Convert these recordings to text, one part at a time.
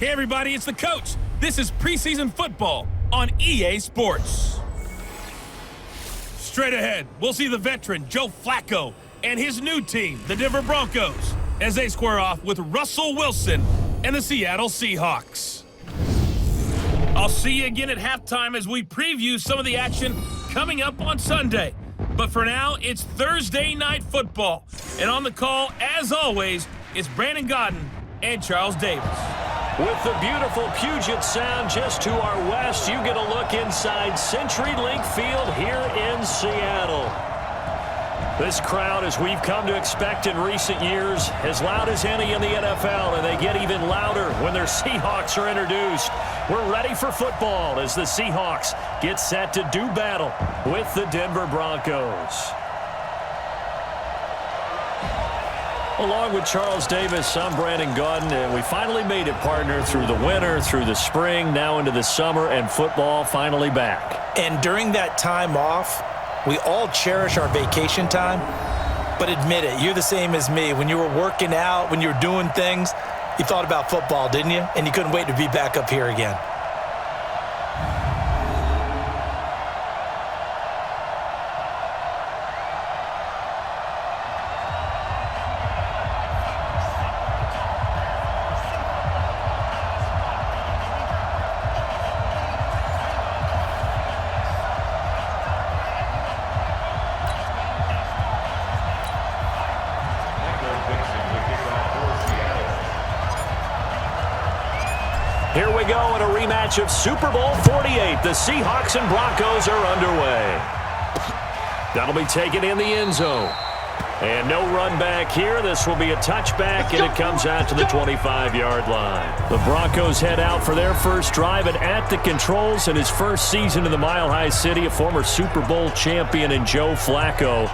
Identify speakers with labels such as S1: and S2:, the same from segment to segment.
S1: Hey everybody, it's the coach. This is preseason football on EA Sports. Straight ahead, we'll see the veteran Joe Flacco and his new team, the Denver Broncos, as they square off with Russell Wilson and the Seattle Seahawks. I'll see you again at halftime as we preview some of the action coming up on Sunday. But for now, it's Thursday Night Football. And on the call, as always, it's Brandon Godden and Charles Davis.
S2: With the beautiful Puget Sound just to our west, you get a look inside CenturyLink Field here in Seattle. This crowd, as we've come to expect in recent years, as loud as any in the NFL, and they get even louder when their Seahawks are introduced. We're ready for football as the Seahawks get set to do battle with the Denver Broncos. Along with Charles Davis, I'm Brandon Godden, and we finally made it, partner, through the winter, through the spring, now into the summer, and football finally back.
S3: And during that time off, we all cherish our vacation time, but admit it, you're the same as me. When you were working out, when you were doing things, you thought about football, didn't you? And you couldn't wait to be back up here again.
S2: Here we go in a rematch of Super Bowl 48. The Seahawks and Broncos are underway. That'll be taken in the end zone. And no run back here. This will be a touchback, and it comes out to the 25-yard line. The Broncos head out for their first drive, and at the controls in his first season in the Mile High City, a former Super Bowl champion in Joe Flacco.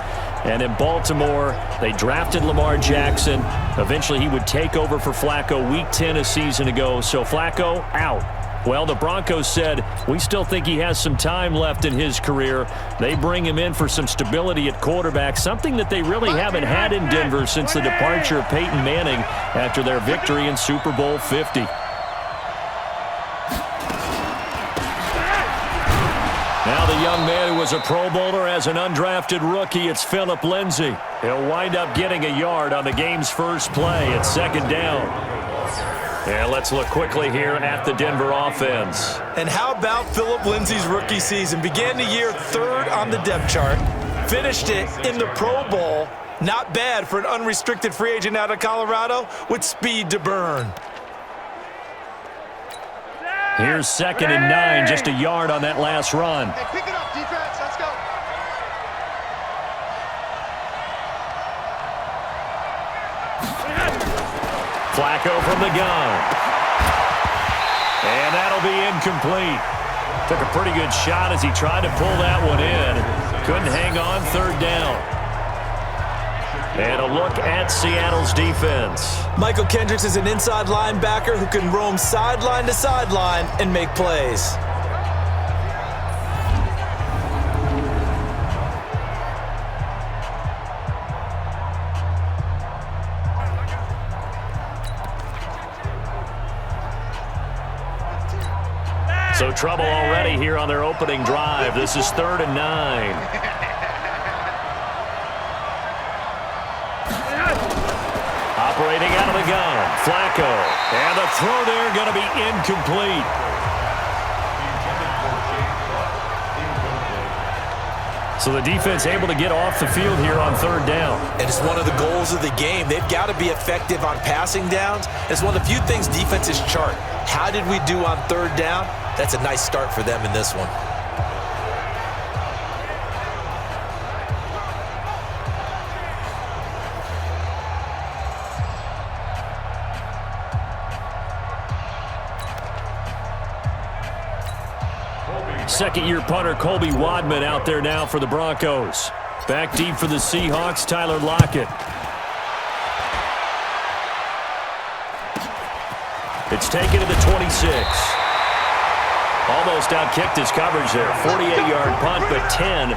S2: And in Baltimore, they drafted Lamar Jackson. Eventually, he would take over for Flacco Week 10 a season ago. So Flacco out. Well, the Broncos said, we still think he has some time left in his career. They bring him in for some stability at quarterback, something that they really haven't had in Denver since the departure of Peyton Manning after their victory in Super Bowl 50. Now the young man who was a Pro Bowler as an undrafted rookie, it's Phillip Lindsay. He'll wind up getting a yard on the game's first play at second down. And let's look quickly here at the Denver offense.
S3: And how about Phillip Lindsay's rookie season? Began the year third on the depth chart, finished it in the Pro Bowl. Not bad for an unrestricted free agent out of Colorado with speed to burn.
S2: Here's 2nd and 9, just a yard on that last run.
S4: Hey, pick it up, defense. Let's go.
S2: Flacco from the gun. And that'll be incomplete. Took a pretty good shot as he tried to pull that one in. Couldn't hang on, third down. And a look at Seattle's defense.
S3: Michael Kendricks is an inside linebacker who can roam sideline to sideline and make plays.
S2: So trouble already here on their opening drive. This is 3rd and 9. Operating out of the gun, Flacco. And the throw there going to be incomplete. So the defense able to get off the field here on 3rd down.
S3: And it's one of the goals of the game. They've got to be effective on passing downs. It's one of the few things defenses chart. How did we do on 3rd down? That's a nice start for them in this one.
S2: Second-year punter Colby Wadman out there now for the Broncos. Back deep for the Seahawks, Tyler Lockett. It's taken to the 26. Almost outkicked his coverage there. 48-yard punt, but 10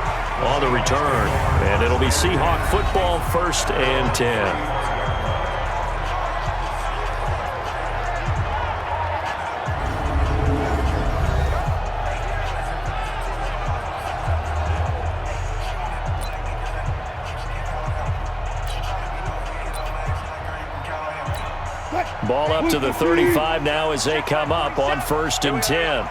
S2: on the return. And it'll be Seahawk football, 1st and 10. Ball up to the 35 now as they come up on 1st and 10.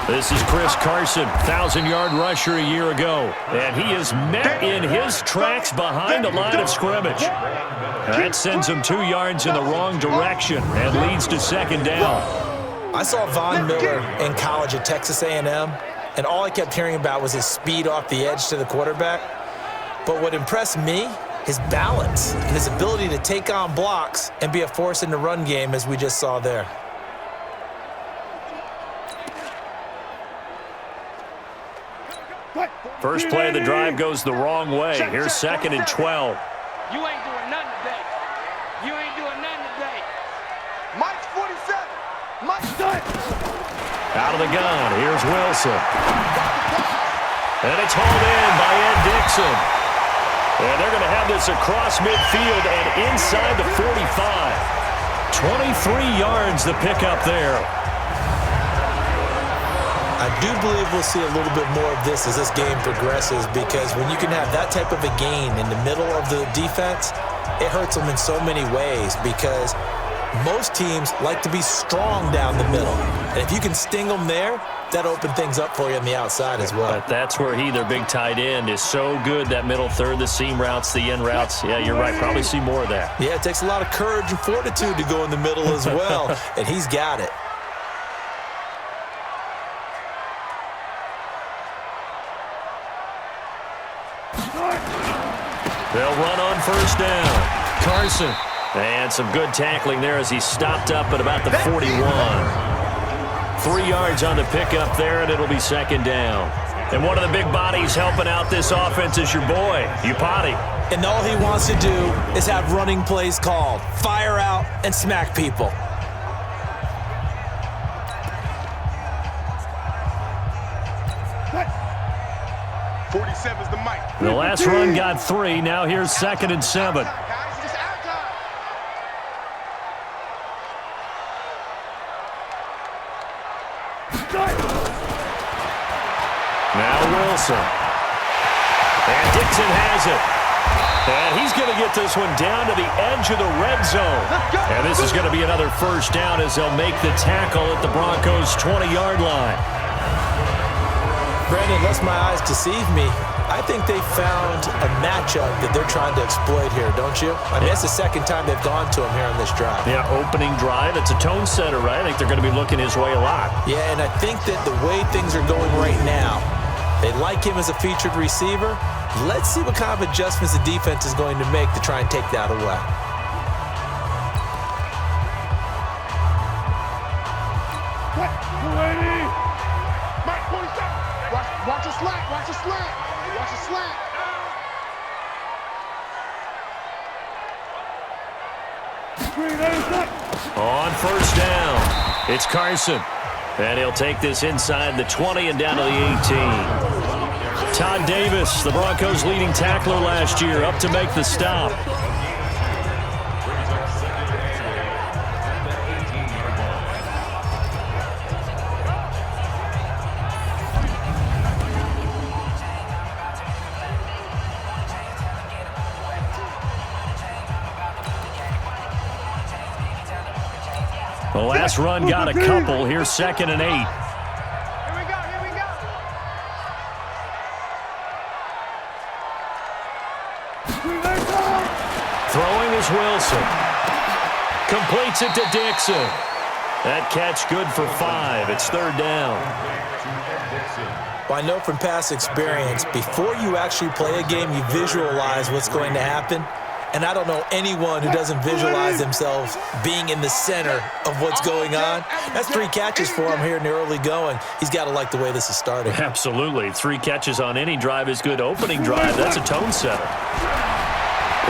S2: This is Chris Carson, 1,000-yard rusher a year ago. And he is met in his tracks behind the line of scrimmage. That sends him 2 yards in the wrong direction and leads to 2nd down.
S3: I saw Von Miller in college at Texas A&M, and all I kept hearing about was his speed off the edge to the quarterback. But what impressed me, his balance and his ability to take on blocks and be a force in the run game, as we just saw there.
S2: First play of the drive goes the wrong way. Here's 2nd and 12.
S5: You ain't doing nothing today. You ain't doing nothing today.
S4: Mike's 47. Mike's done.
S2: Out of the gun, here's Wilson. And it's hauled in by Ed Dixon. And they're going to have this across midfield and inside the 45. 23 yards the pickup there.
S3: I do believe we'll see a little bit more of this as this game progresses, because when you can have that type of a gain in the middle of the defense, it hurts them in so many ways, because most teams like to be strong down the middle. And if you can sting them there, that opens things up for you on the outside as well.
S2: But that's where their big tight end, is so good, that middle third, the seam routes, the in routes. Yeah, you're right. Probably see more of that.
S3: Yeah, it takes a lot of courage and fortitude to go in the middle as well, and he's got it.
S2: They'll run on 1st down. Carson. And some good tackling there as he stopped up at about the 41. 3 yards on the pickup there, and it'll be 2nd down. And one of the big bodies helping out this offense is your boy, Upati.
S3: And all he wants to do is have running plays called. Fire out and smack people.
S2: The last run got 3. Now here's 2nd and 7. Now Wilson. And Dixon has it. And he's going to get this one down to the edge of the red zone. And this is going to be another 1st down as they'll make the tackle at the Broncos' 20-yard line.
S3: Brandon, lest my eyes deceive me, I think they found a matchup that they're trying to exploit here, don't you? I mean, it's the 2nd time they've gone to him here on this drive.
S2: Yeah, opening drive. It's a tone setter, right? I think they're going to be looking his way a lot.
S3: Yeah, and I think that the way things are going right now, they like him as a featured receiver. Let's see what kind of adjustments the defense is going to make to try and take that away.
S4: Watch the slant. Watch the slant. Watch the slant.
S2: On 1st down, it's Carson. And he'll take this inside the 20 and down to the 18. Todd Davis, the Broncos' leading tackler last year, up to make the stop. The last run got a couple. Here's 2nd and 8.
S5: Here we go. Here we go.
S2: Throwing is Wilson. Completes it to Dixon. That catch good for 5. It's 3rd down.
S3: Well, I know from past experience, before you actually play a game, you visualize what's going to happen. And I don't know anyone who doesn't visualize themselves being in the center of what's going on. That's 3 catches for him here in the early going. He's got to like the way this is starting.
S2: Absolutely. 3 catches on any drive is good. Opening drive, that's a tone setter.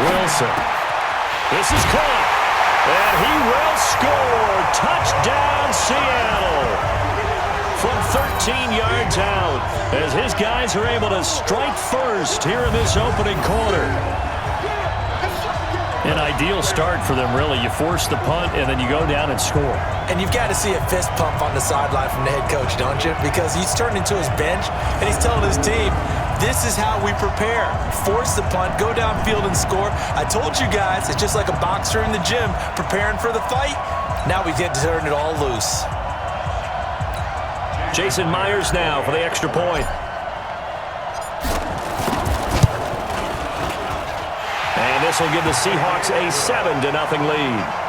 S2: Wilson. This is caught. And he will score. Touchdown, Seattle. From 13 yards out, as his guys are able to strike first here in this opening quarter. An ideal start for them, really. You force the punt, and then you go down and score.
S3: And you've got to see a fist pump on the sideline from the head coach, don't you? Because he's turned into his bench, and he's telling his team, This is how we prepare. Force the punt, go downfield and score. I told you guys, it's just like a boxer in the gym preparing for the fight. Now we get to turn it all loose.
S2: Jason Myers now for the extra point. And this will give the Seahawks a 7-0 lead.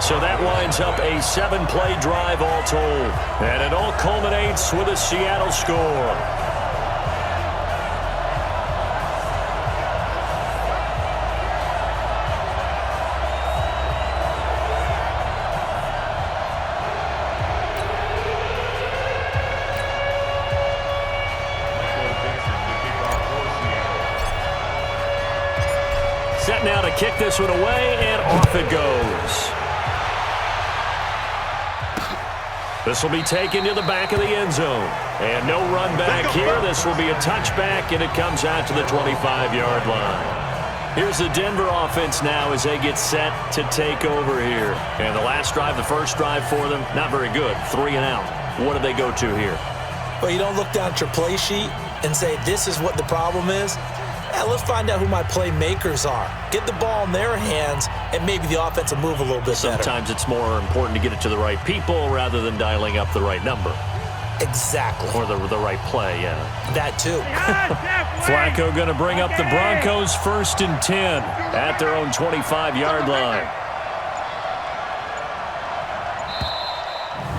S2: So that winds up a 7-play drive all told. And it all culminates with a Seattle score. Set now to kick this one away, and off it goes. This will be taken to the back of the end zone. And no run back here. This will be a touchback, and it comes out to the 25-yard line. Here's the Denver offense now as they get set to take over here. And the last drive, the first drive for them, not very good. 3 and out. What do they go to here?
S3: Well, you don't look down at your play sheet and say, this is what the problem is. Let's find out who my playmakers are. Get the ball in their hands, and maybe the offense will move a little bit better.
S2: Sometimes it's more important to get it to the right people rather than dialing up the right number.
S3: Exactly.
S2: Or the right play, yeah.
S3: That too.
S2: Flacco going to bring up the Broncos 1st and 10 at their own 25-yard line.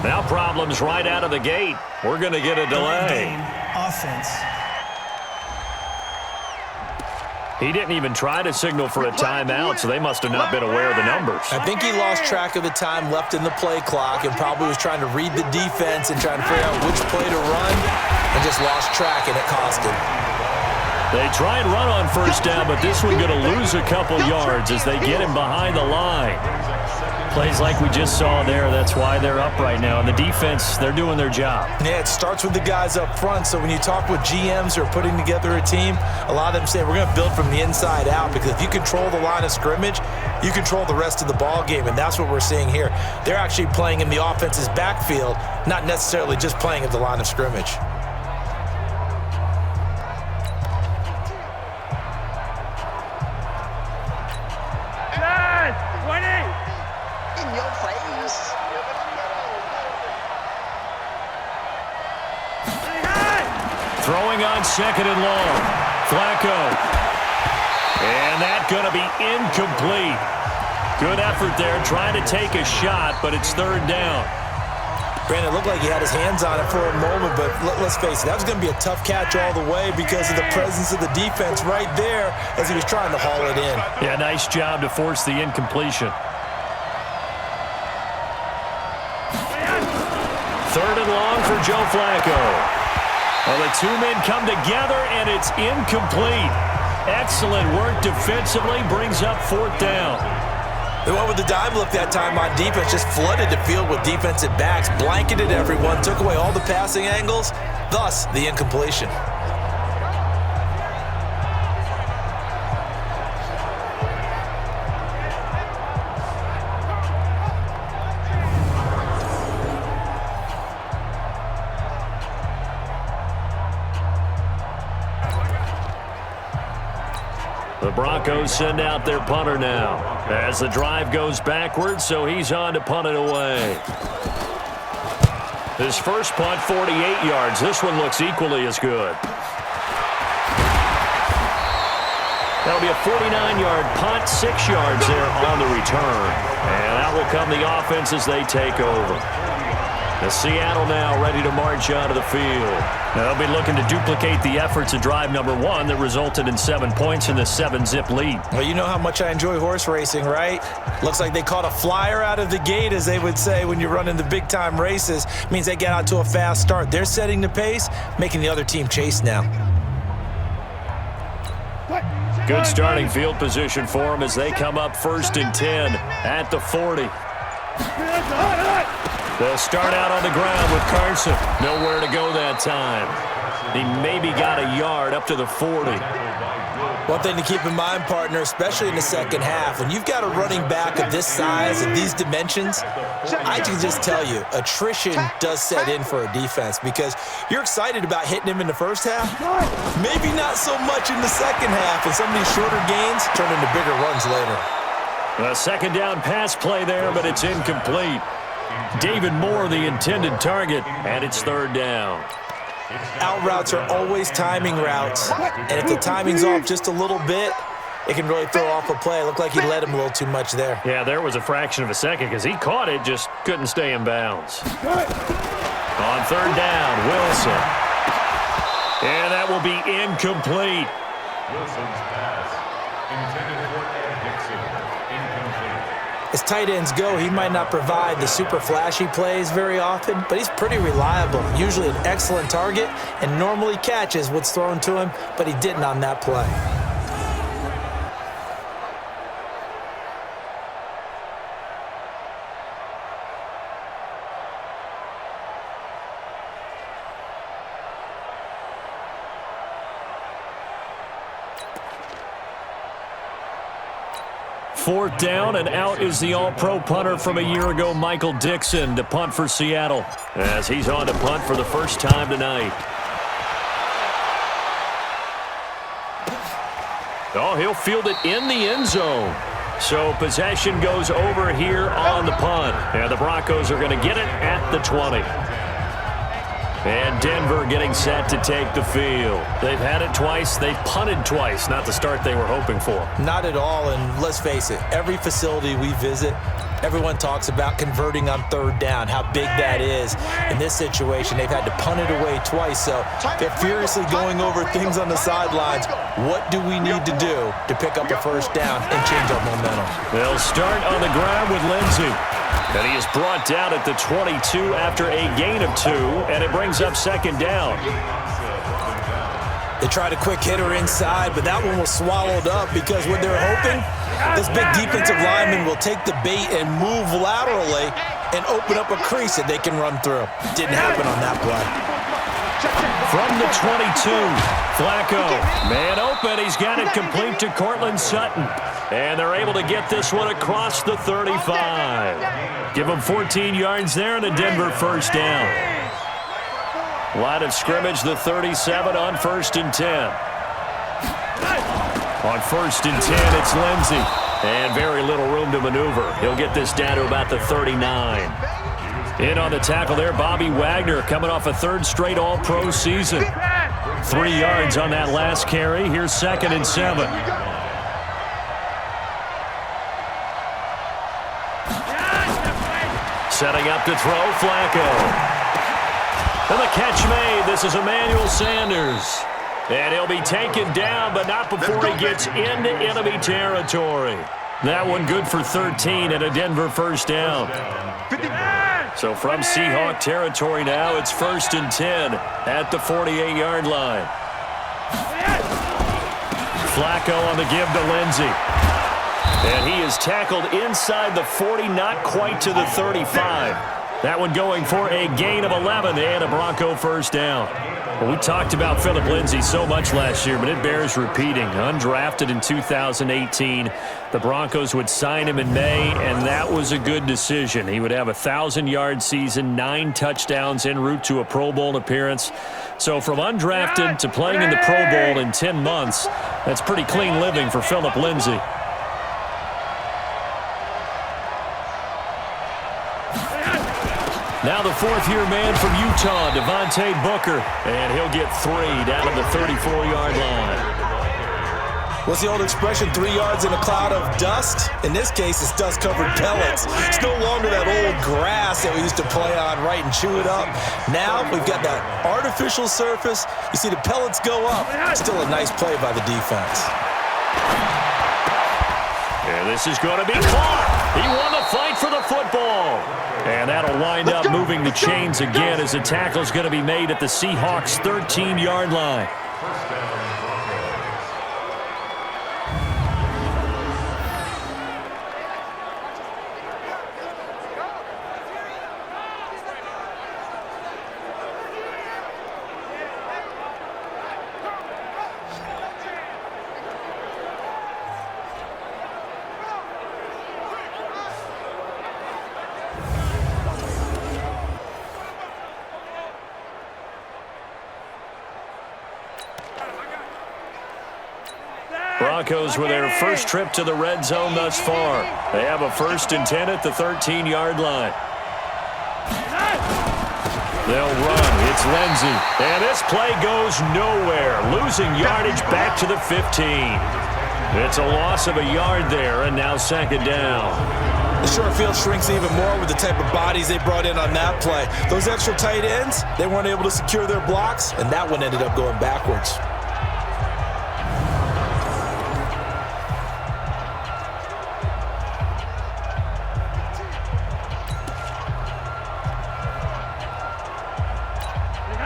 S2: Now problems right out of the gate. We're going to get a delay.
S6: Offense.
S2: He didn't even try to signal for a timeout, so they must have not been aware of the numbers.
S3: I think he lost track of the time left in the play clock and probably was trying to read the defense and trying to figure out which play to run and just lost track, and it cost him.
S2: They try and run on 1st down, but this one going to lose a couple yards as they get him behind the line. Plays like we just saw there, that's why they're up right now. And the defense, they're doing their job.
S3: Yeah, it starts with the guys up front. So when you talk with GMs who are putting together a team, a lot of them say we're going to build from the inside out, because if you control the line of scrimmage, you control the rest of the ball game, and that's what we're seeing here. They're actually playing in the offense's backfield, not necessarily just playing at the line of scrimmage.
S2: Throwing on 2nd and long. Flacco. And that's going to be incomplete. Good effort there, trying to take a shot, but it's 3rd down.
S3: Brandon, it looked like he had his hands on it for a moment, but let's face it, that was going to be a tough catch all the way because of the presence of the defense right there as he was trying to haul it in.
S2: Yeah, nice job to force the incompletion. 3rd and long for Joe Flacco. Well, the two men come together, and it's incomplete. Excellent work defensively, brings up 4th down.
S3: They went with the dime look that time on defense, just flooded the field with defensive backs, blanketed everyone, took away all the passing angles, thus the incompletion.
S2: The Broncos send out their punter now as the drive goes backwards, so he's on to punt it away. His first punt, 48 yards. This one looks equally as good. That'll be a 49-yard punt, 6 yards there on the return. And that will come the offense as they take over. The Seattle now ready to march onto the field. Now they'll be looking to duplicate the efforts of drive number 1 that resulted in 7 points in the 7-zip lead.
S3: Well, you know how much I enjoy horse racing, right? Looks like they caught a flyer out of the gate, as they would say when you're running the big-time races. Means they get out to a fast start. They're setting the pace, making the other team chase now.
S2: Good starting field position for them as they come up 1st and 10 at the 40. They'll start out on the ground with Carson. Nowhere to go that time. He maybe got a yard up to the 40.
S3: One thing to keep in mind, partner, especially in the second half, when you've got a running back of this size and these dimensions, I can just tell you, attrition does set in for a defense because you're excited about hitting him in the first half. Maybe not so much in the second half, and some of these shorter gains turn into bigger runs later.
S2: A second down pass play there, but it's incomplete. David Moore, the intended target, and it's third down.
S3: Out routes are always timing routes, and if the timing's off just a little bit, it can really throw off a play. It looked like he led him a little too much there.
S2: Yeah, there was a fraction of a second because he caught it, just couldn't stay in bounds. On third down, Wilson. And that will be incomplete.
S6: Wilson's pass intended for Dixon. Incomplete.
S3: As tight ends go, he might not provide the super flashy plays very often, but he's pretty reliable. Usually an excellent target and normally catches what's thrown to him, but he didn't on that play.
S2: Fourth down, and out is the all-pro punter from a year ago, Michael Dixon, to punt for Seattle, as he's on to punt for the first time tonight. Oh, he'll field it in the end zone. So possession goes over here on the punt. And the Broncos are going to get it at the 20. And Denver getting set to take the field. They've had it twice. They've punted twice. Not the start they were hoping for.
S3: Not at all, and let's face it, every facility we visit, everyone talks about converting on third down, how big that is. In this situation, they've had to punt it away twice, so they're furiously going over things on the sidelines. What do we need to do to pick up a first down and change our momentum?
S2: They'll start on the ground with Lindsey. And he is brought down at the 22 after a gain of 2, and it brings up second down.
S3: They tried a quick hitter inside, but that one was swallowed up because what they're hoping, this big defensive lineman will take the bait and move laterally and open up a crease that they can run through. Didn't happen on that play.
S2: From the 22, Flacco, man open, he's got it complete to Cortland Sutton. And they're able to get this one across the 35. Give them 14 yards there and a Denver first down. Line of scrimmage, the 37 on first and 10. On first and 10, it's Lindsey. And very little room to maneuver. He'll get this down to about the 39. In on the tackle there, Bobby Wagner coming off a third straight all-pro season. 3 yards on that last carry. Here's second and 7. Setting up to throw, Flacco. And the catch made. This is Emmanuel Sanders. And he'll be taken down, but not before he gets into enemy territory. That one good for 13 and a Denver first down. So from Seahawk territory now, it's first and 10 at the 48-yard line. Flacco on the give to Lindsey. And he is tackled inside the 40, not quite to the 35. That one going for a gain of 11 and a Bronco first down. Well, we talked about Philip Lindsay so much last year, but it bears repeating. Undrafted in 2018, the Broncos would sign him in May, and that was a good decision. He would have a 1,000-yard season, 9 touchdowns en route to a Pro Bowl appearance. So from undrafted to playing in the Pro Bowl in 10 months, that's pretty clean living for Philip Lindsay. Now the fourth-year man from Utah, Devontae Booker, and he'll get 3 down to the 34-yard line.
S3: What's the old expression, 3 yards in a cloud of dust? In this case, it's dust-covered pellets. It's no longer that old grass that we used to play on, right, and chew it up. Now we've got that artificial surface. You see the pellets go up. Still a nice play by the defense.
S2: And this is going to be caught. He won the fight for the football. And that'll wind up moving the chains again as the tackle's going to be made at the Seahawks' 13-yard line. Broncos with their first trip to the red zone thus far. They have a 1st and 10 at the 13-yard line. They'll run. It's Lindsey. And this play goes nowhere. Losing yardage back to the 15. It's a loss of a yard there, and now 2nd down.
S3: The short field shrinks even more with the type of bodies they brought in on that play. Those extra tight ends, they weren't able to secure their blocks, and that one ended up going backwards.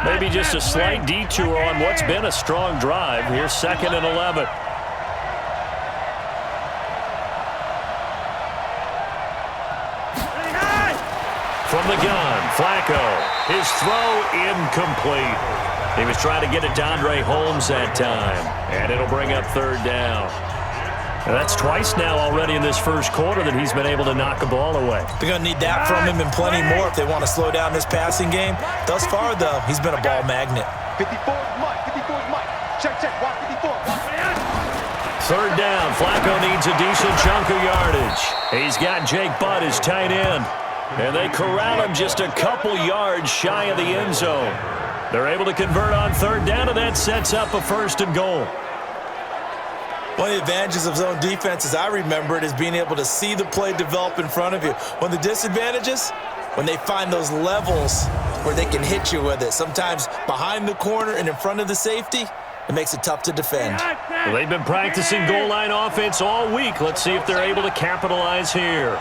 S2: Maybe just a slight detour on what's been a strong drive. Here's 2nd and 11. From the gun, Flacco. His throw incomplete. He was trying to get it to Andre Holmes that time. And it'll bring up 3rd down. And that's twice now already in this first quarter that he's been able to knock a ball away.
S3: They're going to need that from him and plenty more if they want to slow down this passing game. Thus far, though, he's been a ball magnet.
S4: 54 Mike. 54 Mike. Check. Watch 54.
S2: 3rd down. Flacco needs a decent chunk of yardage. He's got Jake Butt, his tight end. And they corral him just a couple yards shy of the end zone. They're able to convert on 3rd down, and that sets up a 1st and goal.
S3: One of the advantages of zone defense, as I remember it, is being able to see the play develop in front of you. One of the disadvantages, when they find those levels where they can hit you with it, sometimes behind the corner and in front of the safety, it makes it tough to defend.
S2: Well, they've been practicing goal line offense all week. Let's see if they're able to capitalize here.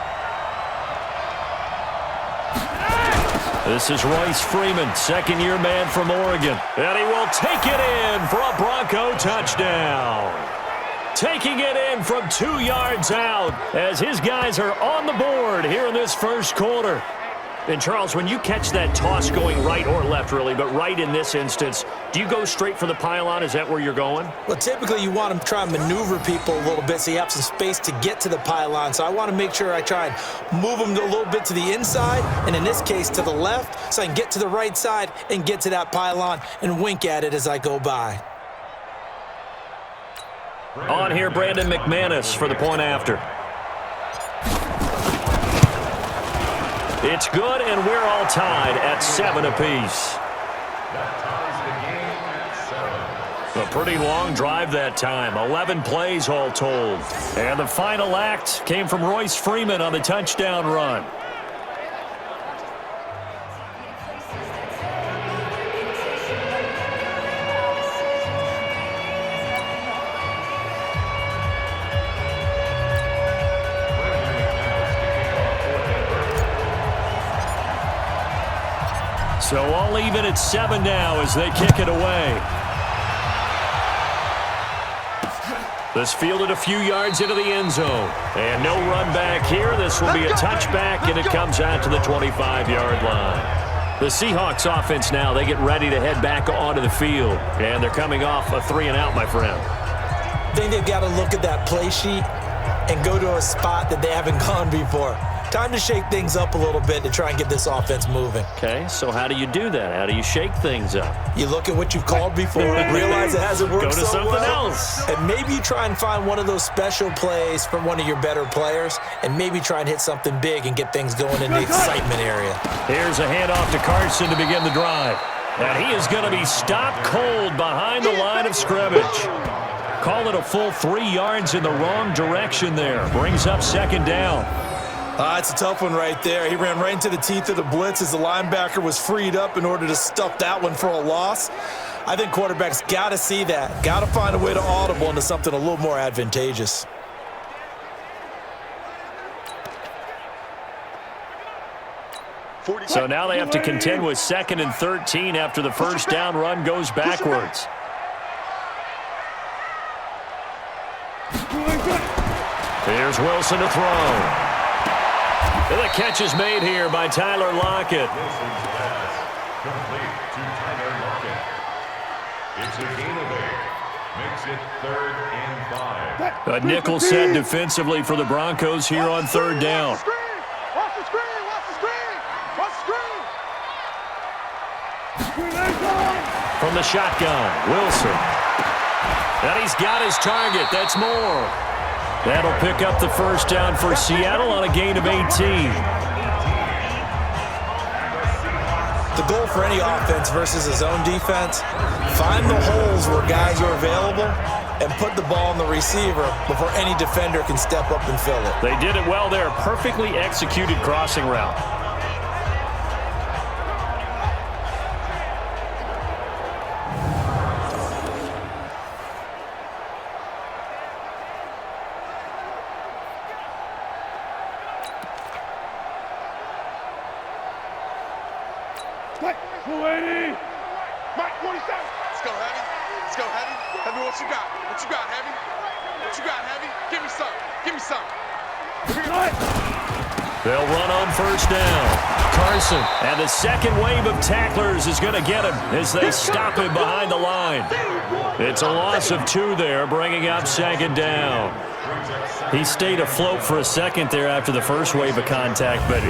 S2: This is Royce Freeman, 2nd-year man from Oregon. And he will take it in for a Bronco touchdown. Taking it in from 2 yards out as his guys are on the board here in this first quarter. And, Charles, when you catch that toss going right or left, really, but right in this instance, do you go straight for the pylon? Is that where you're going?
S3: Well, typically you want to try and maneuver people a little bit so you have some space to get to the pylon. So I want to make sure I try and move them a little bit to the inside, and in this case to the left, so I can get to the right side and get to that pylon and wink at it as I go by.
S2: On here, Brandon McManus for the point after. It's good, and we're all tied at 7 apiece. A pretty long drive that time, 11 plays all told. And the final act came from Royce Freeman on the touchdown run. So all even at 7 now as they kick it away. This fielded a few yards into the end zone. And no run back here. This will be a touchback, and it comes out to the 25-yard line. The Seahawks offense now, they get ready to head back onto the field. And they're coming off a 3-and-out, my friend.
S3: I think they've got to look at that play sheet and go to a spot that they haven't gone before. Time to shake things up a little bit to try and get this offense moving.
S2: Okay, so how do you do that? How do you shake things up?
S3: You look at what you've called before, realize it hasn't worked
S2: Go to
S3: so
S2: something
S3: well,
S2: else.
S3: and maybe you try and find one of those special plays from one of your better players, and maybe try and hit something big and get things going in the excitement area.
S2: Here's a handoff to Carson to begin the drive. And he is going to be stopped cold behind the line of scrimmage. Call it a full 3 yards in the wrong direction there. Brings up 2nd down.
S3: It's a tough one right there. He ran right into the teeth of the blitz as the linebacker was freed up in order to stuff that one for a loss. I think quarterbacks got to see that. Got to find a way to audible into something a little more advantageous.
S2: So now they have to contend with 2nd and 13 after the first down run goes backwards. Here's Wilson to throw. And the catch is made here by Tyler Lockett.
S6: Wilson's pass complete to Tyler Lockett. It's a gain of 8. Makes it 3rd and 5.
S2: A nickel set defensively for the Broncos here on 3rd down.
S4: Watch the screen! Watch the screen! Watch the screen!
S2: From the shotgun, Wilson. And he's got his target. That's more. That'll pick up the first down for Seattle on a gain of 18.
S3: The goal for any offense versus his own defense, find the holes where guys are available and put the ball on the receiver before any defender can step up and fill it.
S2: They did it well there. Perfectly executed crossing route.
S4: Mike 27. Let's go, Heavy. Let's go, Heavy. Heavy, what you got? What you got, Heavy? What you got, Heavy? Give me some. Give me some.
S2: They'll run on first down. Carson, and the second wave of tacklers is going to get him as they stop him behind the line. It's a loss of 2 there, bringing up second down. He stayed afloat for a second there after the first wave of contact, but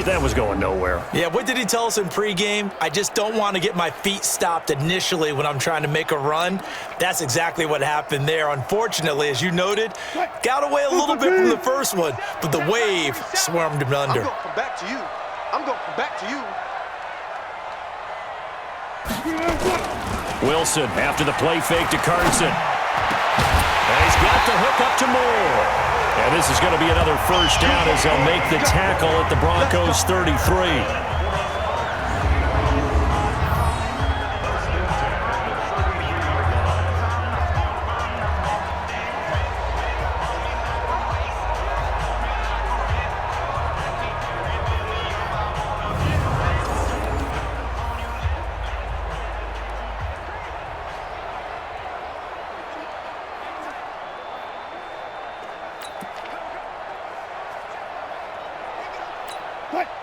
S2: that was going nowhere.
S3: Yeah, what did he tell us in pregame? I just don't want to get my feet stopped initially when I'm trying to make a run. That's exactly what happened there. Unfortunately, as you noted, got away a little bit from the first one, but the wave swarmed him under.
S4: I'm going from back to you. I'm going from back to you.
S2: Wilson after the play fake to Carson. And he's got the hook up to Moore. And this is going to be another first down as they'll make the tackle at the Broncos 33.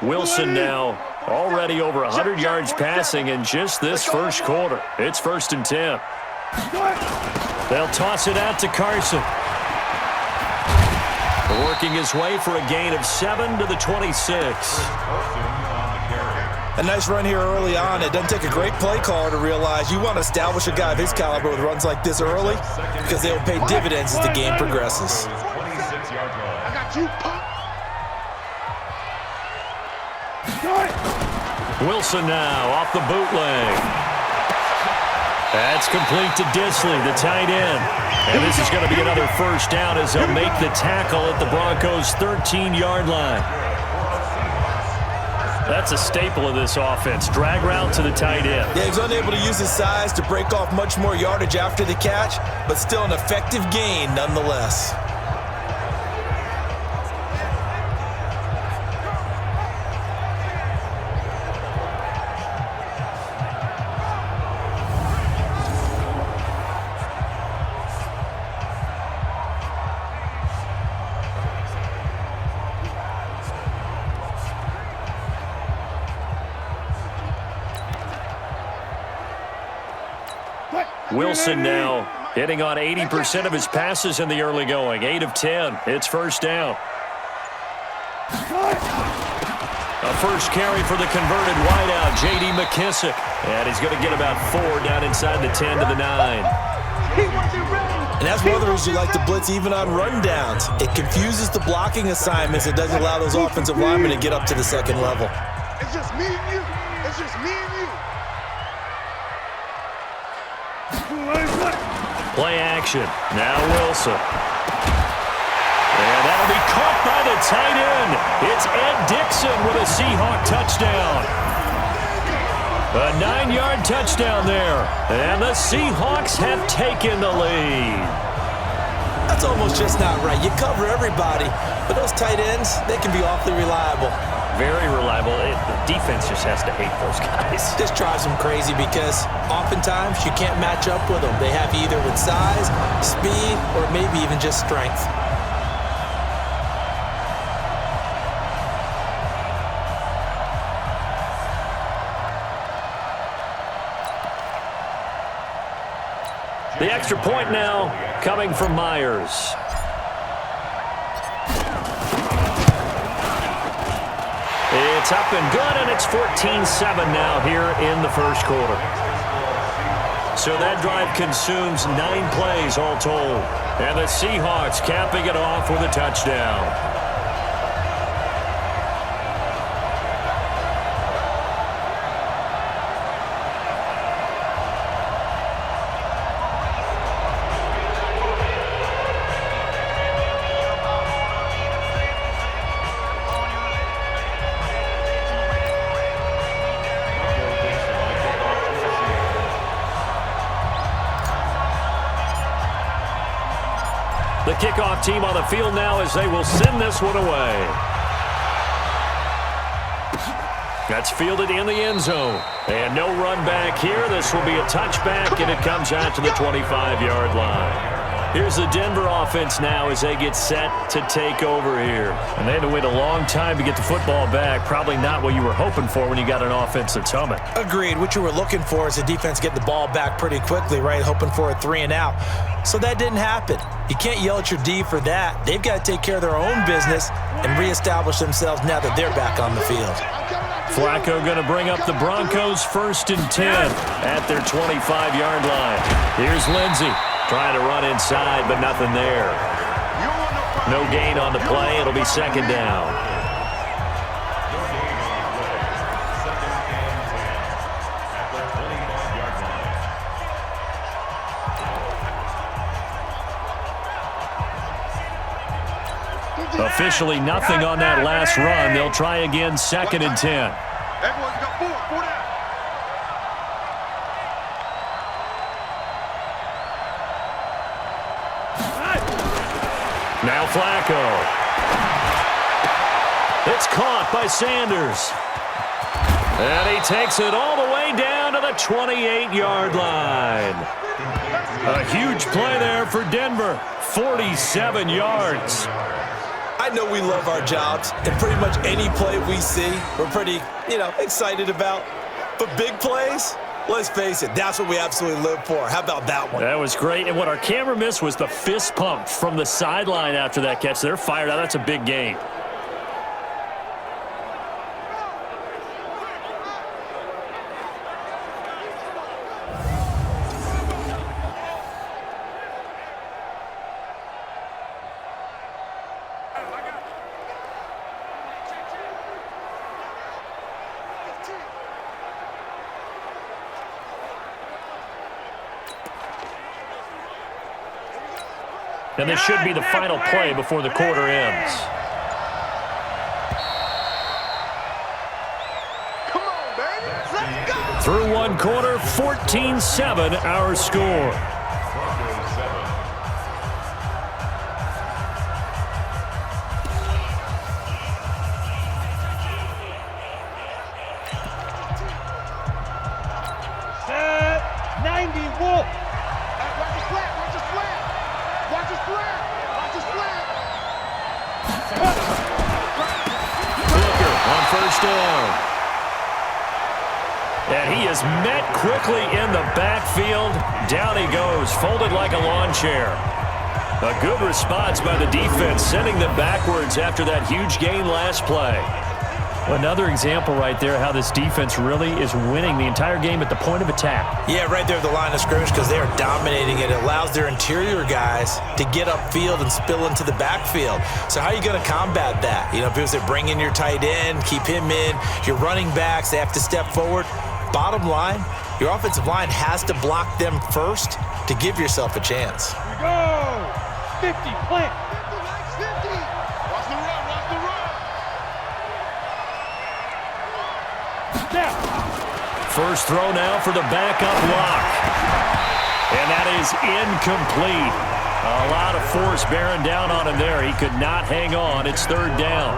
S2: Wilson now already over 100 yards passing in just this first quarter. It's 1st and 10. They'll toss it out to Carson. Working his way for a gain of 7 to the 26.
S3: A nice run here early on. It doesn't take a great play caller to realize you want to establish a guy of his caliber with runs like this early because they will pay dividends as the game progresses.
S4: I got you, Pop.
S2: Wilson now off the bootleg. That's complete to Disley, the tight end. And this is going to be another first down as they'll make the tackle at the Broncos' 13-yard line. That's a staple of this offense. Drag route to the tight end.
S3: Yeah, he's unable to use his size to break off much more yardage after the catch, but still an effective gain nonetheless.
S2: Wilson now hitting on 80% of his passes in the early going. 8 of 10. It's first down. A first carry for the converted wideout, J.D. McKissick. And he's going to get about 4 down inside the 10 to the 9.
S3: And that's one of the reasons you like to blitz even on rundowns. It confuses the blocking assignments. It doesn't allow those offensive linemen to get up to the second level.
S4: It's just me and you. It's just me and you.
S2: Play action. Now Wilson. And that'll be caught by the tight end. It's Ed Dixon with a Seahawk touchdown. A 9-yard touchdown there. And the Seahawks have taken the lead.
S3: That's almost just not right. You cover everybody, but those tight ends, they can be awfully reliable.
S2: Very reliable. The defense just has to hate those guys.
S3: This drives them crazy because oftentimes you can't match up with them. They have either with size, speed, or maybe even just strength.
S2: The extra point now coming from Myers. It's up and good, and it's 14-7 now here in the first quarter. So that drive consumes 9 plays all told. And the Seahawks capping it off with a touchdown. The kickoff team on the field now as they will send this one away. That's fielded in the end zone. And no run back here. This will be a touchback, and it comes out to the 25-yard line. Here's the Denver offense now as they get set to take over here. And they had to wait a long time to get the football back. Probably not what you were hoping for when you got an offense that's humming.
S3: Agreed. What you were looking for is the defense get the ball back pretty quickly, right? Hoping for a 3-and-out. So that didn't happen. You can't yell at your D for that. They've got to take care of their own business and reestablish themselves now that they're back on the field.
S2: Flacco going to bring up the Broncos 1st and 10 at their 25-yard line. Here's Lindsey trying to run inside, but nothing there. No gain on the play. It'll be 2nd down. Officially nothing on that last run. They'll try again 2nd and 10.
S4: Everyone got 4 down.
S2: Now Flacco. It's caught by Sanders. And he takes it all the way down to the 28-yard line. A huge play there for Denver. 47 yards.
S3: I know we love our jobs, and pretty much any play we see, we're pretty, excited about. But big plays, let's face it, that's what we absolutely live for. How about that one?
S2: That was great, and what our camera missed was the fist pump from the sideline after that catch. They're fired out. That's a big gain. And this should be the final play before the quarter ends.
S4: Come on, baby. Let's go.
S2: Through one quarter, 14-7 our score.
S5: Set 90 Wolf.
S4: Watch the flat. Watch the flat. Watch the flat. Watch the flat.
S2: Booker on 1st down. And he is met quickly in the backfield. Down he goes, folded like a lawn chair. A good response by the defense, sending them backwards after that huge gain last play. Another example right there how this defense really is winning the entire game at the point of attack. Yeah, right there at the line of scrimmage because they are dominating it. It allows their interior guys to get upfield and spill into the backfield. So how are you going to combat that? Because they bring in your tight end, keep him in, your running backs, they have to step forward. Bottom line, your offensive line has to block them first to give yourself a chance.
S5: Here we go. 50, plant.
S4: 50. Watch the run. Watch the run.
S5: Snap.
S2: First throw now for the backup lock. And that is incomplete. A lot of force bearing down on him there. He could not hang on. It's 3rd down.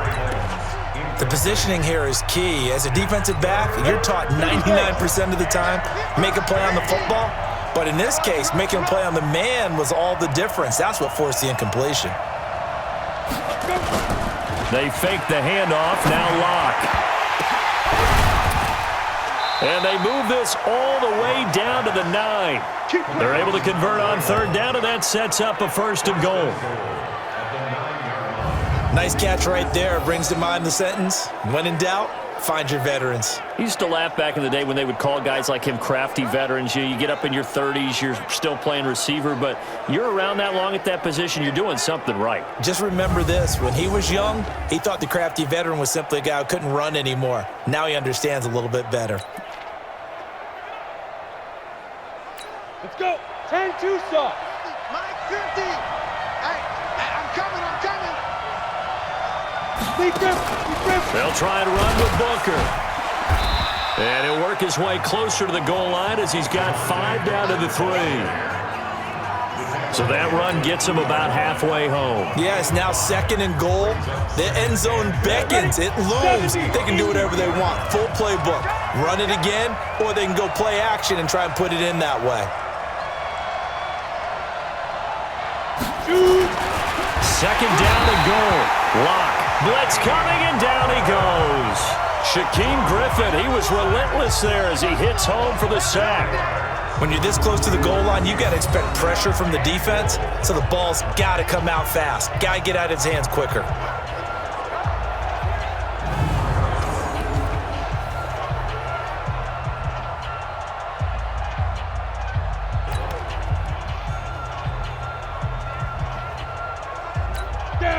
S3: The positioning here is key. As a defensive back, you're taught 99% of the time, make a play on the football. But in this case, making a play on the man was all the difference. That's what forced the incompletion.
S2: They fake the handoff, now lock. And they move this all the way down to the 9. They're able to convert on 3rd down, and that sets up a 1st and goal.
S3: Nice catch right there. Brings to mind the sentence, when in doubt, Find your veterans.
S2: I used to laugh back in the day when they would call guys like him crafty veterans. You get up in your 30s, you're still playing receiver, but you're around that long at that position, you're doing something right.
S3: Just remember this. When he was young, he thought the crafty veteran was simply a guy who couldn't run anymore. Now he understands a little bit better.
S5: Let's go. 10-2 soft.
S4: Mike 50. Hey, I'm coming.
S2: They'll try and run with Booker. And he'll work his way closer to the goal line as he's got 5 down to the 3. So that run gets him about halfway home.
S3: Yeah, it's now 2nd and goal. The end zone beckons. It looms. They can do whatever they want. Full playbook. Run it again, or they can go play action and try and put it in that way.
S2: Second down and goal. Lock. Blitz coming, and down he goes. Shaquem Griffin, he was relentless there as he hits home for the sack.
S3: When you're this close to the goal line, you got to expect pressure from the defense, so the ball's got to come out fast. Got to get out of his hands quicker.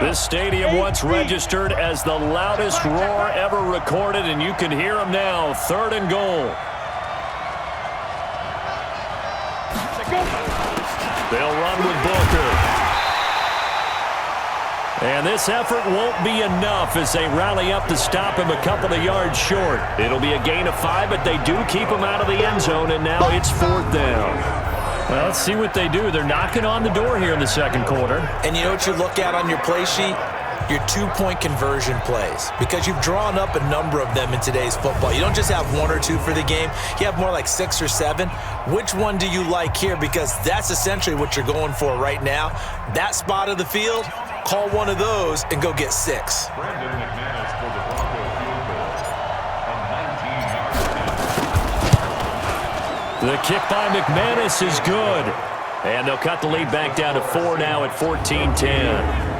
S2: This stadium once registered as the loudest roar ever recorded, and you can hear them now. 3rd and goal. They'll run with Booker. And this effort won't be enough as they rally up to stop him a couple of yards short. It'll be a gain of 5, but they do keep him out of the end zone, and now it's 4th down. Well, let's see what they do. They're knocking on the door here in the second quarter.
S3: And you know what you look at on your play sheet? Your 2-point conversion plays, because you've drawn up a number of them in today's football. You don't just have 1 or 2 for the game. You have more like 6 or 7. Which one do you like here? Because that's essentially what you're going for right now. That spot of the field, call one of those and go get 6.
S6: Brandon McManus for the Broncos field goal. A 19-yard
S2: The kick by McManus is good. And they'll cut the lead back down to 4 now at 14-10.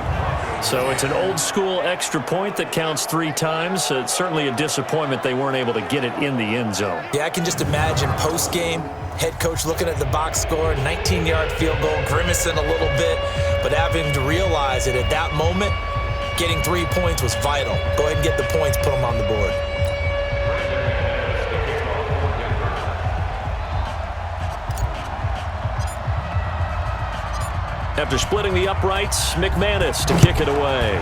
S2: So it's an old-school extra point that counts 3 times. So it's certainly a disappointment they weren't able to get it in the end zone.
S3: Yeah, I can just imagine post-game, head coach looking at the box score, 19-yard field goal, grimacing a little bit, but having to realize that at that moment, getting 3 points was vital. Go ahead and get the points, put them on the board.
S2: After splitting the uprights, McManus to kick it away.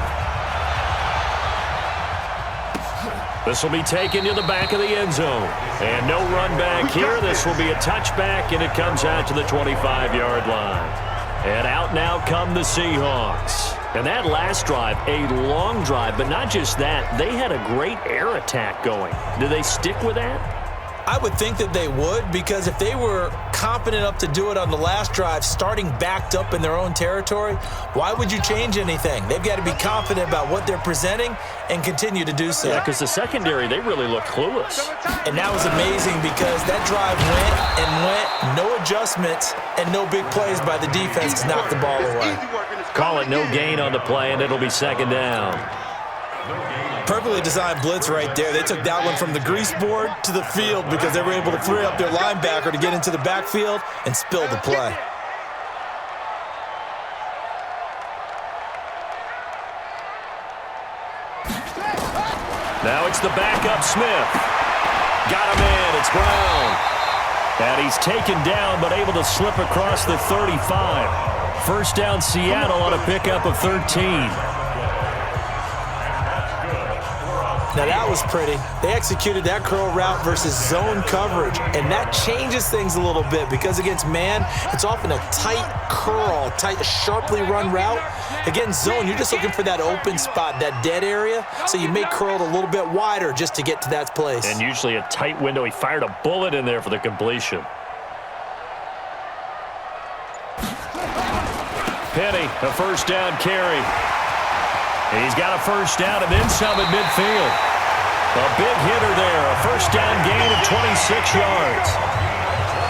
S2: This will be taken to the back of the end zone. And no run back here. This will be a touchback, and it comes out to the 25-yard line. And out now come the Seahawks. And that last drive, a long drive, but not just that. They had a great air attack going. Do they stick with that?
S3: I would think that they would, because if they were confident enough to do it on the last drive, starting backed up in their own territory, why would you change anything? They've got to be confident about what they're presenting and continue to do so.
S2: Yeah, because the secondary, they really look clueless.
S3: And that was amazing because that drive went, no adjustments, and no big plays by the defense to knock the ball away.
S2: Call it no gain on the play, and it'll be 2nd down.
S3: Perfectly designed blitz right there. They took that one from the grease board to the field because they were able to free up their linebacker to get into the backfield and spill the play.
S2: Now it's the backup Smith. Got him in. It's Brown. And he's taken down but able to slip across the 35. First down Seattle on a pickup of 13.
S3: Now that was pretty. They executed that curl route versus zone coverage, and that changes things a little bit because against man, it's often a tight curl, sharply run route. Against zone, you're just looking for that open spot, that dead area, so you may curl it a little bit wider just to get to that place.
S2: And usually a tight window. He fired a bullet in there for the completion. Penny, a first down carry. He's got a first down and then some at midfield. A big hitter there, a first down gain of 26 yards.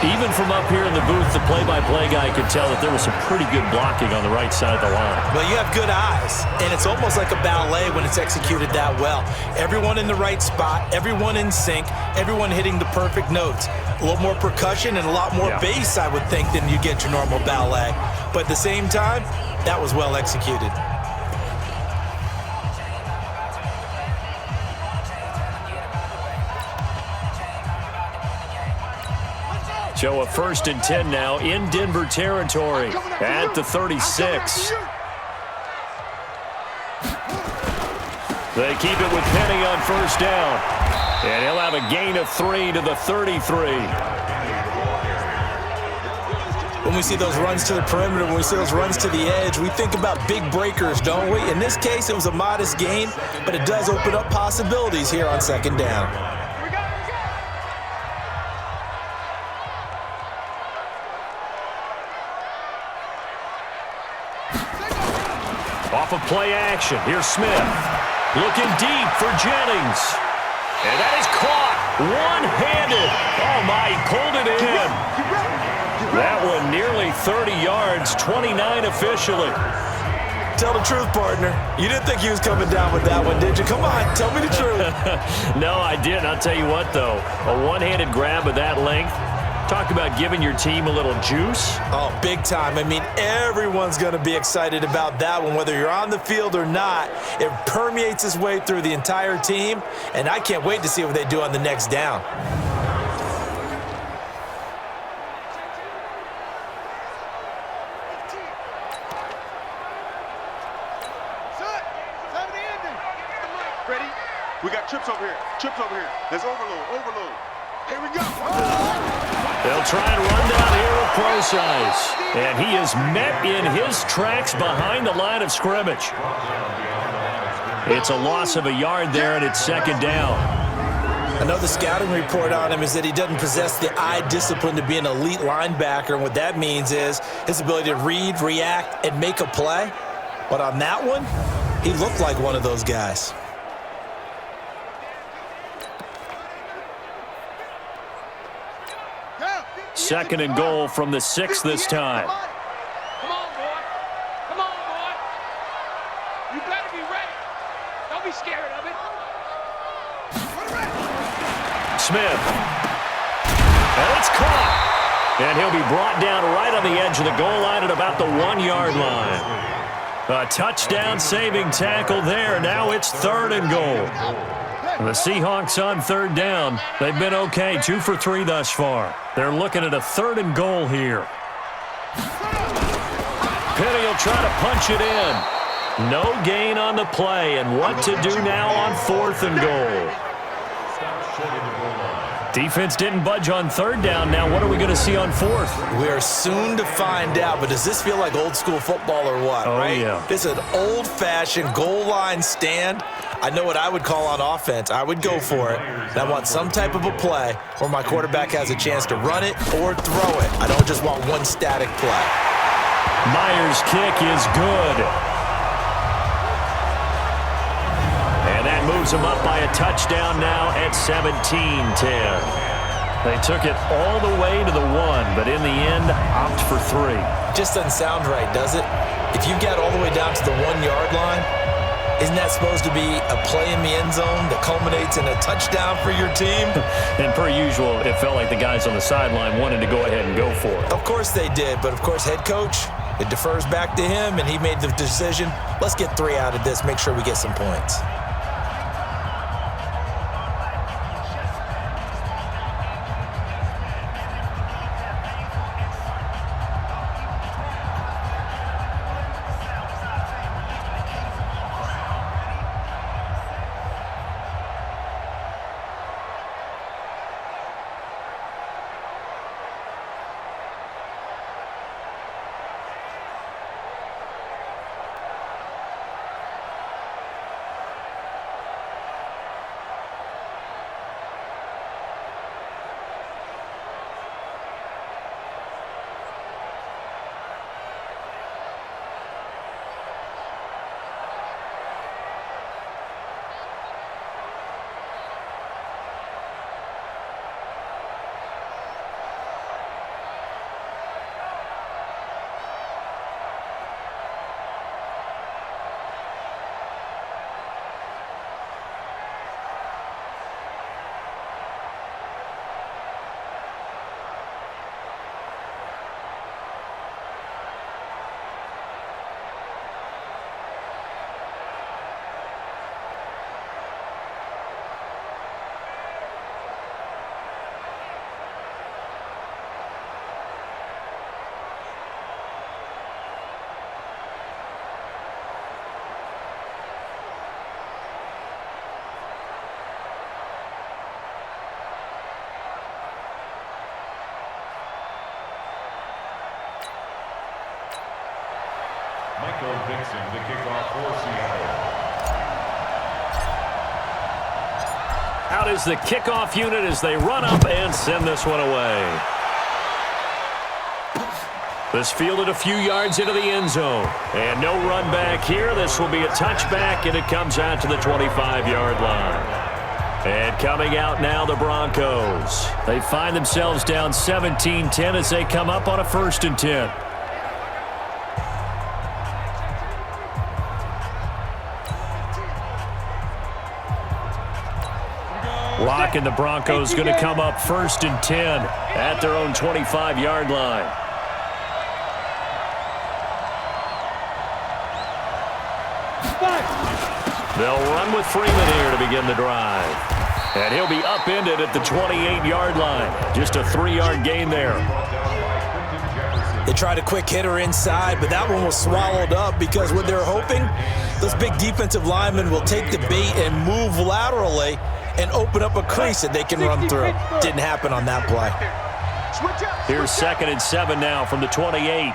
S2: Even from up here in the booth, the play-by-play guy could tell that there was some pretty good blocking on the right side of the line.
S3: Well, you have good eyes, and it's almost like a ballet when it's executed that well. Everyone in the right spot, everyone in sync, everyone hitting the perfect notes. A little more percussion and a lot more bass, I would think, than you get your normal ballet. But at the same time, that was well executed.
S2: So a 1st and 10 now in Denver territory at the 36. They keep it with Penny on 1st down. And he'll have a gain of 3 to the 33.
S3: When we see those runs to the perimeter, when we see those runs to the edge, we think about big breakers, don't we? In this case, it was a modest gain, but it does open up possibilities here on 2nd down.
S2: Off of play action, here's Smith. Looking deep for Jennings. And that is caught one-handed. Oh, my, he pulled it in. That one nearly 30 yards, 29 officially.
S3: Tell the truth, partner. You didn't think he was coming down with that one, did you? Come on, tell me the truth.
S2: No, I didn't. I'll tell you what, though. A one-handed grab of that length. Talk about giving your team a little juice.
S3: Oh, big time. I mean, everyone's going to be excited about that one, whether you're on the field or not. It permeates its way through the entire team, and I can't wait to see what they do on the next down.
S4: Ready? We got trips over here. Trips over here. There's overload. Here we go.
S2: They'll try and run down here with Preseason. And he is met in his tracks behind the line of scrimmage. It's a loss of a yard there, and it's 2nd down.
S3: I know the scouting report on him is that he doesn't possess the eye discipline to be an elite linebacker. And what that means is his ability to read, react, and make a play. But on that one, he looked like one of those guys.
S2: Second and goal from the 6 this time.
S5: Come on, boy. Come on, boy. You better be ready. Don't be scared of it.
S2: Smith. And it's caught. And he'll be brought down right on the edge of the goal line at about the 1-yard line. A touchdown-saving tackle there. Now it's 3rd and goal. The Seahawks on 3rd down. They've been okay, 2 for 3 thus far. They're looking at a 3rd and goal here. Penny will try to punch it in. No gain on the play, and what to do now on 4th and goal. Defense didn't budge on 3rd down. Now what are we going to see on 4th?
S3: We are soon to find out, but does this feel like old school football or what?
S2: Oh,
S3: right?
S2: yeah.
S3: This is an old-fashioned goal line stand. I know what I would call on offense. I would go for it. And I want some type of a play where my quarterback has a chance to run it or throw it. I don't just want one static play.
S2: Myers' kick is good. And that moves them up by a touchdown now at 17-10. They took it all the way to the 1, but in the end, opt for 3.
S3: Just doesn't sound right, does it? If you get all the way down to the 1-yard line, isn't that supposed to be a play in the end zone that culminates in a touchdown for your team?
S2: And per usual, it felt like the guys on the sideline wanted to go ahead and go for it.
S3: Of course they did, but of course head coach, it defers back to him, and he made the decision. Let's get 3 out of this, make sure we get some points.
S6: Michael Dixon to kick off for Seattle.
S2: Out is the kickoff unit as they run up and send this one away. This fielded a few yards into the end zone. And no run back here. This will be a touchback, and it comes out to the 25-yard line. And coming out now, the Broncos. They find themselves down 17-10 as they come up on a 1st and 10. Lock and the Broncos going to come up 1st and 10 at their own 25-yard line. They'll run with Freeman here to begin the drive. And he'll be upended at the 28-yard line. Just a 3-yard gain there.
S3: They tried a quick hitter inside, but that one was swallowed up because what they're hoping, those big defensive linemen will take the bait and move laterally and open up a crease that they can run through. Didn't happen on that play.
S2: Here's 2nd and 7 now from the 28.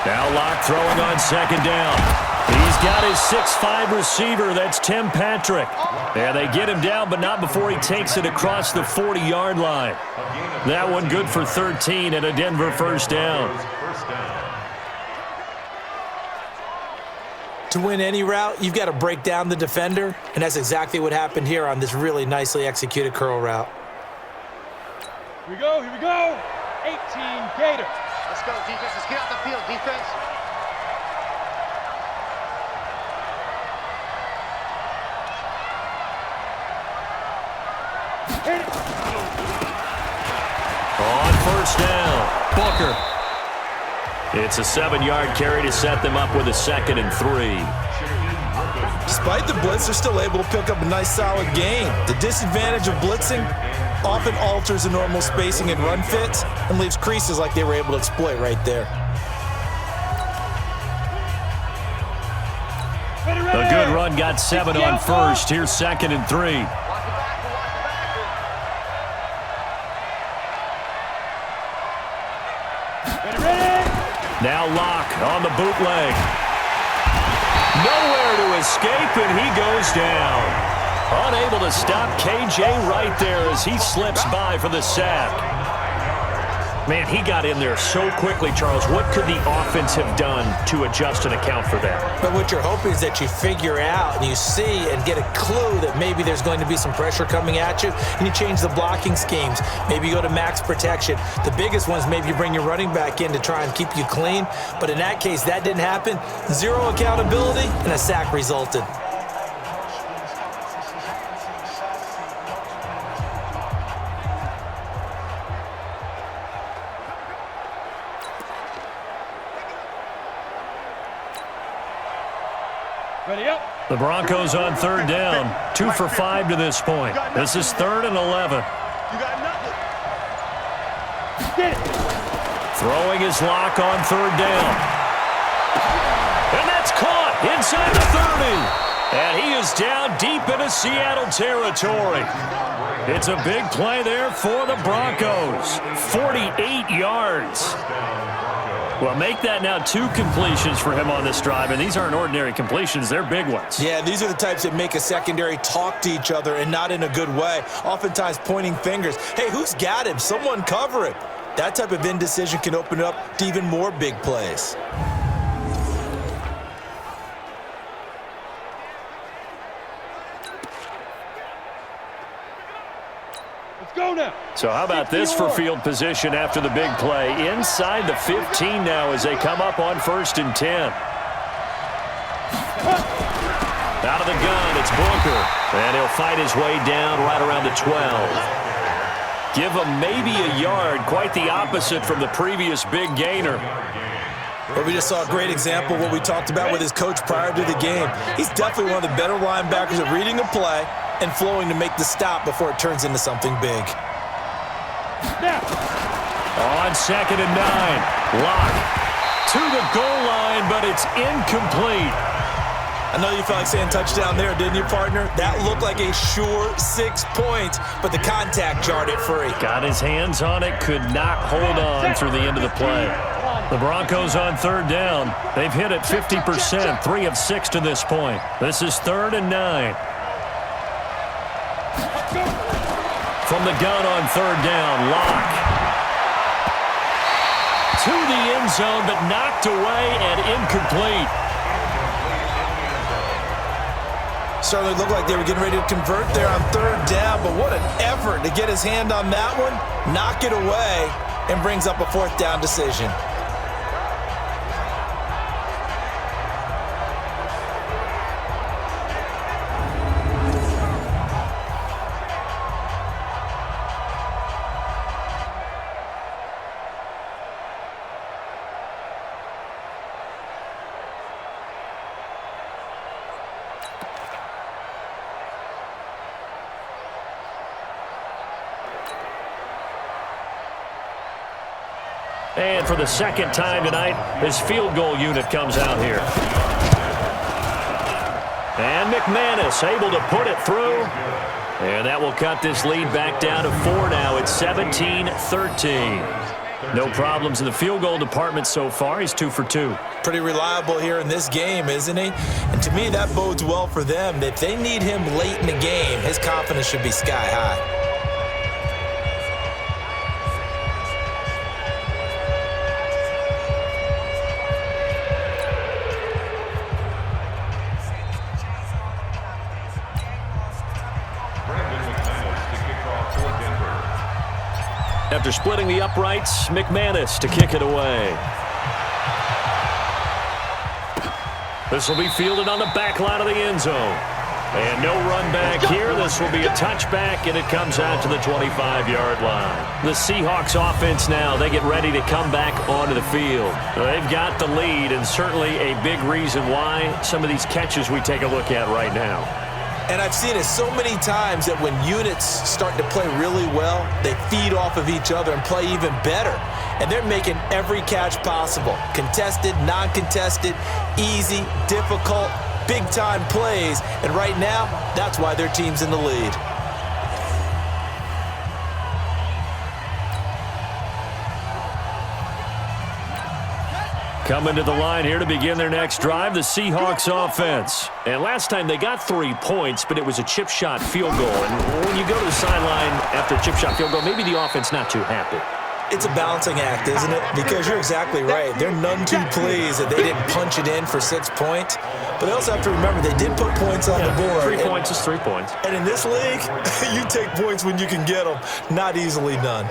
S2: Now Locke throwing on 2nd down. He's got his 6'5 receiver. That's Tim Patrick. And they get him down, but not before he takes it across the 40-yard line. That one good for 13 and a Denver 1st down.
S3: To win any route, you've got to break down the defender, and that's exactly what happened here on this really nicely executed curl route.
S5: Here we go, here we go. 18 Gator.
S7: Let's go, defense. Let's get out the field, defense.
S5: Hit it.
S2: On 1st down, Booker. It's a 7-yard carry to set them up with a 2nd and 3.
S3: Despite the blitz, they're still able to pick up a nice solid gain. The disadvantage of blitzing often alters the normal spacing and run fits and leaves creases like they were able to exploit right there.
S2: A good run got 7 on 1st. Here's 2nd and 3. Now Locke on the bootleg. Nowhere to escape, and he goes down. Unable to stop KJ right there as he slips by for the sack. Man, he got in there so quickly, Charles. What could the offense have done to adjust and account for that?
S3: But what you're hoping is that you figure out and you see and get a clue that maybe there's going to be some pressure coming at you, and you change the blocking schemes. Maybe you go to max protection. The biggest ones, maybe you bring your running back in to try and keep you clean. But in that case, that didn't happen. Zero accountability, and a sack resulted.
S2: The Broncos on 3rd down. 2 for 5 to this point. This is 3rd and 11.
S4: You got nothing.
S2: Throwing his Lock on 3rd down. And that's caught inside the 30. And he is down deep into Seattle territory. It's a big play there for the Broncos. 48 yards. Well, make that now 2 completions for him on this drive, and these aren't ordinary completions. They're big ones.
S3: Yeah, these are the types that make a secondary talk to each other and not in a good way, oftentimes pointing fingers. Hey, who's got him? Someone cover him. That type of indecision can open it up to even more big plays.
S5: Go now.
S2: So how about this for field position after the big play? Inside the 15 now as they come up on 1st and 10. Out of the gun, it's Booker. And he'll fight his way down right around the 12. Give him maybe a yard, quite the opposite from the previous big gainer.
S3: But we just saw a great example of what we talked about with his coach prior to the game. He's definitely one of the better linebackers at reading a play and flowing to make the stop before it turns into something big.
S2: On 2nd and 9, Locke to the goal line, but it's incomplete.
S3: I know you felt like saying touchdown there, didn't you, partner? That looked like a sure 6 points, but the contact jarred it free.
S2: Got his hands on it, could not hold on through the end of the play. The Broncos on third down. They've hit it 50%, 3 of 6 to this point. This is 3rd and 9. From the gun on third down, Locke. To the end zone, but knocked away and incomplete.
S3: Certainly looked like they were getting ready to convert there on third down, but what an effort to get his hand on that one, knock it away, and brings up a 4th down decision.
S2: And for the second time tonight, his field goal unit comes out here. And McManus able to put it through. And that will cut this lead back down to 4 now. It's 17-13. No problems in the field goal department so far. He's 2 for 2.
S3: Pretty reliable here in this game, isn't he? And to me, that bodes well for them. If they need him late in the game, his confidence should be sky high.
S2: After splitting the uprights, McManus to kick it away. This will be fielded on the back line of the end zone. And no run back here. This will be a touchback, and it comes out to the 25-yard line. The Seahawks offense now, they get ready to come back onto the field. They've got the lead, and certainly a big reason why some of these catches we take a look at right now.
S3: And I've seen it so many times that when units start to play really well, they feed off of each other and play even better. And they're making every catch possible. Contested, non-contested, easy, difficult, big-time plays. And right now, that's why their team's in the lead.
S2: Coming to the line here to begin their next drive, the Seahawks offense. And last time they got 3 points, but it was a chip shot field goal. And when you go to the sideline after a chip shot field goal, maybe the offense not too happy.
S3: It's a balancing act, isn't it? Because you're exactly right. They're none too pleased that they didn't punch it in for 6 points. But they also have to remember they did put points on the board.
S2: 3 points is 3 points.
S3: And in this league, you take points when you can get them. Not easily done.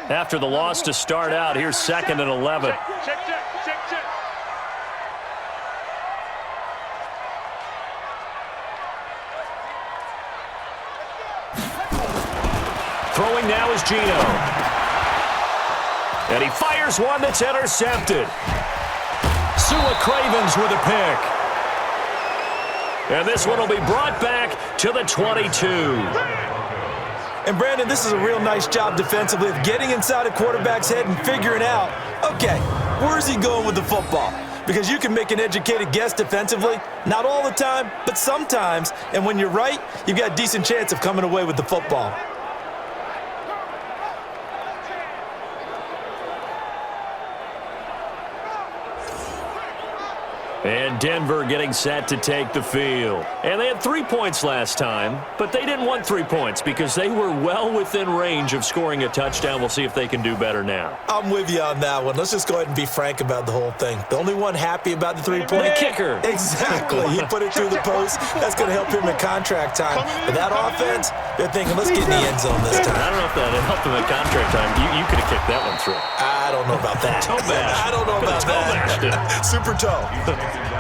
S2: After the loss to start out, here's 2nd and 11.
S5: Check.
S2: Throwing now is Gino. And he fires one that's intercepted. Sua Cravens with a pick. And this one will be brought back to the 22.
S3: And, Brandon, this is a real nice job defensively of getting inside a quarterback's head and figuring out, okay, where's he going with the football? Because you can make an educated guess defensively, not all the time, but sometimes. And when you're right, you've got a decent chance of coming away with the football.
S2: And Denver getting set to take the field. And they had 3 points last time, but they didn't want 3 points because they were well within range of scoring a touchdown. We'll see if they can do better now.
S3: I'm with you on that one. Let's just go ahead and be frank about the whole thing. The only one happy about the 3-point.
S2: The kicker.
S3: Exactly. He put it through the post. That's going to help him in contract time. But that offense, they're thinking, let's get in the end zone this time.
S2: I don't know if that helped him in contract time. You could have kicked that one through.
S3: I don't know about that.
S2: Toe bash.
S3: I don't know about that. Super toe.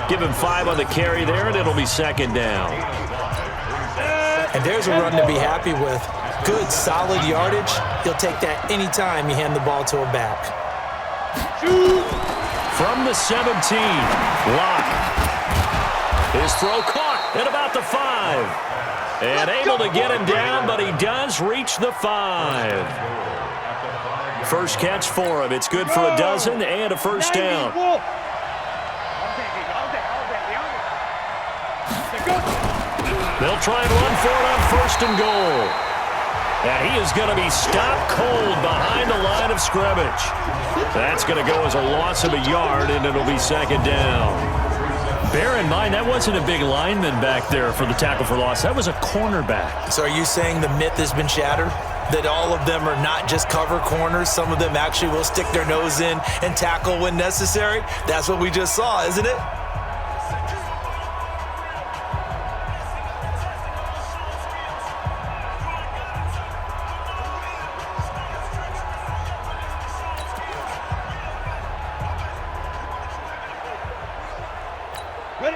S2: Give him 5 on the carry there, and it'll be 2nd down.
S3: And there's a run to be happy with. Good, solid yardage. He'll take that anytime you hand the ball to a back.
S2: From the 17, Locke. His throw caught at about the 5. And able to get him down, but he does reach the 5. First catch for him. It's good for a dozen and a first down. They'll try and run for it on first and goal. And he is going to be stopped cold behind the line of scrimmage. That's going to go as a loss of a yard, and it'll be second down. Bear in mind, that wasn't a big lineman back there for the tackle for loss. That was a cornerback.
S3: So are you saying the myth has been shattered? That all of them are not just cover corners? Some of them actually will stick their nose in and tackle when necessary? That's what we just saw, isn't it?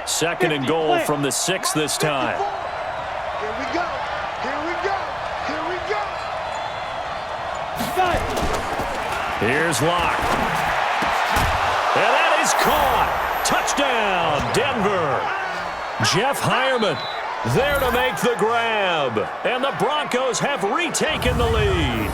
S2: Second and goal from the 6 this time.
S4: Here we go. Here we go. Here we go.
S2: Here's Locke. And that is caught. Touchdown, Denver. Jeff Hireman there to make the grab. And the Broncos have retaken the lead.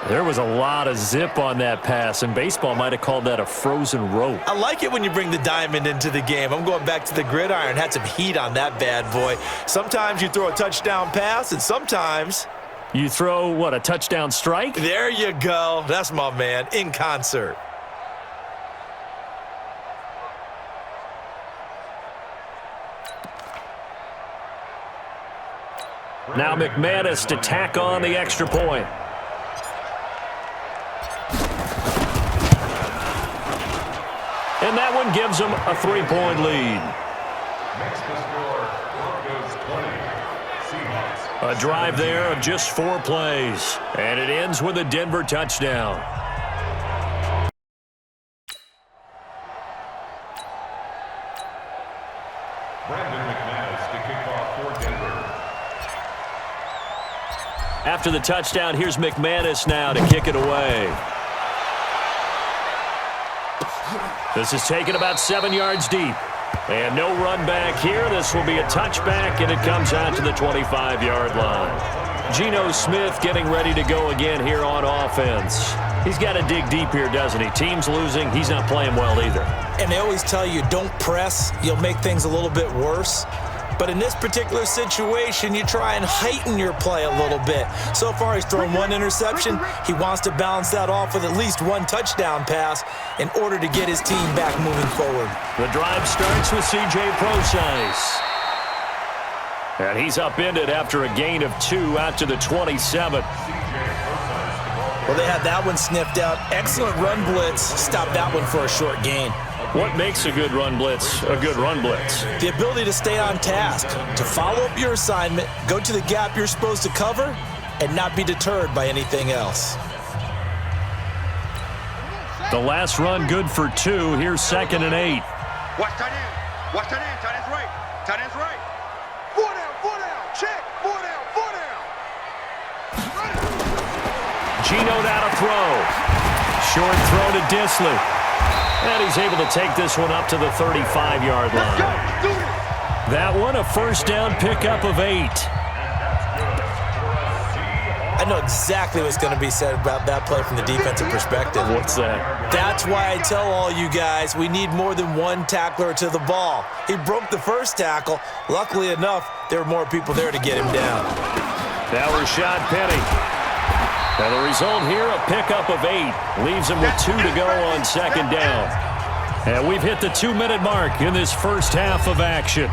S2: There was a lot of zip on that pass, and baseball might have called that a frozen rope.
S3: I like it when you bring the diamond into the game. I'm going back to the gridiron. Had some heat on that bad boy. Sometimes you throw a touchdown pass, and sometimes
S2: you throw, what, a touchdown strike?
S3: There you go. That's my man, in concert.
S2: Now McManus to tack on the extra point. And that one gives them a 3-point lead.
S6: Makes the score Broncos 20, Seahawks.
S2: A drive there of just 4 plays. And it ends with a Denver touchdown.
S6: Brandon McManus to kick off for Denver.
S2: After the touchdown, here's McManus now to kick it away. This is taken about 7 yards deep. And no run back here. This will be a touchback, and it comes out to the 25-yard line. Geno Smith getting ready to go again here on offense. He's got to dig deep here, doesn't he? Team's losing. He's not playing well either.
S3: And they always tell you, don't press. You'll make things a little bit worse. But in this particular situation, you try and heighten your play a little bit. So far, he's thrown 1 interception. He wants to balance that off with at least 1 touchdown pass in order to get his team back moving forward.
S2: The drive starts with C.J. Prosise. And he's upended after a gain of 2 out to the 27.
S3: Well, they had that one sniffed out. Excellent run blitz. Stopped that one for a short gain.
S2: What makes a good run blitz a good run blitz?
S3: The ability to stay on task, to follow up your assignment, go to the gap you're supposed to cover, and not be deterred by anything else.
S2: The last run good for 2. Here's 2nd and 8.
S4: Watch tight end. Watch tight end. Tight end's right. Tight end's right. 4 down. 4 down. Check. 4 down. 4 down.
S2: Geno now to throw. Short throw to Disley. And he's able to take this one up to the 35-yard line. That one, a first down pickup of 8.
S3: I know exactly what's going to be said about that play from the defensive perspective.
S2: What's that?
S3: That's why I tell all you guys we need more than 1 tackler to the ball. He broke the first tackle. Luckily enough, there were more people there to get him down.
S2: Now Rashad Penny. And the result here, a pickup of 8. Leaves him with 2 to go on 2nd down. And we've hit the 2-minute mark in this first half of action.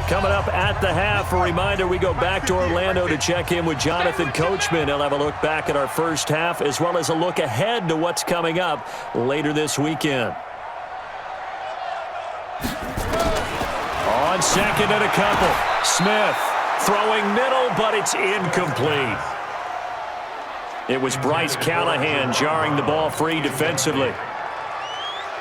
S2: Coming up at the half, a reminder, we go back to Orlando to check in with Jonathan Coachman. He'll have a look back at our first half as well as a look ahead to what's coming up later this weekend. On 2nd and a couple, Smith throwing middle, but it's incomplete. It was Bryce Callahan jarring the ball free defensively.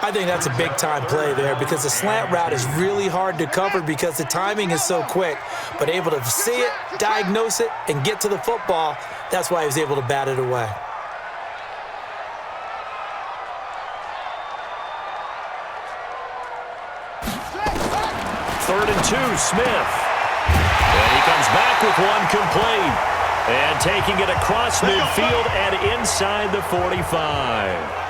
S3: I think that's a big-time play there because the slant route is really hard to cover because the timing is so quick. But able to see it, diagnose it, and get to the football, that's why he was able to bat it away.
S2: Third and 2, Smith. And he comes back with one complete. And taking it across midfield and inside the 45.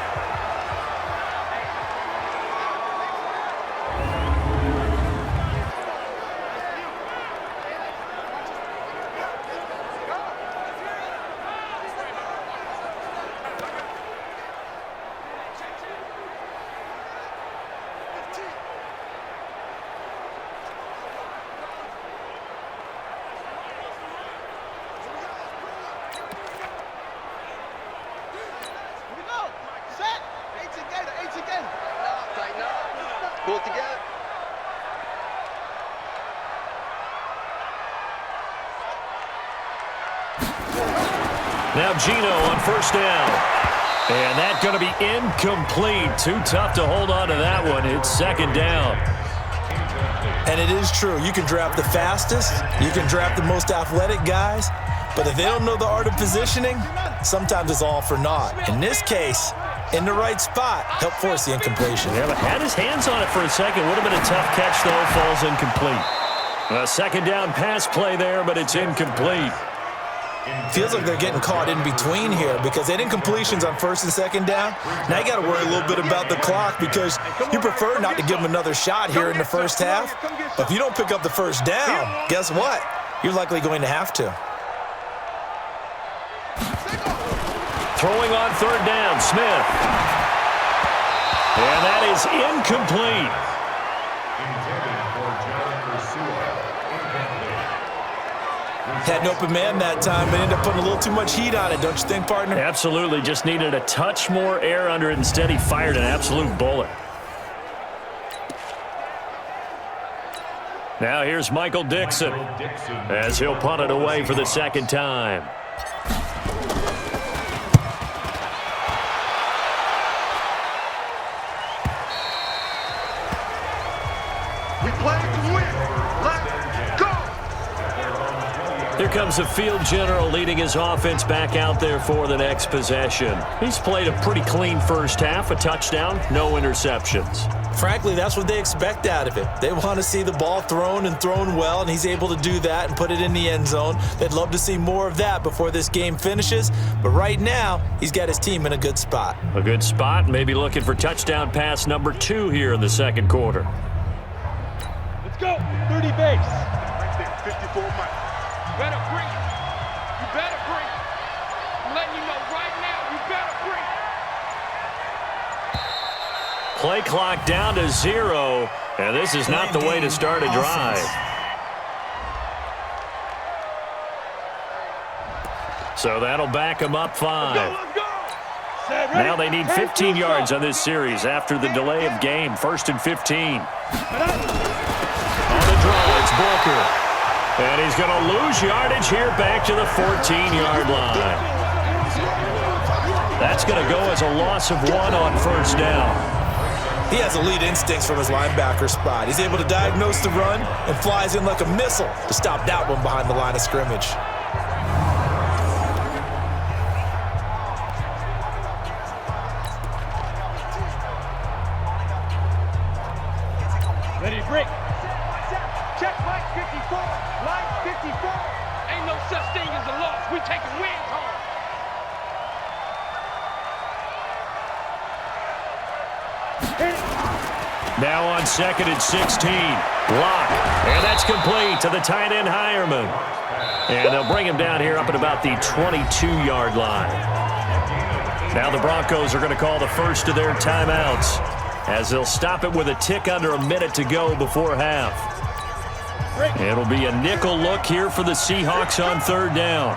S7: Pull it together.
S2: Now Gino on first down. And that's going to be incomplete. Too tough to hold on to that one. It's second down.
S3: And it is true. You can draft the fastest. You can draft the most athletic guys. But if they don't know the art of positioning, sometimes it's all for naught. In this case, in the right spot, helped force the incompletion.
S2: Yeah, but had his hands on it for a second. Would have been a tough catch, though. Falls incomplete. A second down pass play there, but it's incomplete.
S3: Feels like they're getting caught in between here because they did completions on first and second down. Now you got to worry a little bit about the clock because you prefer not to give them another shot here in the first half. But if you don't pick up the first down, guess what? You're likely going to have to.
S2: Throwing on third down, Smith. And that is incomplete.
S3: Had an open man that time, but ended up putting a little too much heat on it, don't you think, partner?
S2: Absolutely. Just needed a touch more air under it. Instead, he fired an absolute bullet. Now here's Michael Dixon as he'll punt it away for the second time.
S4: We play to win. Let's go.
S2: Here comes the field general leading his offense back out there for the next possession. He's played a pretty clean first half, a touchdown, no interceptions.
S3: Frankly, that's what they expect out of it. They want to see the ball thrown and thrown well, and he's able to do that and put it in the end zone. They'd love to see more of that before this game finishes, but right now, he's got his team in a good spot.
S2: A good spot, maybe looking for touchdown pass number 2 here in the second quarter.
S5: Let's go. 30 base.
S4: Right there, 54 Mike.
S5: You better bring it. You better bring it. I'm letting you know right now, you better bring it.
S2: Play clock down to 0, and this is not the way to start a drive. So that'll back them up 5.
S5: Let's go.
S2: Now they need 15 yards on this series after the delay of game. 1st and 15. On the draw, it's Booker. And he's going to lose yardage here back to the 14-yard line. That's going to go as a loss of 1 on first down.
S3: He has elite instincts from his linebacker spot. He's able to diagnose the run and flies in like a missile to stop that one behind the line of scrimmage.
S5: Ready to break. Check Mike 54. Mike 54. Ain't no such thing as a loss. We taking wins home.
S2: Now on 2nd and 16. Block. And that's complete to the tight end Hireman. And they'll bring him down here up at about the 22-yard line. Now the Broncos are going to call the first of their timeouts as they'll stop it with a tick under a minute to go before half. It'll be a nickel look here for the Seahawks on third down.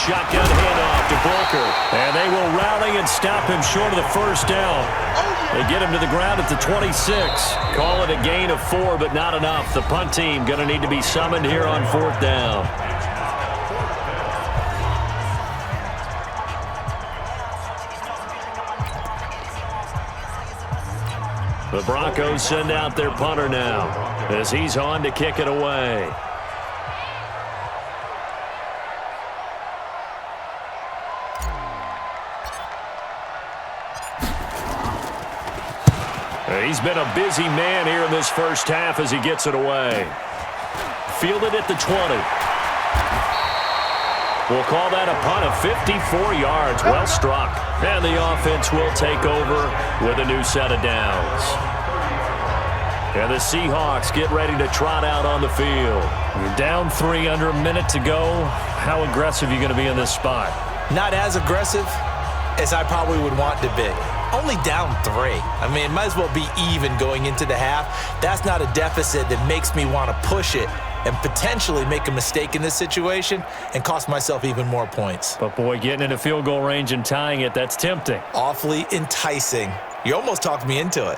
S2: Shotgun handoff to Booker. And they will rally and stop him short of the first down.
S4: Oh, yeah.
S2: They get him to the ground at the 26. Call it a gain of 4, but not enough. The punt team going to need to be summoned here on 4th down. The Broncos send out their punter now as he's on to kick it away. He's been a busy man here in this first half as he gets it away. Fielded at the 20. We'll call that a punt of 54 yards. Well struck. And the offense will take over with a new set of downs. And the Seahawks get ready to trot out on the field. You're down 3 under a minute to go. How aggressive are you going to be in this spot?
S3: Not as aggressive as I probably would want to be. Only down 3. I mean, it might as well be even going into the half. That's not a deficit that makes me want to push it and potentially make a mistake in this situation and cost myself even more points.
S2: But, boy, getting into field goal range and tying it, that's tempting.
S3: Awfully enticing. You almost talked me into it.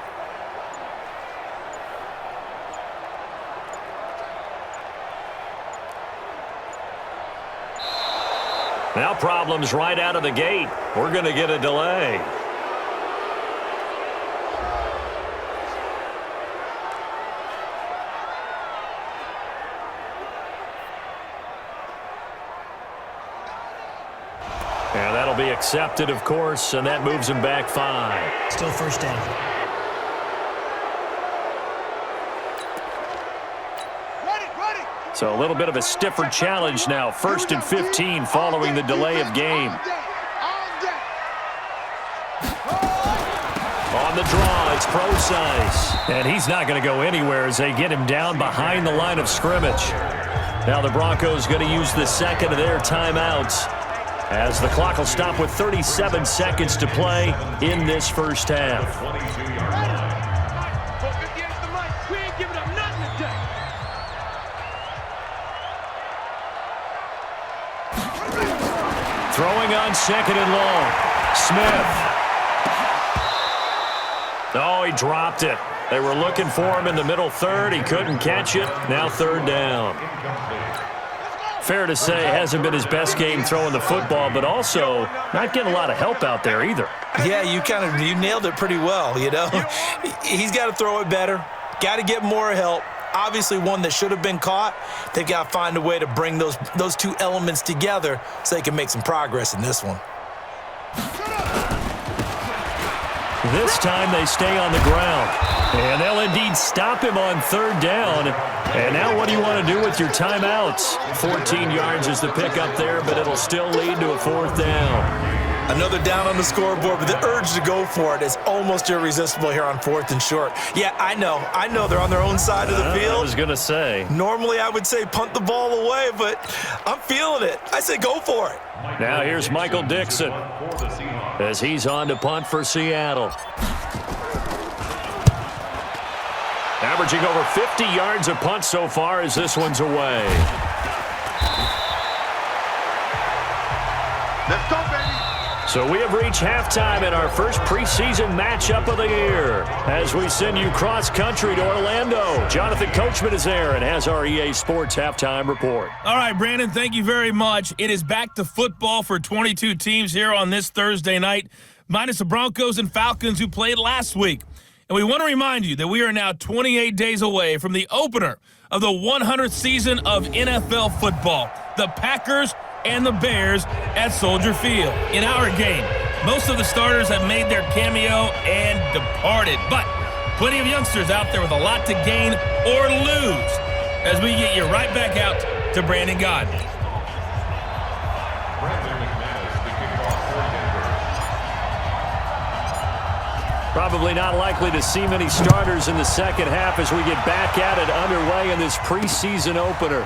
S2: Now problems right out of the gate. We're going to get a delay. And that'll be accepted, of course, and that moves him back 5.
S8: Still first down.
S2: So a little bit of a stiffer challenge now. 1st and 15 following the delay of game. On the draw, it's Preseason. And he's not going to go anywhere as they get him down behind the line of scrimmage. Now the Broncos going to use the second of their timeouts as the clock will stop with 37 seconds to play in this first half. Throwing on 2nd and long. Smith. Oh, he dropped it. They were looking for him in the middle 3rd. He couldn't catch it. Now 3rd down. Fair to say, hasn't been his best game throwing the football, but also not getting a lot of help out there either.
S3: Yeah, you nailed it pretty well, you know. He's got to throw it better. Got to get more help. Obviously one that should have been caught. They've got to find a way to bring those two elements together so they can make some progress in this one.
S2: This time they stay on the ground. And they'll indeed stop him on 3rd down. And now what do you want to do with your timeouts? 14 yards is the pickup there, but it'll still lead to a 4th down.
S3: Another down on the scoreboard, but the urge to go for it is almost irresistible here on 4th and short. Yeah, I know they're on their own side of the field.
S2: I was going to say.
S3: Normally I would say punt the ball away, but I'm feeling it. I say go for it.
S2: Now here's Michael Dixon as he's on to punt for Seattle. Averaging over 50 yards a punt so far as this one's away.
S4: Let's go, baby.
S2: So we have reached halftime in our first preseason matchup of the year as we send you cross-country to Orlando. Jonathan Coachman is there and has our EA Sports halftime report.
S1: All right, Brandon, thank you very much. It is back to football for 22 teams here on this Thursday night, minus the Broncos and Falcons who played last week. And we want to remind you that we are now 28 days away from the opener of the 100th season of NFL football. The Packers and the Bears at Soldier Field. In our game, most of the starters have made their cameo and departed, but plenty of youngsters out there with a lot to gain or lose as we get you right back out to Brandon Godden.
S2: Probably not likely to see many starters in the second half as we get back at it underway in this preseason opener.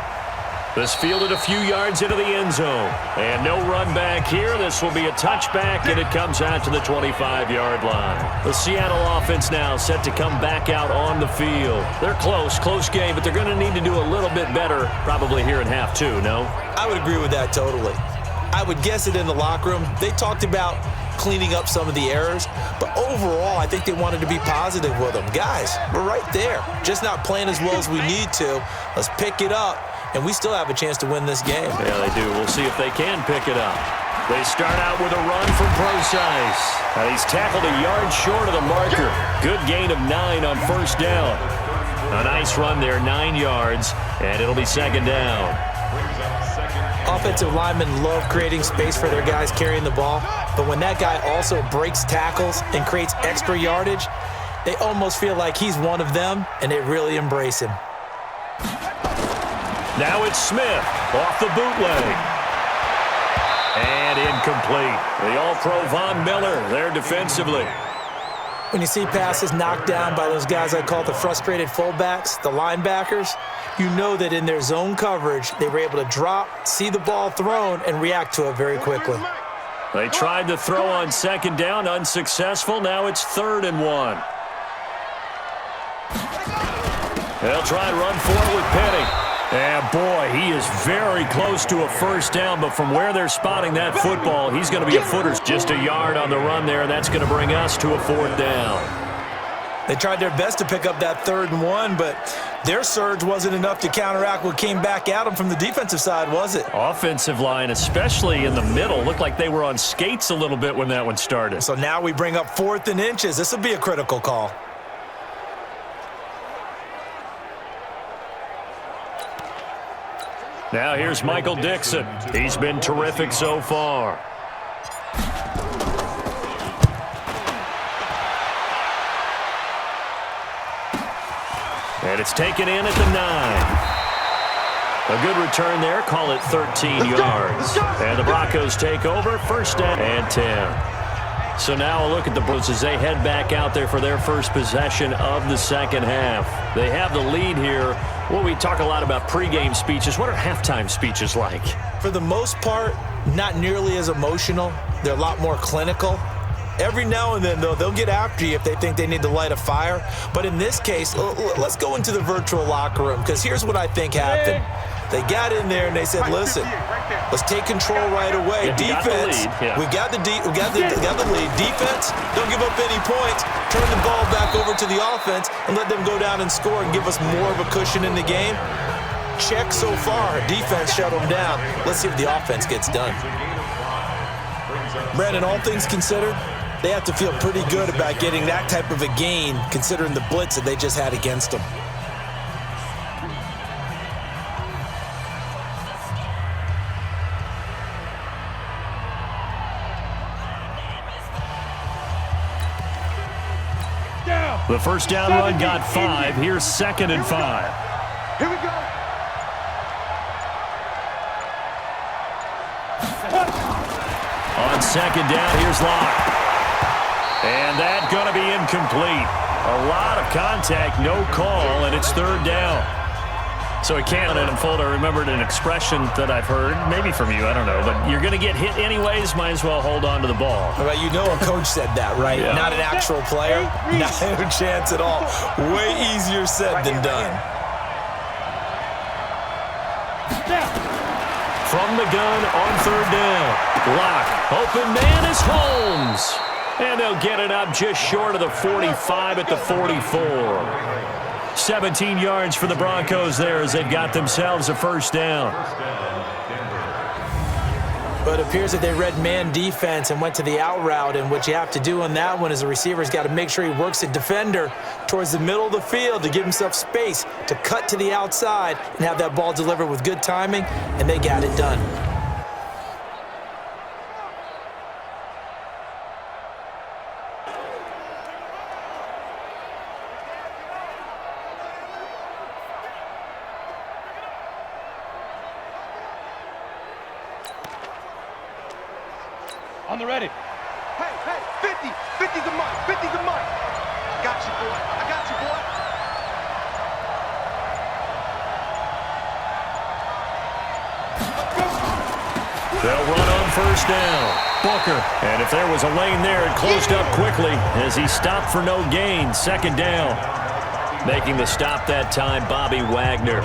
S2: This fielded a few yards into the end zone. And no run back here. This will be a touchback, and it comes out to the 25-yard line. The Seattle offense now set to come back out on the field. They're close game, but they're going to need to do a little bit better probably here in half 2, no?
S3: I would agree with that totally. I would guess it in the locker room. They talked about cleaning up some of the errors. But overall, I think they wanted to be positive with them. Guys, we're right there. Just not playing as well as we need to. Let's pick it up, and we still have a chance to win this game.
S2: Yeah, they do. We'll see if they can pick it up. They start out with a run from Preseason. He's tackled a yard short of the marker. Good gain of 9 on first down. A nice run there, 9 yards, and it'll be second down.
S3: Offensive linemen love creating space for their guys carrying the ball, but when that guy also breaks tackles and creates extra yardage, they almost feel like he's one of them, and they really embrace him.
S2: Now it's Smith off the bootleg. And incomplete. The All-Pro Von Miller there defensively.
S3: When you see passes knocked down by those guys I call the frustrated fullbacks, the linebackers, you know that in their zone coverage, they were able to drop, see the ball thrown, and react to it very quickly.
S2: They tried to throw on second down, unsuccessful. Now it's 3rd and 1. They'll try and run for it with Penny. And, boy, he is very close to a first down, but from where they're spotting that football, he's going to be a footer. Just a yard on the run there, and that's going to bring us to a 4th down.
S3: They tried their best to pick up that 3rd and 1, but their surge wasn't enough to counteract what came back at them from the defensive side, was it?
S2: Offensive line, especially in the middle, looked like they were on skates a little bit when that one started.
S3: So now we bring up 4th and inches. This will be a critical call.
S2: Now here's Michael Dixon. He's been terrific so far. And it's taken in at the 9. A good return there. Call it 13 yards. And the Broncos take over. First down and 10. So now a look at the Broncos as they head back out there for their first possession of the second half. They have the lead here. Well, we talk a lot about pregame speeches. What are halftime speeches like?
S3: For the most part, not nearly as emotional. They're a lot more clinical. Every now and then, though, they'll get after you if they think they need to light a fire. But in this case, let's go into the virtual locker room, because here's what I think happened. They got in there and they said, listen, let's take control right away. Defense, we got the lead. Defense, don't give up any points. Turn the ball back over to the offense and let them go down and score and give us more of a cushion in the game. Check so far. Defense shut them down. Let's see if the offense gets done. Brandon, all things considered, they have to feel pretty good about getting that type of a gain considering the blitz that they just had against them.
S2: The first down run got 5. Here's 2nd and 5.
S5: Here we go.
S2: On second down, here's Locke. And that's going to be incomplete. A lot of contact, no call, and it's 3rd down. So it can't unfold. I remembered an expression that I've heard, maybe from you, I don't know, but you're going to get hit anyways, might as well hold on to the ball.
S3: Well, you know a coach said that, right?
S2: Yeah.
S3: Not an actual player. Not a chance at all. Way easier said than done.
S2: From the gun on 3rd down. Lock. Open man is Holmes. And they'll get it up just short of the 45 at the 44. 17 yards for the Broncos there as they've got themselves a first down.
S3: But it appears that they read man defense and went to the out route, and what you have to do on that one is the receiver's got to make sure he works a defender towards the middle of the field to give himself space to cut to the outside and have that ball delivered with good timing, and they got it done.
S5: On the ready. Hey, 50. 50's a month. 50's a month. I got you, boy. I got you, boy.
S2: They'll run on first down. Booker. And if there was a lane there, it closed up quickly as he stopped for no gain. Second down. Making the stop that time, Bobby Wagner.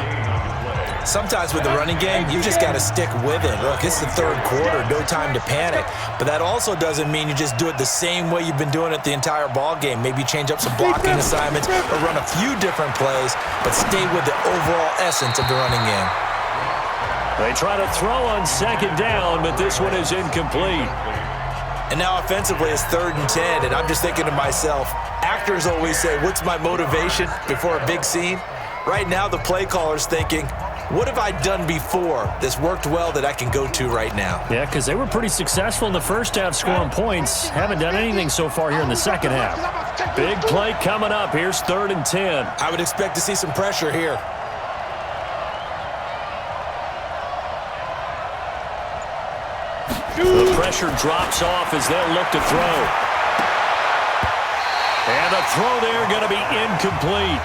S3: Sometimes with the running game, you just got to stick with it. Look, it's the third quarter, no time to panic. But that also doesn't mean you just do it the same way you've been doing it the entire ball game. Maybe change up some blocking assignments or run a few different plays, but stay with the overall essence of the running game.
S2: They try to throw on second down, but this one is incomplete.
S3: And now offensively, it's 3rd and 10, and I'm just thinking to myself, actors always say, what's my motivation before a big scene? Right now, the play caller's thinking, what have I done before that's worked well that I can go to right now?
S2: Yeah, because they were pretty successful in the first half scoring points. Haven't done anything so far here in the second half. Big play coming up. Here's 3rd and 10.
S3: I would expect to see some pressure here.
S2: The pressure drops off as they'll look to throw. And the throw there going to be incomplete.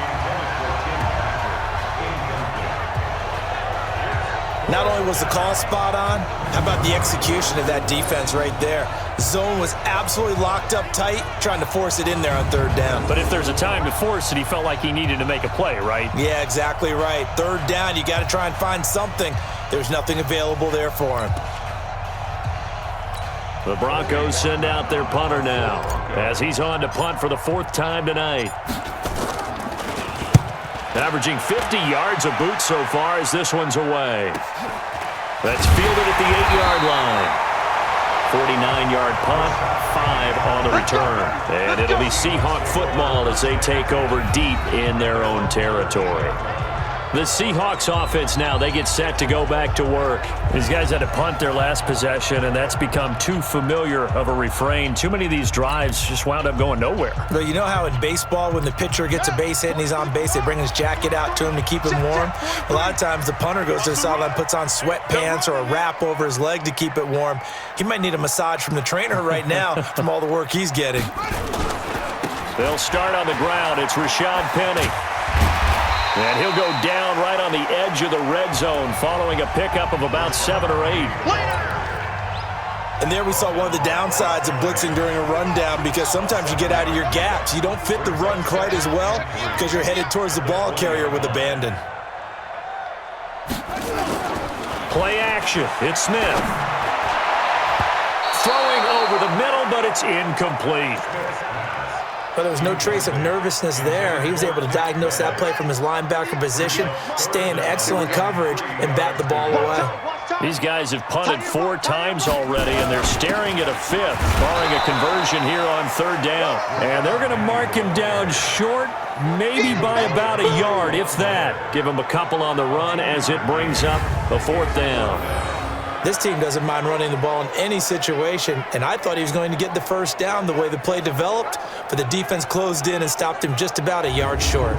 S3: Not only was the call spot on, how about the execution of that defense right there? Zone was absolutely locked up tight, trying to force it in there on 3rd down.
S2: But if there's a time to force it, he felt like he needed to make a play, right?
S3: Yeah, exactly right. 3rd down, you got to try and find something. There's nothing available there for him.
S2: The Broncos send out their punter now as he's on to punt for the 4th time tonight. Averaging 50 yards a boot so far as this one's away. That's fielded at the 8-yard line. 49-yard punt, 5 on the return. And it'll be Seahawk football as they take over deep in their own territory. The Seahawks offense now, they get set to go back to work. These guys had to punt their last possession, and that's become too familiar of a refrain. Too many of these drives just wound up going nowhere.
S3: Well, you know how in baseball, when the pitcher gets a base hit and he's on base, they bring his jacket out to him to keep him warm? A lot of times the punter goes to the sideline, puts on sweatpants or a wrap over his leg to keep it warm. He might need a massage from the trainer right now from all the work he's getting.
S2: They'll start on the ground. It's Rashad Penny. And he'll go down right on the edge of the red zone following a pickup of about 7 or 8.
S3: And there we saw one of the downsides of blitzing during a rundown, because sometimes you get out of your gaps. You don't fit the run quite as well because you're headed towards the ball carrier with abandon.
S2: Play action. It's Smith. Throwing over the middle, but it's incomplete.
S3: But there was no trace of nervousness there. He was able to diagnose that play from his linebacker position, stay in excellent coverage, and bat the ball away.
S2: These guys have punted 4 times already, and they're staring at a 5th, barring a conversion here on 3rd down. And they're going to mark him down short, maybe by about a yard, if that. Give him a couple on the run as it brings up a 4th down.
S3: This team doesn't mind running the ball in any situation, and I thought he was going to get the 1st down the way the play developed, but the defense closed in and stopped him just about a yard short.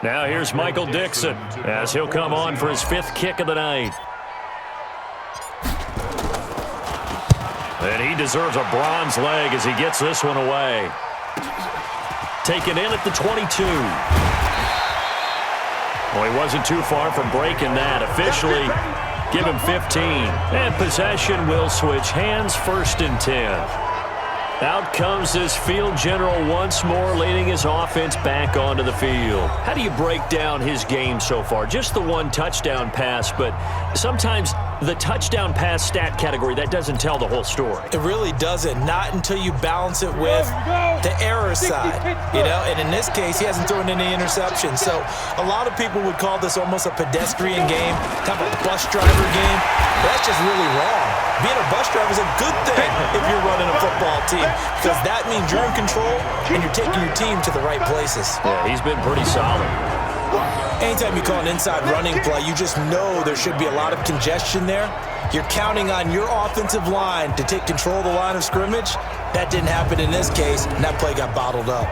S2: Now here's Michael Dixon as he'll come on for his 5th kick of the night. And he deserves a bronze leg as he gets this one away. Taken in at the 22. Well, he wasn't too far from breaking that. Officially, give him 15. And possession will switch hands, 1st and 10. Out comes this field general once more, leading his offense back onto the field. How do you break down his game so far? Just the 1 touchdown pass, but sometimes the touchdown pass stat category, that doesn't tell the whole story.
S3: It really doesn't. Not until you balance it with the error side. You know, and in this case, he hasn't thrown any interceptions. So a lot of people would call this almost a pedestrian game, kind of a bus driver game. But that's just really wrong. Being a bus driver is a good thing if you're running a football team, because that means you're in control and you're taking your team to the right places.
S2: Yeah, he's been pretty solid.
S3: Anytime you call an inside running play, you just know there should be a lot of congestion there. You're counting on your offensive line to take control of the line of scrimmage. That didn't happen in this case, and that play got bottled up.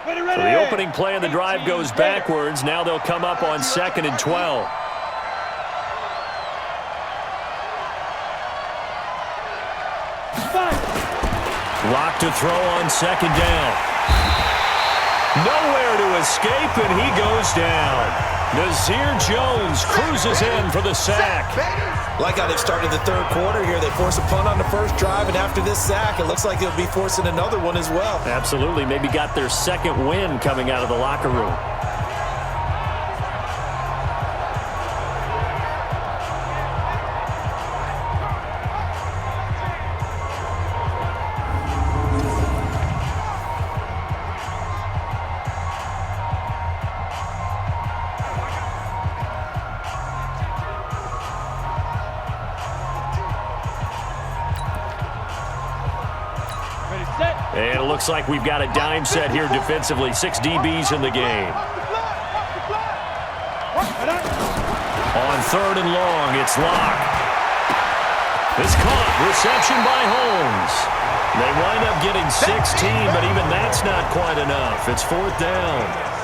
S2: So the opening play of the drive goes backwards. Now they'll come up on 2nd and 12. Locked to throw on second down. Nowhere to escape, and he goes down. Nazir Jones cruises in for the sack.
S3: Like how they've started the third quarter here. They force a punt on the first drive, and after this sack, it looks like they'll be forcing another one as well.
S2: Absolutely. Maybe got their second win coming out of the locker room. And it looks like we've got a dime set here defensively. 6 DBs in the game. On third and long, it's Locke. It's caught. Reception by Holmes. They wind up getting 16, but even that's not quite enough. It's fourth down.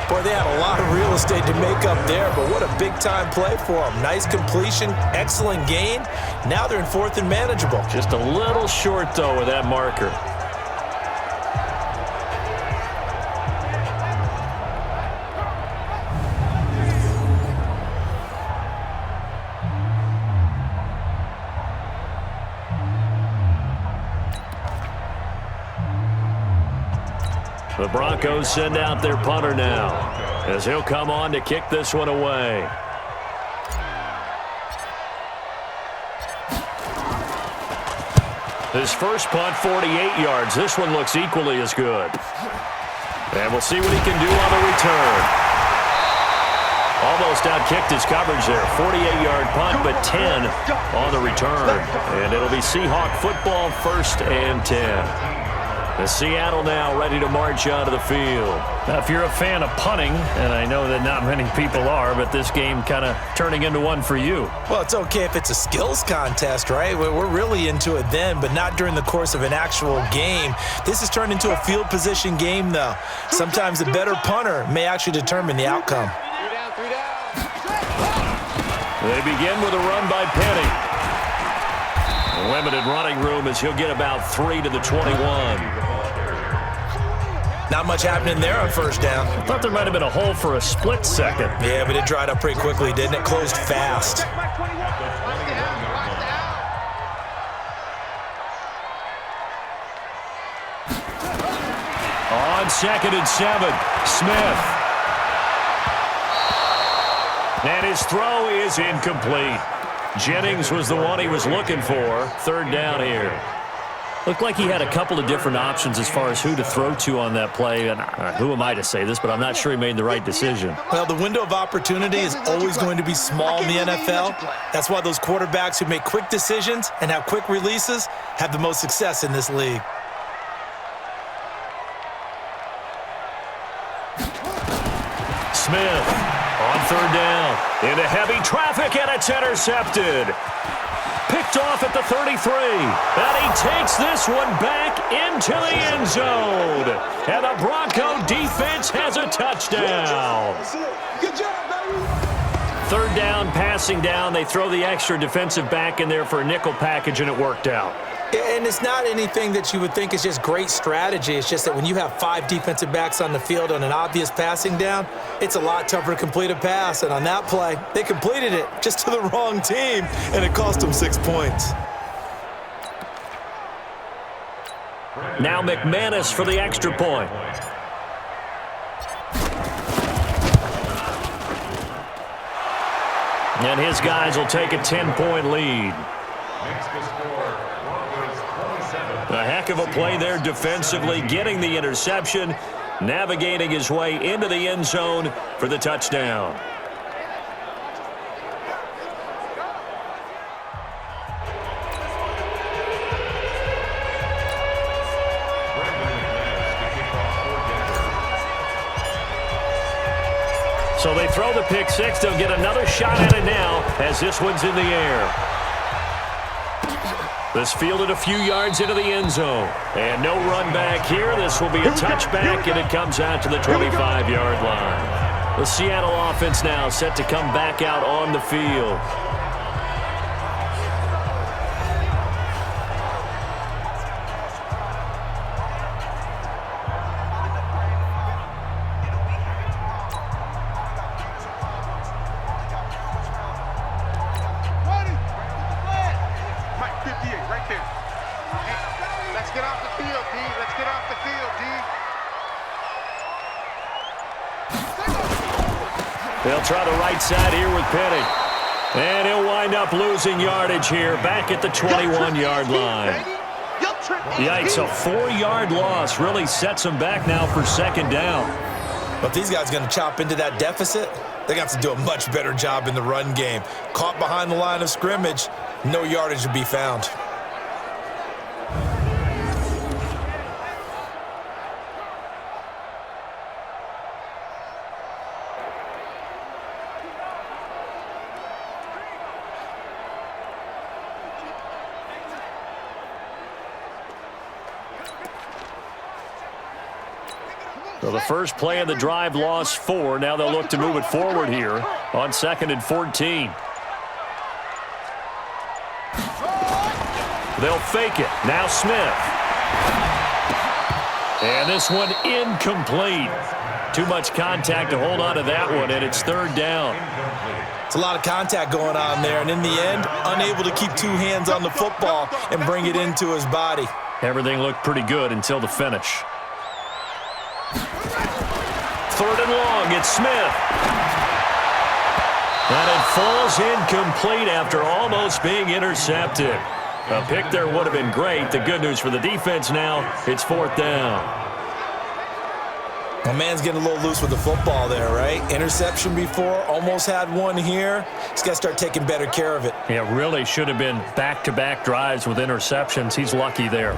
S3: Boy, they had a lot of real estate to make up there, but what a big-time play for them. Nice completion, excellent gain. Now they're in fourth and manageable.
S2: Just a little short, though, with that marker. The Broncos send out their punter now, as he'll come on to kick this one away. His first punt, 48 yards. This one looks equally as good. And we'll see what he can do on the return. Almost outkicked his coverage there. 48-yard punt, but 10 on the return. And it'll be Seahawk football, 1st and 10. The Seattle now ready to march out of the field. Now, if you're a fan of punting, and I know that not many people are, but this game kind of turning into one for you.
S3: Well, it's okay if it's a skills contest, right? We're really into it then, but not during the course of an actual game. This has turned into a field position game, though. Sometimes a better punter may actually determine the outcome.
S7: 3 down.
S2: They begin with a run by Penny. Limited running room as he'll get about 3 to the 21.
S3: Not much happening there on first down.
S2: I thought there might have been a hole for a split second.
S3: Yeah, but it dried up pretty quickly, didn't it? Closed fast.
S2: On 2nd and 7, Smith. And his throw is incomplete. Jennings was the one he was looking for. Third down here. Looked like he had a couple of different options as far as who to throw to on that play. And who am I to say this, but I'm not sure he made the right decision.
S3: Well, the window of opportunity is always going to be small in the NFL. That's why those quarterbacks who make quick decisions and have quick releases have the most success in this league.
S2: Smith on third down. Into heavy traffic, and it's intercepted. Picked off at the 33. And he takes this one back into the end zone. And the Bronco defense has a touchdown.
S4: Good job, baby.
S2: Third down, passing down. They throw the extra defensive back in there for a nickel package, and it worked out.
S3: And it's not anything that you would think is just great strategy. It's just that when you have 5 defensive backs on the field on an obvious passing down, it's a lot tougher to complete a pass. And on that play, they completed it just to the wrong team, and it cost them 6 points.
S2: Now McManus for the extra point. And his guys will take a 10-point lead. A heck of a play there defensively, getting the interception, navigating his way into the end zone for the touchdown. So they throw the pick six. They'll get another shot at it now as this one's in the air. This fielded a few yards into the end zone. And no run back here. This will be a touchback, and it comes out to the 25-yard line. The Seattle offense now set to come back out on the field. They'll try the right side here with Penny. And he'll wind up losing yardage here back at the 21-yard line. Yikes, a 4-yard loss really sets them back now for second down.
S3: But if these guys are going to chop into that deficit, they got to do a much better job in the run game. Caught behind the line of scrimmage, no yardage to be found.
S2: So the first play of the drive lost 4. Now they'll look to move it forward here on 2nd and 14. They'll fake it. Now Smith. And this one incomplete. Too much contact to hold on to that one, and it's 3rd down.
S3: It's a lot of contact going on there, and in the end, unable to keep 2 hands on the football and bring it into his body.
S2: Everything looked pretty good until the finish. 3rd and long, it's Smith. And it falls incomplete after almost being intercepted. A pick there would have been great. The good news for the defense now, it's 4th down.
S3: My man's getting a little loose with the football there, right? Interception before, almost had one here. He's got to start taking better care of it.
S2: Yeah, really should have been back-to-back drives with interceptions. He's lucky there.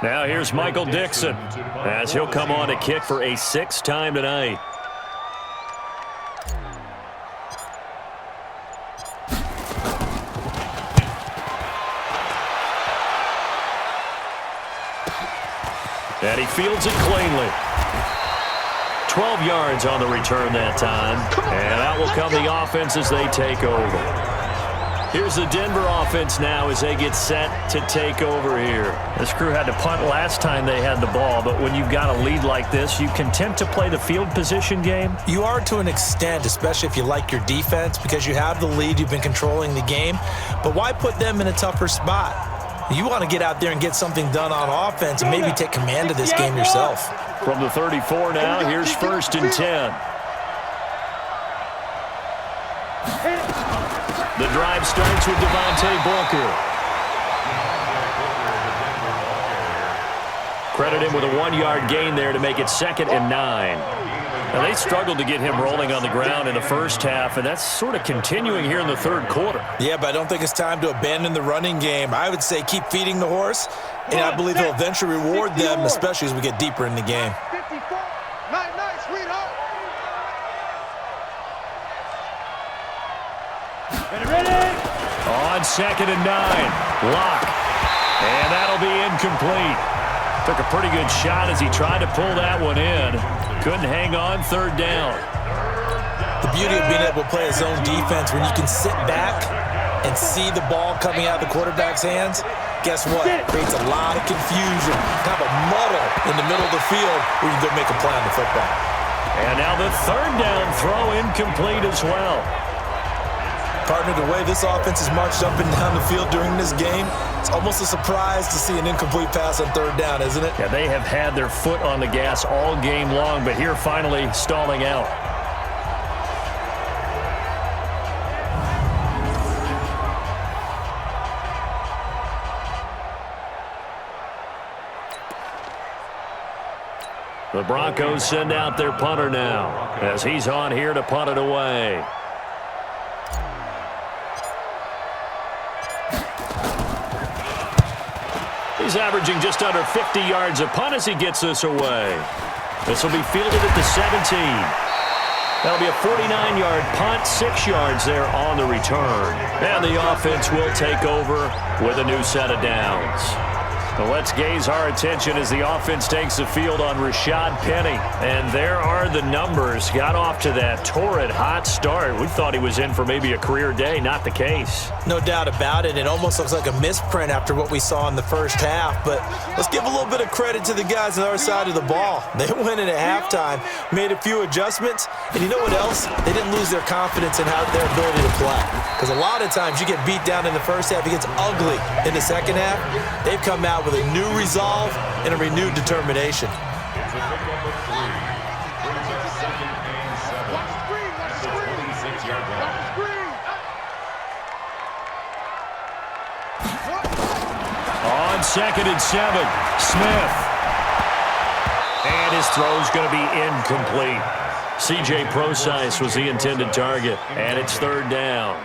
S2: Now here's Michael Dixon as he'll come on to kick for a 6th time tonight. And he fields it cleanly. 12 yards on the return that time. And out will come the offense as they take over. Here's the Denver offense now as they get set to take over here. This crew had to punt last time they had the ball, but when you've got a lead like this, you content to play the field position game?
S3: You are to an extent, especially if you like your defense, because you have the lead, you've been controlling the game. But why put them in a tougher spot? You want to get out there and get something done on offense and maybe take command of this game yourself.
S2: From the 34 now, here's 1st and 10. The drive starts with Devontae Booker. Credit him with a 1-yard gain there to make it 2nd and 9. Now, they struggled to get him rolling on the ground in the first half, and that's sort of continuing here in the 3rd quarter.
S3: Yeah, but I don't think it's time to abandon the running game. I would say keep feeding the horse, and I believe he'll eventually reward them, especially as we get deeper in the game.
S4: 54. Nice, sweetheart.
S2: On 2nd and 9, Lock. And that'll be incomplete. Took a pretty good shot as he tried to pull that one in. Couldn't hang on, 3rd down.
S3: The beauty of being able to play a zone defense when you can sit back and see the ball coming out of the quarterback's hands, guess what? It creates a lot of confusion, kind of a muddle in the middle of the field where you can go make a play on the football.
S2: And now the 3rd down throw incomplete as well.
S3: Partner, the way this offense has marched up and down the field during this game, it's almost a surprise to see an incomplete pass on 3rd down, isn't it?
S2: Yeah, they have had their foot on the gas all game long, but here finally stalling out. The Broncos send out their punter now as he's on here to punt it away. He's averaging just under 50 yards a punt as he gets this away. This will be fielded at the 17. That'll be a 49-yard punt, 6 yards there on the return. And the offense will take over with a new set of downs. Well, let's gaze our attention as the offense takes the field on Rashad Penny. And there are the numbers. Got off to that torrid hot start. We thought he was in for maybe a career day. Not the case.
S3: No doubt about it. It almost looks like a misprint after what we saw in the first half. But let's give a little bit of credit to the guys on our side of the ball. They went in at halftime, made a few adjustments. And you know what else? They didn't lose their confidence in their ability to play. Because a lot of times you get beat down in the first half. It gets ugly in the second half. They've come out with a new resolve and a renewed determination.
S6: It's a pickup of 3. Brings up 2nd and 7. At the 26-yard line.
S2: On 2nd and 7, Smith. And his throw's going to be incomplete. C.J. Prosise was the intended target, and it's 3rd down.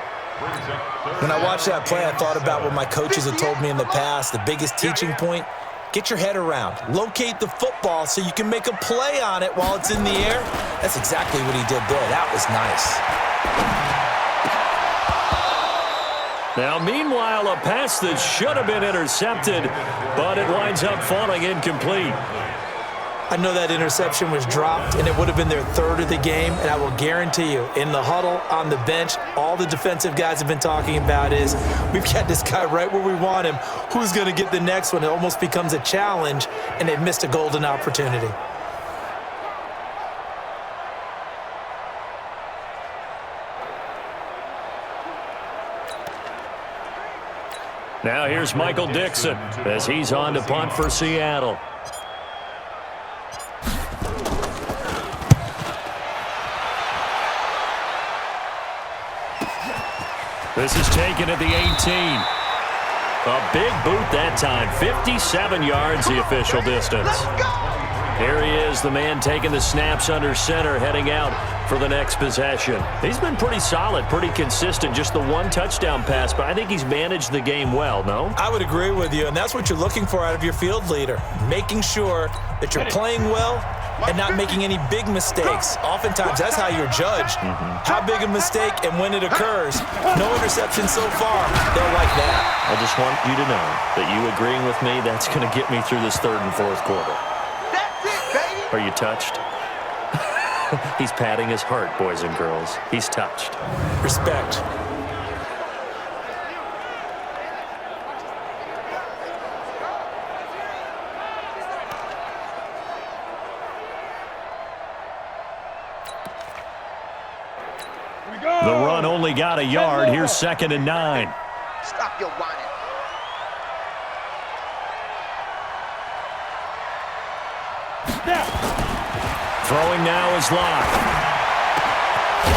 S3: When I watched that play, I thought about what my coaches had told me in the past. The biggest teaching point, get your head around. Locate the football so you can make a play on it while it's in the air. That's exactly what he did there. That was nice.
S2: Now, meanwhile, a pass that should have been intercepted, but it winds up falling incomplete.
S3: I know that interception was dropped, and it would have been their 3rd of the game, and I will guarantee you, in the huddle, on the bench, all the defensive guys have been talking about is, we've got this guy right where we want him. Who's going to get the next one? It almost becomes a challenge, and they've missed a golden opportunity.
S2: Now here's Michael Dixon as he's on to punt for Seattle. This is taken at the 18. A big boot that time. 57 yards the official distance. Here he is, the man taking the snaps under center, heading out for the next possession. He's been pretty solid, pretty consistent, just the one touchdown pass, but I think he's managed the game well, no?
S3: I would agree with you, and that's what you're looking for out of your field leader, making sure that you're playing well and not making any big mistakes. Oftentimes, that's how you're judged. How big a mistake and when it occurs. No interception so far. They'll like that.
S2: I just want you to know that you agreeing with me, that's going to get me through this 3rd and 4th quarter. Are you touched? He's patting his heart, boys and girls. He's touched.
S3: Respect.
S2: The run only got a yard. Here's 2nd and 9.
S7: Stop your whining.
S2: Throwing now is Locke.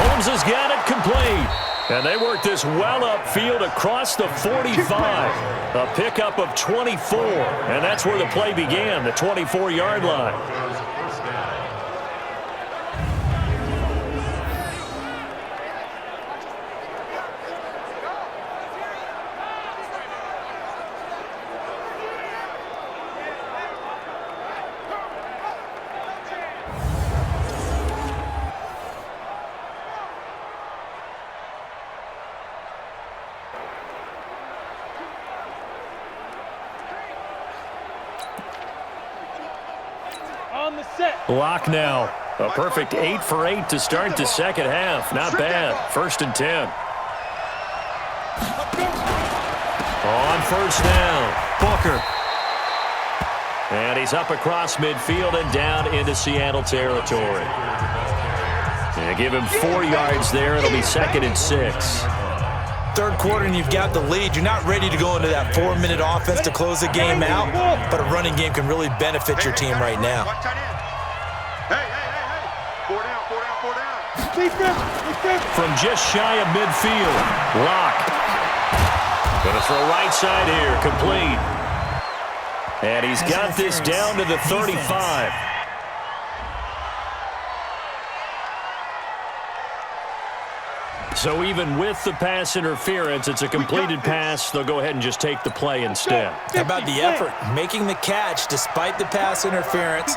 S2: Holmes has got it complete. And they work this well upfield across the 45. A pickup of 24. And that's where the play began, the 24-yard line. Locke now. A perfect 8 for 8 to start the second half. Not bad. 1st and 10. On 1st down, Booker. And he's up across midfield and down into Seattle territory. And give him 4 yards there. It'll be 2nd and 6.
S3: 3rd quarter and you've got the lead. You're not ready to go into that 4-minute offense to close the game out, but a running game can really benefit your team right now.
S4: Hey. 4 down.
S2: From just shy of midfield, Locke. Going to throw right side here, complete. And he's got this down to the 35. So even with the pass interference, it's a completed pass. They'll go ahead and just take the play instead.
S3: How about the effort? Making the catch despite the pass interference.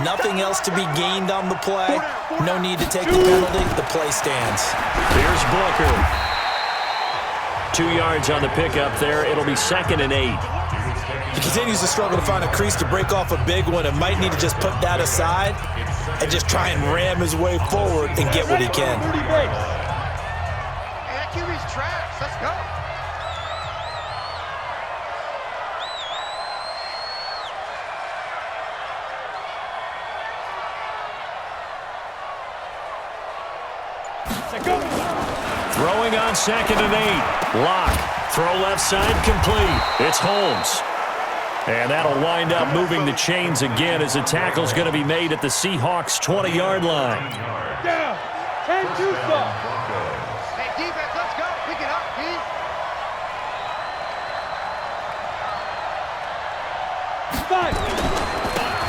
S3: Nothing else to be gained on the play. No need to take the penalty. The play stands.
S2: Here's Booker. 2 yards on the pickup there. It'll be 2nd and 8.
S3: He continues to struggle to find a crease to break off a big one and might need to just put that aside and just try and ram his way forward and get what he can.
S7: Hey, that QB's trash. Let's go.
S2: Throwing on 2nd and 8. Lock. Throw left side complete. It's Holmes. And that'll wind up moving the chains again as the tackle's going to be made at the Seahawks' 20-yard line.
S5: Down. And two stop.
S7: Hey, defense, let's go. Pick it up, D.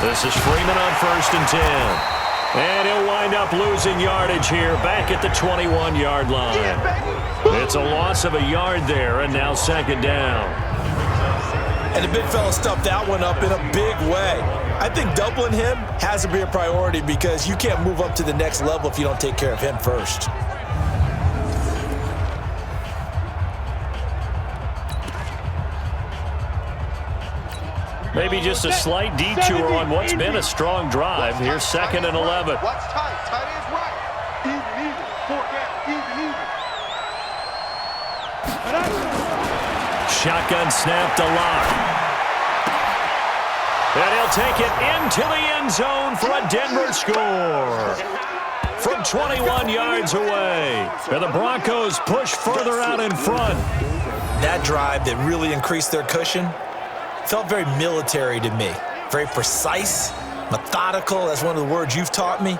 S2: This is Freeman on 1st and 10. And he'll wind up losing yardage here back at the 21-yard line. It's a loss of a yard there, and now 2nd down.
S3: And the big fella stuffed that one up in a big way. I think doubling him has to be a priority because you can't move up to the next level if you don't take care of him first.
S2: Maybe just a slight detour on what's been a strong drive. Here's 2nd and 11.
S7: What's tight? Tight is right. Even. Fourth down. Even.
S2: Shotgun snap to Lock. And he'll take it into the end zone for a Denver score. From 21 yards away. And the Broncos push further out in front.
S3: That drive that really increased their cushion felt very military to me. Very precise, methodical. That's one of the words you've taught me.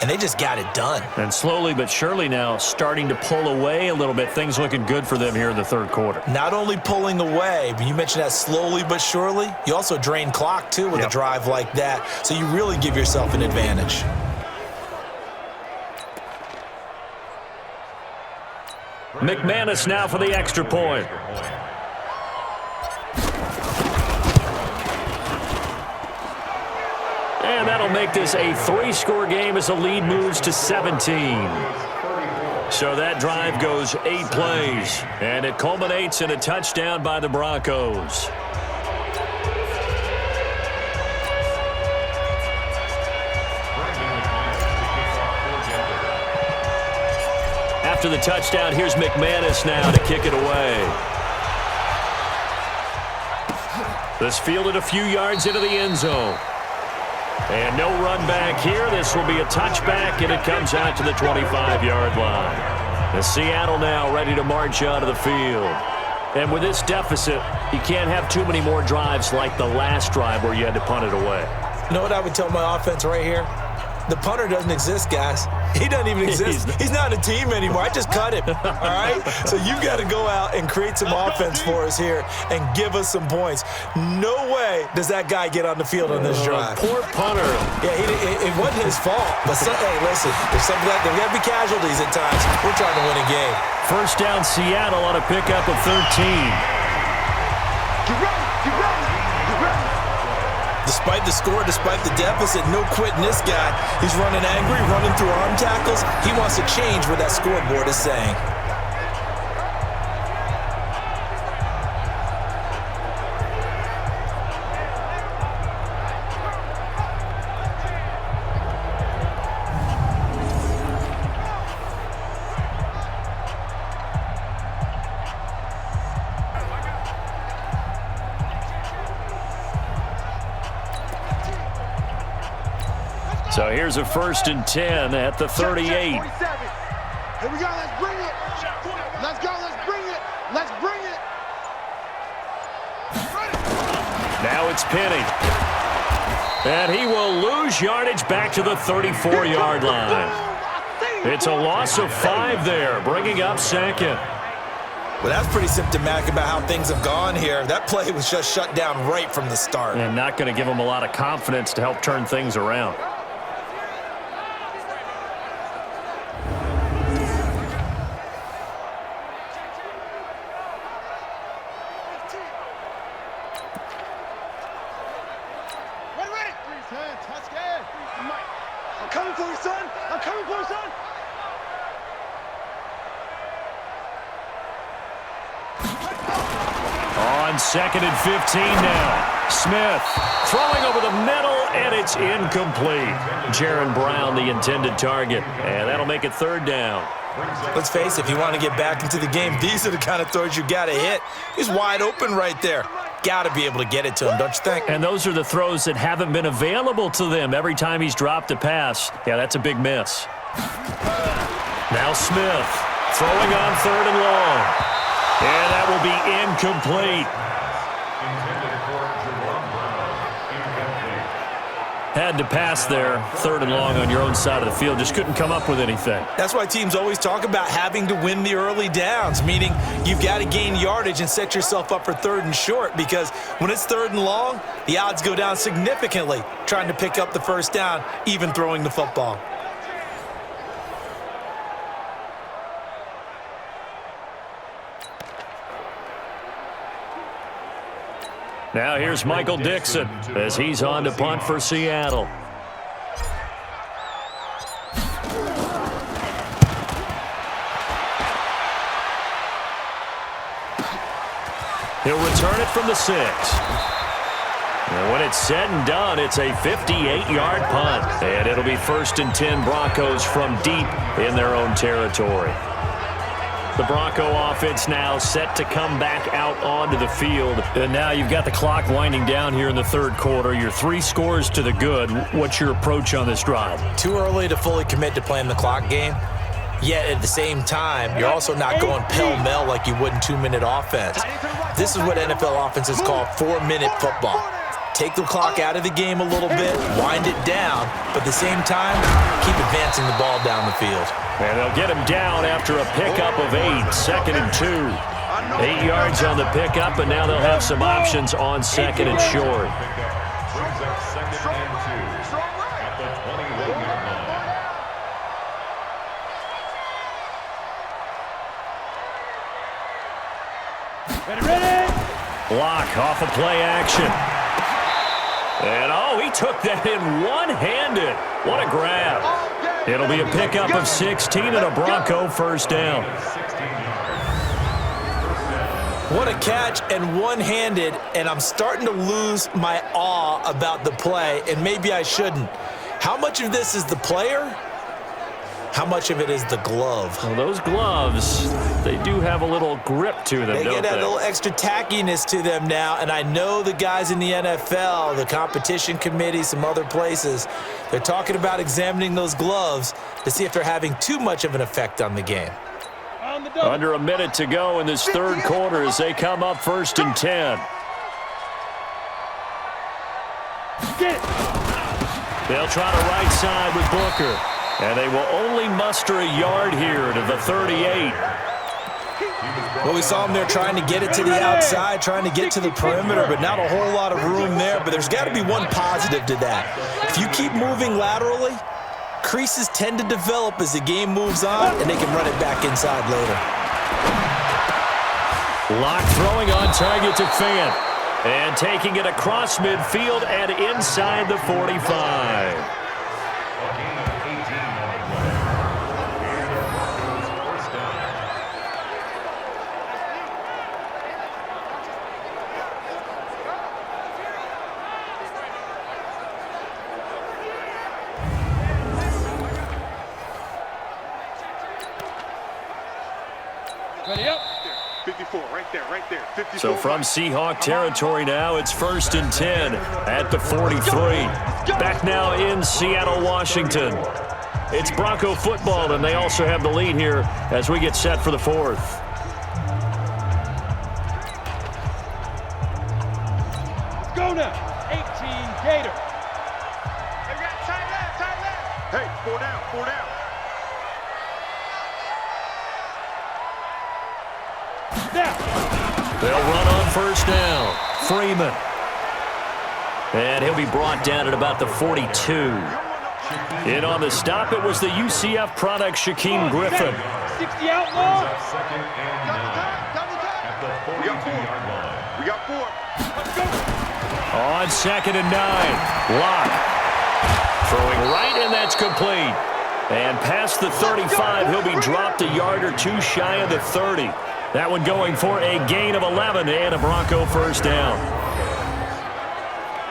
S3: And they just got it done.
S2: And slowly but surely now starting to pull away a little bit. Things looking good for them here in the 3rd quarter.
S3: Not only pulling away, but you mentioned that slowly but surely. You also drain clock, too, with a drive like that. So you really give yourself an advantage.
S2: McManus now for the extra point. And that'll make this a 3-score game as the lead moves to 17. So that drive goes 8 plays, and it culminates in a touchdown by the Broncos. After the touchdown, here's McManus now to kick it away. This fielded a few yards into the end zone. And no run back here. This will be a touchback, and it comes out to the 25-yard line. The Seattle now ready to march out of the field. And with this deficit, you can't have too many more drives like the last drive where you had to punt it away.
S3: You know what I would tell my offense right here? The punter doesn't exist, guys. He doesn't even exist. He's not a team anymore. I just cut him, all right? So you got to go out and create some offense for us here and give us some points. No way does that guy get on the field on this drive.
S2: Poor punter.
S3: Yeah, it wasn't his fault. But, hey, listen, there's something that there got to be casualties at times. We're trying to win a game.
S2: 1st down Seattle on a pickup of 13.
S7: Get ready.
S3: Despite the score, despite the deficit, no quitting this guy. He's running angry, running through arm tackles. He wants to change what that scoreboard is saying.
S2: So here's a 1st and 10 at the 38.
S4: Here we go. Let's bring it. Let's go. Let's bring it. Let's bring it.
S2: Now it's Penny. And he will lose yardage back to the 34-yard line. It's a loss of 5 there, bringing up 2nd.
S3: Well, that's pretty symptomatic about how things have gone here. That play was just shut down right from the start.
S2: And not going to give him a lot of confidence to help turn things around.
S4: I'm coming for you, son. I'm coming for you, son.
S2: On on 2nd and 15 now. Smith throwing over the middle, and it's incomplete. Jaron Brown, the intended target, and that'll make it 3rd down.
S3: Let's face it, if you want to get back into the game, these are the kind of throws you got to hit. He's wide open right there. Got to be able to get it to him, don't you think?
S2: And those are the throws that haven't been available to them every time he's dropped a pass. Yeah, that's a big miss. Now Smith throwing on 3rd and long. And that will be incomplete. Had to pass there, 3rd and long on your own side of the field. Just couldn't come up with anything.
S3: That's why teams always talk about having to win the early downs, meaning you've got to gain yardage and set yourself up for 3rd and short, because when it's 3rd and long, the odds go down significantly trying to pick up the 1st down, even throwing the football.
S2: Now here's Michael Dixon as he's on to punt for Seattle. He'll return it from the 6. And when it's said and done, it's a 58-yard punt. And it'll be 1st and 10 Broncos from deep in their own territory. The Bronco offense now set to come back out onto the field. And now you've got the clock winding down here in the 3rd quarter. You're 3 scores to the good. What's your approach on this drive?
S3: Too early to fully commit to playing the clock game. Yet at the same time, you're also not going pell-mell like you would in 2-minute offense. This is what NFL offenses call 4-minute football. Take the clock out of the game a little bit, wind it down, but at the same time, keep advancing the ball down the field.
S2: And they'll get him down after a pickup of 8, 2nd and 2. 8 yards on the pickup, and now they'll have some options on 2nd and short.
S6: Brings up 2nd and 2 at the 21-yard line.
S5: Ready?
S2: Block off of play action. And, oh, he took that in one-handed. What a grab. It'll be a pickup of 16 and a Bronco 1st down.
S3: What a catch, and one-handed, and I'm starting to lose my awe about the play, and maybe I shouldn't. How much of this is the player? How much of it is the glove?
S2: Well, those gloves, they do have a little grip to them,
S3: They
S2: don't
S3: get
S2: they?
S3: that little extra tackiness to them now, and I know the guys in the NFL, the competition committee, some other places, they're talking about examining those gloves to see if they're having too much of an effect on the game.
S2: Under a minute to go in this 3rd quarter as they come up 1st and 10. They'll try to right side with Booker. And they will only muster a yard here to the 38.
S3: Well, we saw them there trying to get it to the outside, trying to get to the perimeter, but not a whole lot of room there. But there's got to be one positive to that. If you keep moving laterally, creases tend to develop as the game moves on, and they can run it back inside later.
S2: Lock throwing on target to Fant. And taking it across midfield and inside the 45.
S5: Ready up.
S7: 54, right there, 54.
S2: So from Seahawk territory now, it's 1st and 10 at the 43. Back now in Seattle, Washington. It's Bronco football, and they also have the lead here as we get set for the 4th.
S5: Go now. 18 Gator.
S7: Hey, 4 down, 4 down.
S5: Now.
S2: They'll run on 1st down. Freeman. And he'll be brought down at about the 42. In on the stop, it was the UCF product, Shaquem Griffin.
S5: 60 outlaw.
S6: 2nd and 9 at the 42-yard line.
S7: We got 4.
S5: Let's go.
S2: On 2nd and 9. Lock. Throwing right, and that's complete. And past the 35, he'll be dropped a yard or two shy of the 30. That one going for a gain of 11 and a Bronco first down.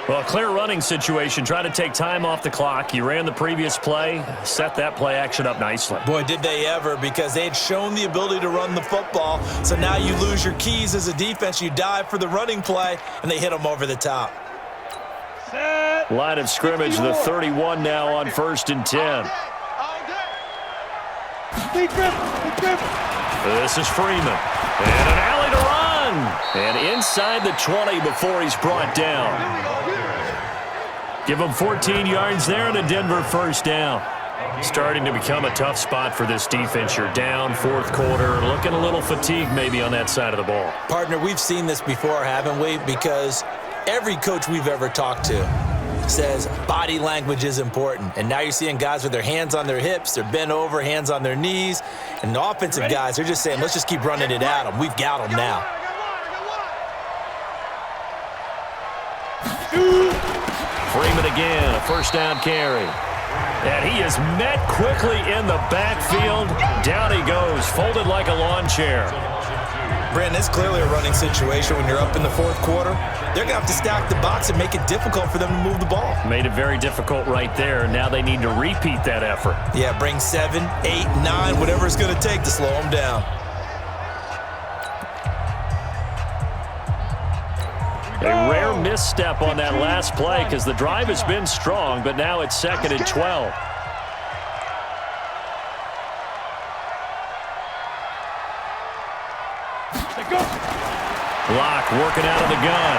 S2: Well, a clear running situation. Try to take time off the clock. You ran the previous play, set that play action up nicely.
S3: Boy, did they ever, because they had shown the ability to run the football. So now you lose your keys as a defense. You dive for the running play, and they hit them over the top.
S2: Line of scrimmage, the 31 now on 1st and 10. This is Freeman. And an alley to run. And inside the 20 before he's brought down. Give him 14 yards there and a Denver first down. Starting to become a tough spot for this defense. You're down 4th quarter, looking a little fatigued maybe on that side of the ball.
S3: Partner, we've seen this before, haven't we? Because every coach we've ever talked to says body language is important. And now you're seeing guys with their hands on their hips, they're bent over, hands on their knees. And the offensive guys, they're just saying, let's just keep running it at them. We've got them now.
S2: Freeman again, a first down carry. And he is met quickly in the backfield. Down he goes, folded like a lawn chair.
S3: Brandon, it's clearly a running situation when you're up in the 4th quarter. They're going to have to stack the box and make it difficult for them to move the ball.
S2: Made it very difficult right there. Now they need to repeat that effort.
S3: Yeah, bring 7, 8, 9, whatever it's going to take to slow them down.
S2: A rare misstep on that last play because the drive has been strong, but now it's 2nd and 12. Locke working out of the gun.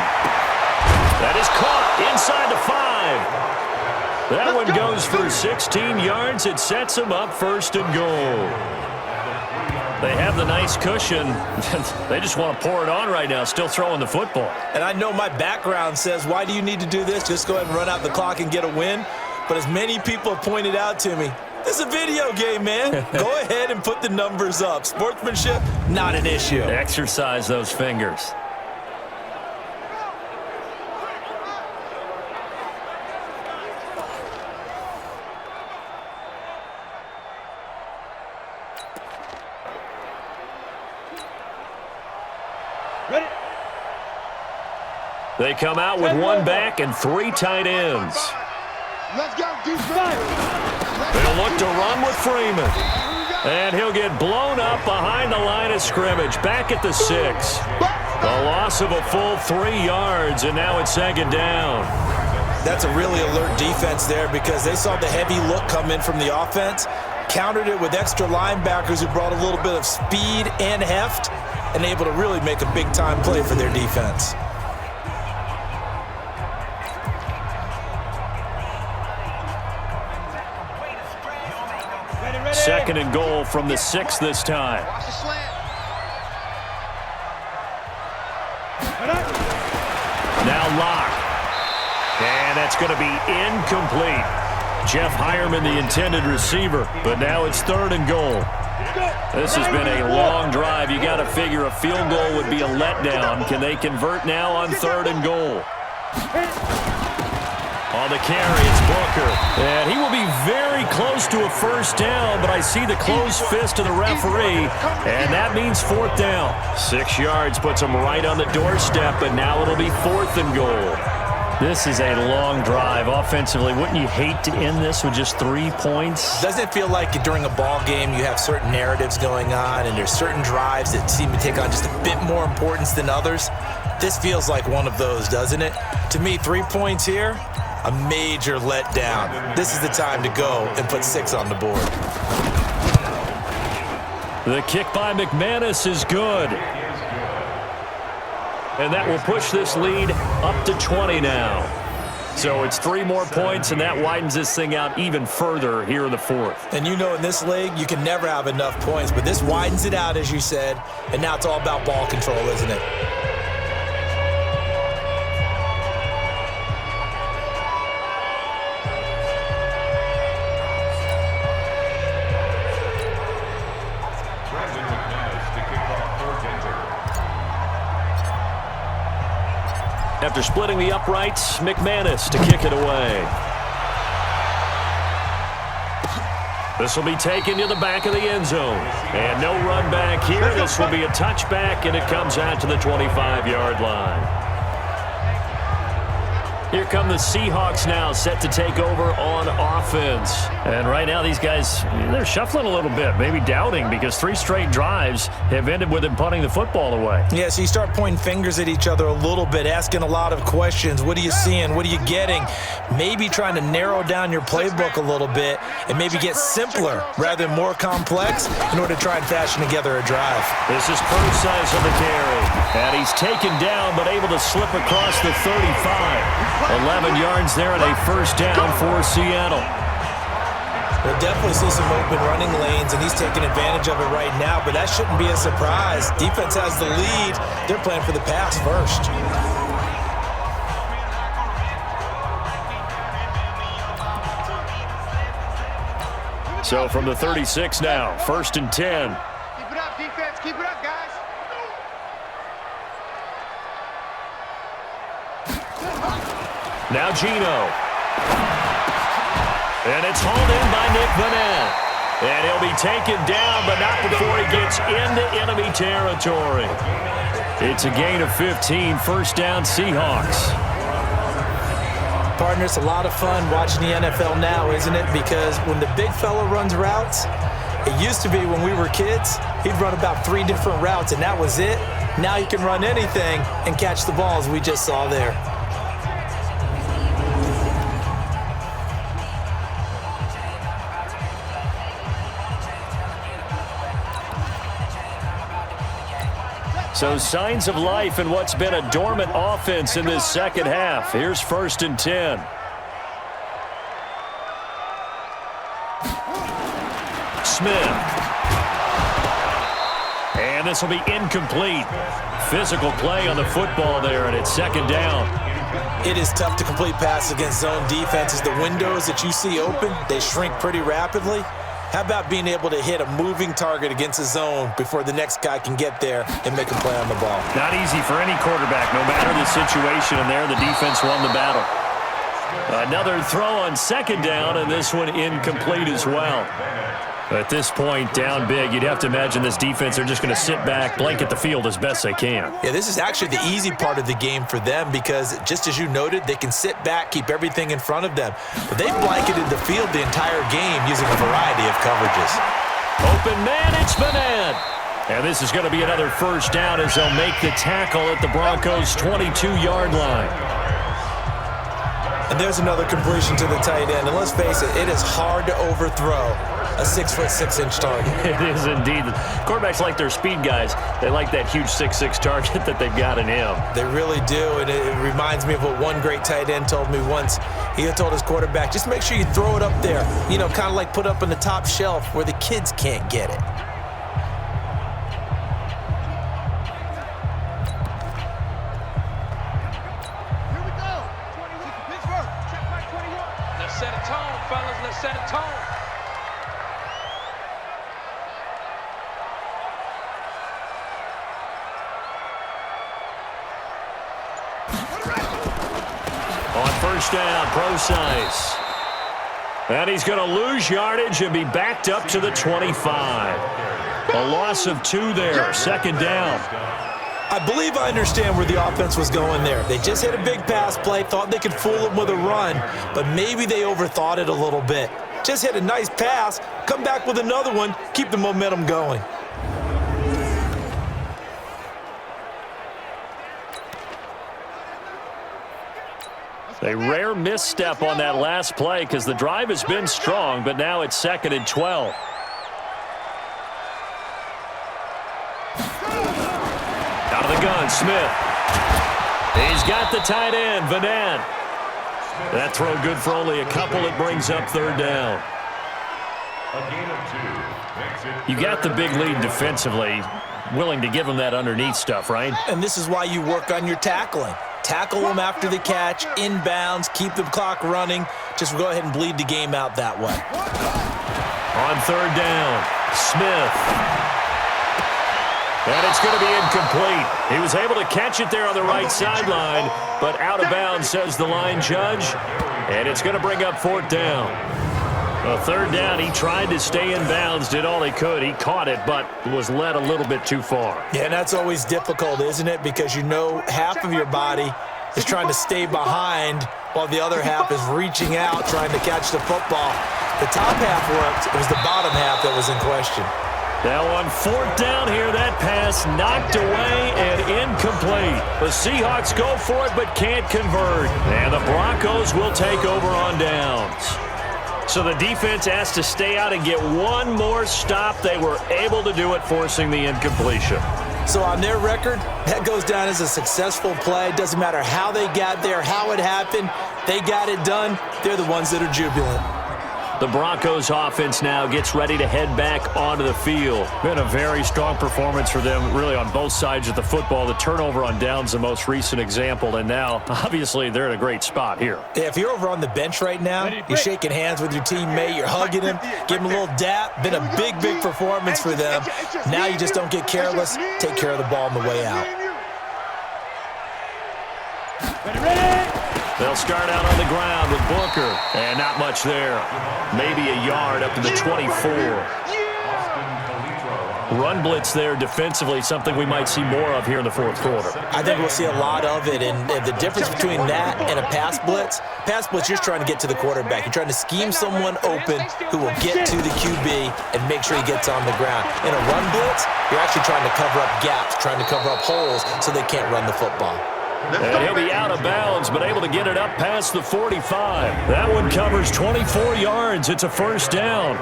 S2: That is caught inside the 5. That one goes for 16 yards. It sets him up 1st and goal. They have the nice cushion. They just want to pour it on right now, still throwing the football.
S3: And I know my background says, why do you need to do this? Just go ahead and run out the clock and get a win. But as many people have pointed out to me, this is a video game, man. Go ahead and put the numbers up. Sportsmanship, not an issue.
S2: Exercise those fingers.
S5: Ready?
S2: They come out with 1 back and 3 tight ends.
S7: Let's go, defense.
S2: They'll look to run with Freeman. And he'll get blown up behind the line of scrimmage, back at the 6. A loss of a full 3 yards, and now it's 2nd down.
S3: That's a really alert defense there because they saw the heavy look come in from the offense, countered it with extra linebackers who brought a little bit of speed and heft, and able to really make a big-time play for their defense.
S2: Second and goal from the 6 this time.
S4: Watch the slant.
S2: Now Locke. And that's going to be incomplete. Jeff Hireman, the intended receiver, but now it's 3rd and goal. This has been a long drive. You got to figure a field goal would be a letdown. Can they convert now on 3rd and goal? On the carry, it's Booker. And he will be very close to a first down, but I see the closed fist of the referee, and that means 4th down. 6 yards puts him right on the doorstep, but now it'll be 4th and goal. This is a long drive offensively. Wouldn't you hate to end this with just 3 points?
S3: Doesn't it feel like during a ball game you have certain narratives going on and there's certain drives that seem to take on just a bit more importance than others? This feels like one of those, doesn't it? To me, 3 points here, a major letdown. This is the time to go and put 6 on the board.
S2: The kick by McManus is good. And that will push this lead up to 20 now. So it's 3 more points, and that widens this thing out even further here in the 4th.
S3: And you know in this league, you can never have enough points, but this widens it out, as you said, and now it's all about ball control, isn't it?
S2: After splitting the uprights, McManus to kick it away. This will be taken to the back of the end zone. And no run back here. This will be a touchback, and it comes out to the 25-yard line. Here come the Seahawks now, set to take over on offense. And right now, these guys, they're shuffling a little bit, maybe doubting, because 3 straight drives have ended with them punting the football away.
S3: Yeah, so you start pointing fingers at each other a little bit, asking a lot of questions. What are you seeing? What are you getting? Maybe trying to narrow down your playbook a little bit and maybe get simpler rather than more complex in order to try and fashion together a drive.
S2: This is Preseason on the carry. And he's taken down, but able to slip across the 35. 11 yards there and a first down for Seattle.
S3: We'll definitely see some open running lanes, and he's taking advantage of it right now, but that shouldn't be a surprise. Defense has the lead. They're playing for the pass first.
S2: So from the 36 now, 1st and 10.
S7: Keep it up, defense. Keep it up, guys.
S2: Now Gino. And it's hauled in by Nick Vanette. And he'll be taken down, but not before he gets into enemy territory. It's a gain of 15, first down Seahawks.
S3: Partner, it's a lot of fun watching the NFL now, isn't it? Because when the big fella runs routes, it used to be when we were kids, he'd run about 3 different routes, and that was it. Now he can run anything and catch the balls we just saw there.
S2: So signs of life in what's been a dormant offense in this second half. Here's 1st and 10. Smith. And this will be incomplete. Physical play on the football there, and it's 2nd down.
S3: It is tough to complete passes against zone defenses. The windows that you see open, they shrink pretty rapidly. How about being able to hit a moving target against a zone before the next guy can get there and make a play on the ball?
S2: Not easy for any quarterback, no matter the situation, and there the defense won the battle. Another throw on 2nd down, and this one incomplete as well. At this point, down big, you'd have to imagine this defense, they're just going to sit back, blanket the field as best they can.
S3: Yeah, this is actually the easy part of the game for them because, just as you noted, they can sit back, keep everything in front of them. But they've blanketed the field the entire game using a variety of coverages.
S2: Open man, it's Madden. And this is going to be another first down as they'll make the tackle at the Broncos' 22-yard line.
S3: And there's another completion to the tight end. And let's face it, it is hard to overthrow a 6'6" target.
S2: It is indeed. Quarterbacks like their speed guys. They like that huge 6'6" target that they've got in him.
S3: They really do, and it reminds me of what one great tight end told me once. He had told his quarterback, just make sure you throw it up there, you know, kind of like put up on the top shelf where the kids can't get it.
S5: Set a tone, fellas. Let's set a tone.
S2: On 1st down, Preseason. And he's going to lose yardage and be backed up to the 25. A loss of 2 there, 2nd down.
S3: I believe I understand where the offense was going there. They just hit a big pass play, thought they could fool them with a run, but maybe they overthought it a little bit. Just hit a nice pass, come back with another one, keep the momentum going.
S2: A rare misstep on that last play because the drive has been strong, but now it's 2nd and 12. Out of the gun, Smith. He's got the tight end, Vanette. That throw good for only a couple. It brings up 3rd down.
S6: A gain of 2 makes it.
S2: You got the big lead defensively. Willing to give them that underneath stuff, right?
S3: And this is why you work on your tackling. Tackle them after the catch, inbounds, keep the clock running. Just go ahead and bleed the game out that way.
S2: On 3rd down, Smith. And it's going to be incomplete. He was able to catch it there on the right sideline, but out of bounds, says the line judge. And it's going to bring up 4th down. A third down, he tried to stay in bounds, did all he could. He caught it, but was led a little bit too far.
S3: Yeah, and that's always difficult, isn't it? Because you know half of your body is trying to stay behind while the other half is reaching out, trying to catch the football. The top half worked. It was the bottom half that was in question.
S2: Now on fourth down here, that pass knocked away and incomplete. The Seahawks go for it but can't convert. And the Broncos will take over on downs. So the defense asked to stay out and get one more stop. They were able to do it, forcing the incompletion.
S3: So on their record, that goes down as a successful play. Doesn't matter how they got there, how it happened. They got it done. They're the ones that are jubilant.
S2: The Broncos offense now gets ready to head back onto the field. Been a very strong performance for them, really, on both sides of the football. The turnover on downs, the most recent example, and now, obviously, they're in a great spot here.
S3: Yeah, if you're over on the bench right now, you're shaking hands with your teammate, you're hugging him, giving him a little dap. Been a big, big performance for them. Now you just don't get careless. Take care of the ball on the way out.
S5: Ready.
S2: They'll start out on the ground with Booker, and not much there. Maybe a yard up to the 24. Run blitz there defensively, something we might see more of here in the fourth quarter.
S3: I think we'll see a lot of it, and the difference between that and a pass blitz, you're trying to get to the quarterback. You're trying to scheme someone open who will get to the QB and make sure he gets on the ground. In a run blitz, you're actually trying to cover up gaps, trying to cover up holes so they can't run the football.
S2: And he'll be out of bounds, but able to get it up past the 45. That one covers 24 yards. It's a first down.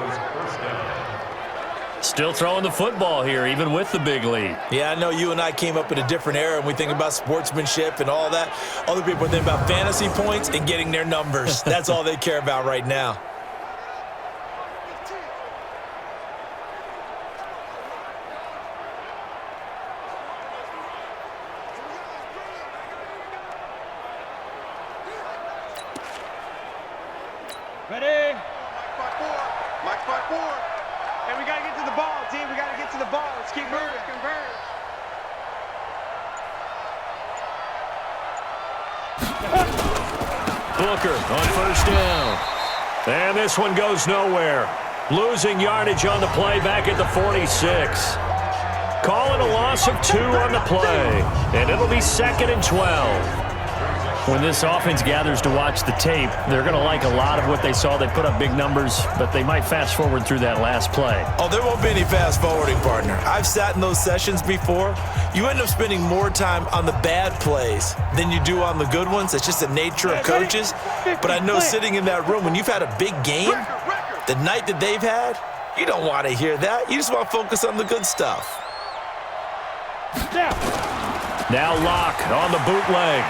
S2: Still throwing the football here, even with the big lead.
S3: Yeah, I know you and I came up in a different era, and we think about sportsmanship and all that. Other people think about fantasy points and getting their numbers. That's all they care about right now.
S5: Ready.
S7: Mike 5-4.
S5: And we got to get to the ball, team. We got to get to the ball. Let's keep moving. Convert.
S2: Booker on first down. And this one goes nowhere. Losing yardage on the play back at the 46. Call it a loss of 2 on the play. And it'll be 2nd and 12. When this offense gathers to watch the tape, they're going to like a lot of what they saw. They put up big numbers, but they might fast forward through that last play.
S3: Oh, there won't be any fast forwarding, partner. I've sat in those sessions before. You end up spending more time on the bad plays than you do on the good ones. It's just the nature of coaches. But I know sitting in that room, when you've had a big game, the night that they've had, you don't want to hear that. You just want to focus on the good stuff.
S2: Now Locke on the bootleg.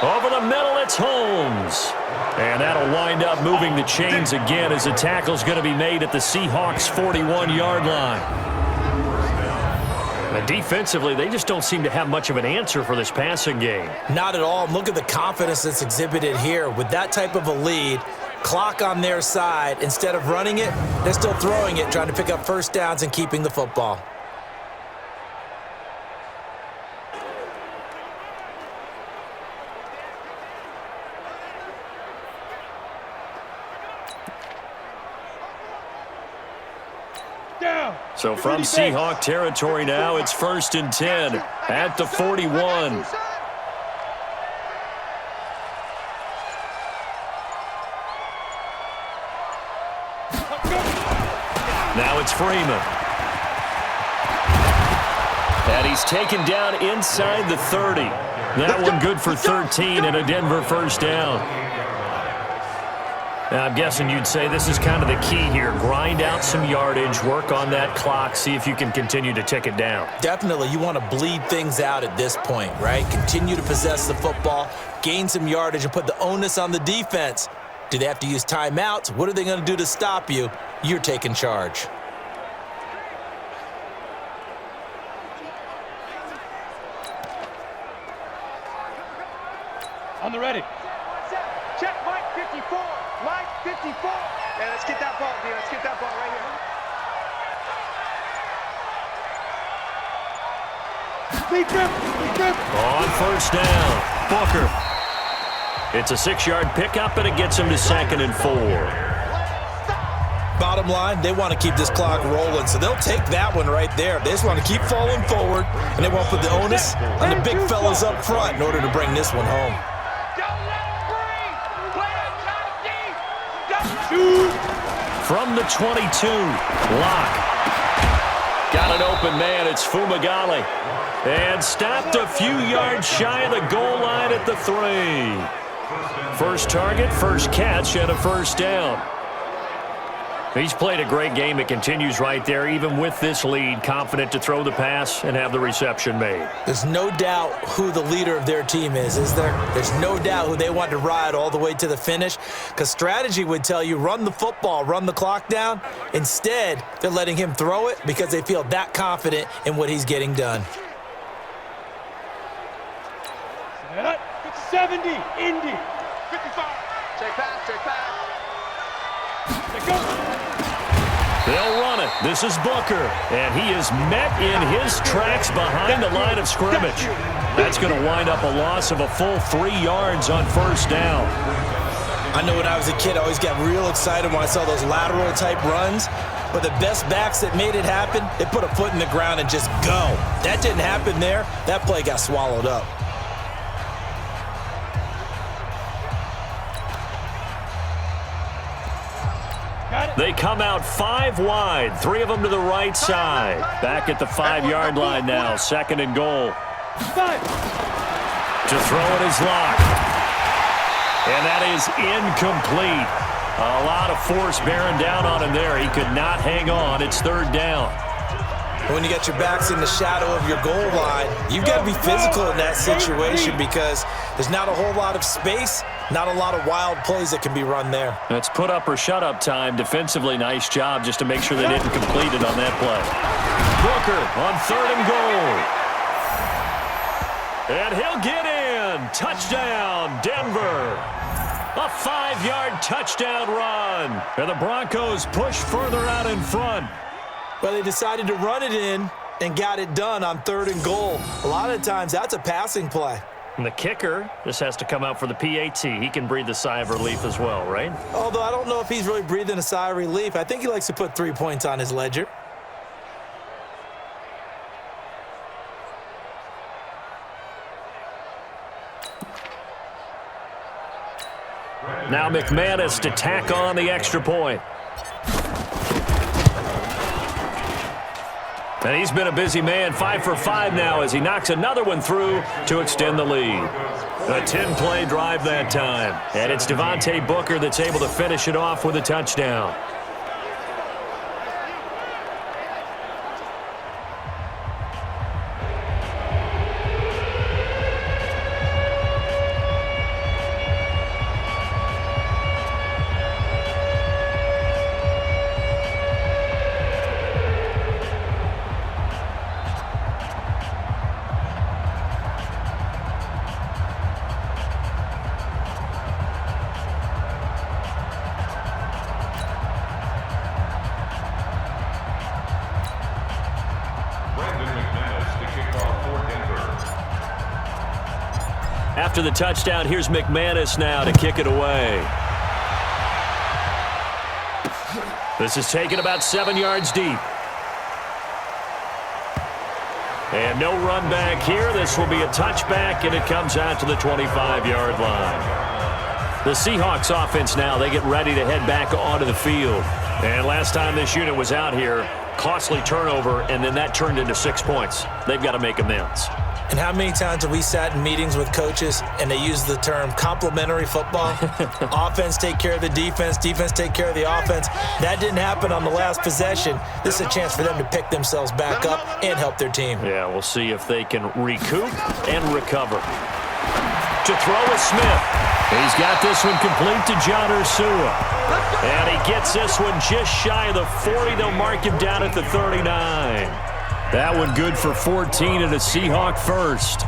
S2: Over the middle, it's Holmes. And that'll wind up moving the chains again as the tackle's going to be made at the Seahawks' 41-yard line. And defensively, they just don't seem to have much of an answer for this passing game.
S3: Not at all. Look at the confidence that's exhibited here. With that type of a lead, clock on their side, instead of running it, they're still throwing it, trying to pick up first downs and keeping the football.
S2: So from Seahawk territory now, it's 1st and 10 at the 41. Now it's Freeman. And he's taken down inside the 30. That one good for 13 and a Denver first down. Now, I'm guessing you'd say this is kind of the key here. Grind out some yardage, work on that clock, see if you can continue to tick it down.
S3: Definitely. You want to bleed things out at this point, right? Continue to possess the football, gain some yardage, and put the onus on the defense. Do they have to use timeouts? What are they going to do to stop you? You're taking charge.
S5: On the ready. Check Mike 54. Mike 54. Yeah, let's get that ball, D. Let's get that ball right here.
S2: On first down, Booker. It's a 6-yard pickup, and it gets him to 2nd and 4.
S3: Bottom line, they want to keep this clock rolling, so they'll take that one right there. They just want to keep falling forward, and they won't put the onus on the big fellas up front in order to bring this one home.
S2: From the 22, Locke. Got an open man. It's Fumagalli. And stopped a few yards shy of the goal line at the 3. First target, first catch, and a first down. He's played a great game. It continues right there, even with this lead, confident to throw the pass and have the reception made.
S3: There's no doubt who the leader of their team is there? There's no doubt who they want to ride all the way to the finish, because strategy would tell you run the football, run the clock down. Instead, they're letting him throw it because they feel that confident in what he's getting done.
S5: 70, Indy.
S4: 55. Check pass, check pass.
S2: They'll run it. This is Booker, and he is met in his tracks behind the line of scrimmage. That's going to wind up a loss of a full 3 yards on first down.
S3: I know when I was a kid, I always got real excited when I saw those lateral-type runs, but the best backs that made it happen, they put a foot in the ground and just go. That didn't happen there. That play got swallowed up.
S2: They come out 5 wide, 3 of them to the right side. Back at the 5-yard line now, 2nd and goal. To throw it is Locke. And that is incomplete. A lot of force bearing down on him there. He could not hang on. It's 3rd down.
S3: When you got your backs in the shadow of your goal line, you've got to be physical in that situation because there's not a whole lot of space, not a lot of wild plays that can be run there.
S2: It's put up or shut up time. Defensively, nice job just to make sure they didn't complete it on that play. Booker on 3rd and goal. And he'll get in. Touchdown, Denver. A 5-yard touchdown run. And the Broncos push further out in front.
S3: Well, they decided to run it in and got it done on 3rd and goal. A lot of times, that's a passing play.
S2: And the kicker just has to come out for the PAT. He can breathe a sigh of relief as well, right?
S3: Although I don't know if he's really breathing a sigh of relief. I think he likes to put 3 points on his ledger.
S2: Now McManus to tack on the extra point. And he's been a busy man, 5 for 5 now as he knocks another one through to extend the lead. A 10-play drive that time. And it's Devontae Booker that's able to finish it off with a touchdown. After the touchdown, here's McManus now to kick it away. This is taken about 7 yards deep. And no run back here. This will be a touchback, and it comes out to the 25-yard line. The Seahawks offense now, they get ready to head back onto the field. And last time this unit was out here, costly turnover, and then that turned into 6 points. They've got to make amends.
S3: And how many times have we sat in meetings with coaches and they use the term complementary football? Offense take care of the defense, defense take care of the offense. That didn't happen on the last possession. This is a chance for them to pick themselves back up and help their team.
S2: Yeah, we'll see if they can recoup and recover. To throw is Smith. He's got this one complete to John Ursua. And he gets this one just shy of the 40. They'll mark him down at the 39. That one good for 14 and a Seahawk first.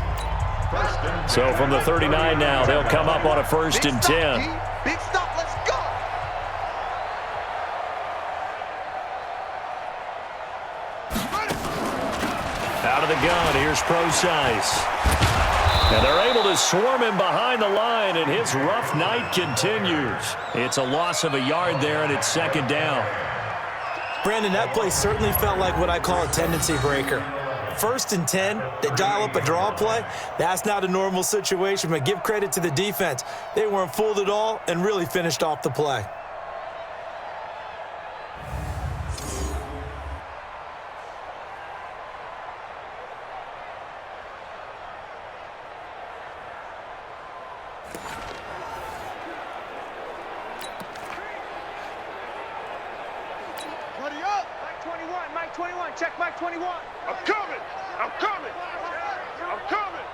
S2: So from the 39 now, they'll come up on a 1st and 10.
S7: Big stop, let's go.
S2: Out of the gun, here's Preseason. And they're able to swarm him behind the line, and his rough night continues. It's a loss of a yard there, and it's second down.
S3: Brandon, that play certainly felt like what I call a tendency breaker. 1st and 10, they dial up a draw play. That's not a normal situation, but give credit to the defense. They weren't fooled at all and really finished off the play.
S5: Mike 21, check Mike 21.
S4: I'm coming. I'm coming. I'm coming.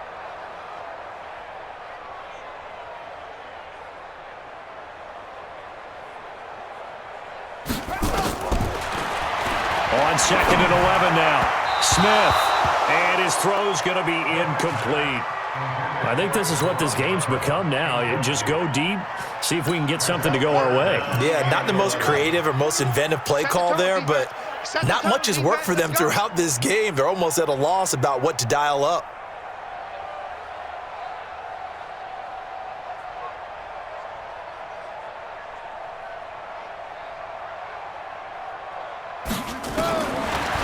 S2: On 2nd and 11 now. Smith. And his throw's going to be incomplete. I think this is what this game's become now. Just go deep, see if we can get something to go our way.
S3: Yeah, not the most creative or most inventive play call there, but not much has worked for them throughout this game. They're almost at a loss about what to dial up.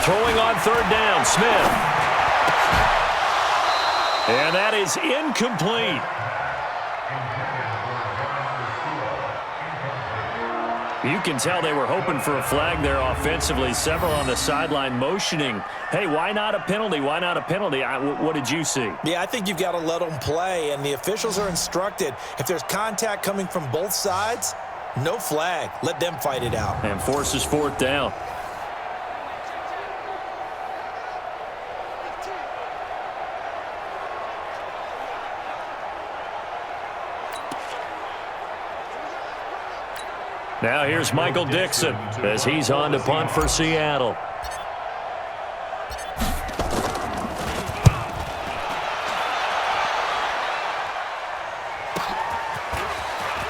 S2: Throwing on 3rd down, Smith. And that is incomplete. You can tell they were hoping for a flag there offensively. Several on the sideline motioning. Hey, why not a penalty? Why not a penalty? What did you see?
S3: Yeah, I think you've got to let them play, and the officials are instructed. If there's contact coming from both sides, no flag. Let them fight it out.
S2: And forces 4th down. Now here's Michael Dixon as he's on to punt for Seattle.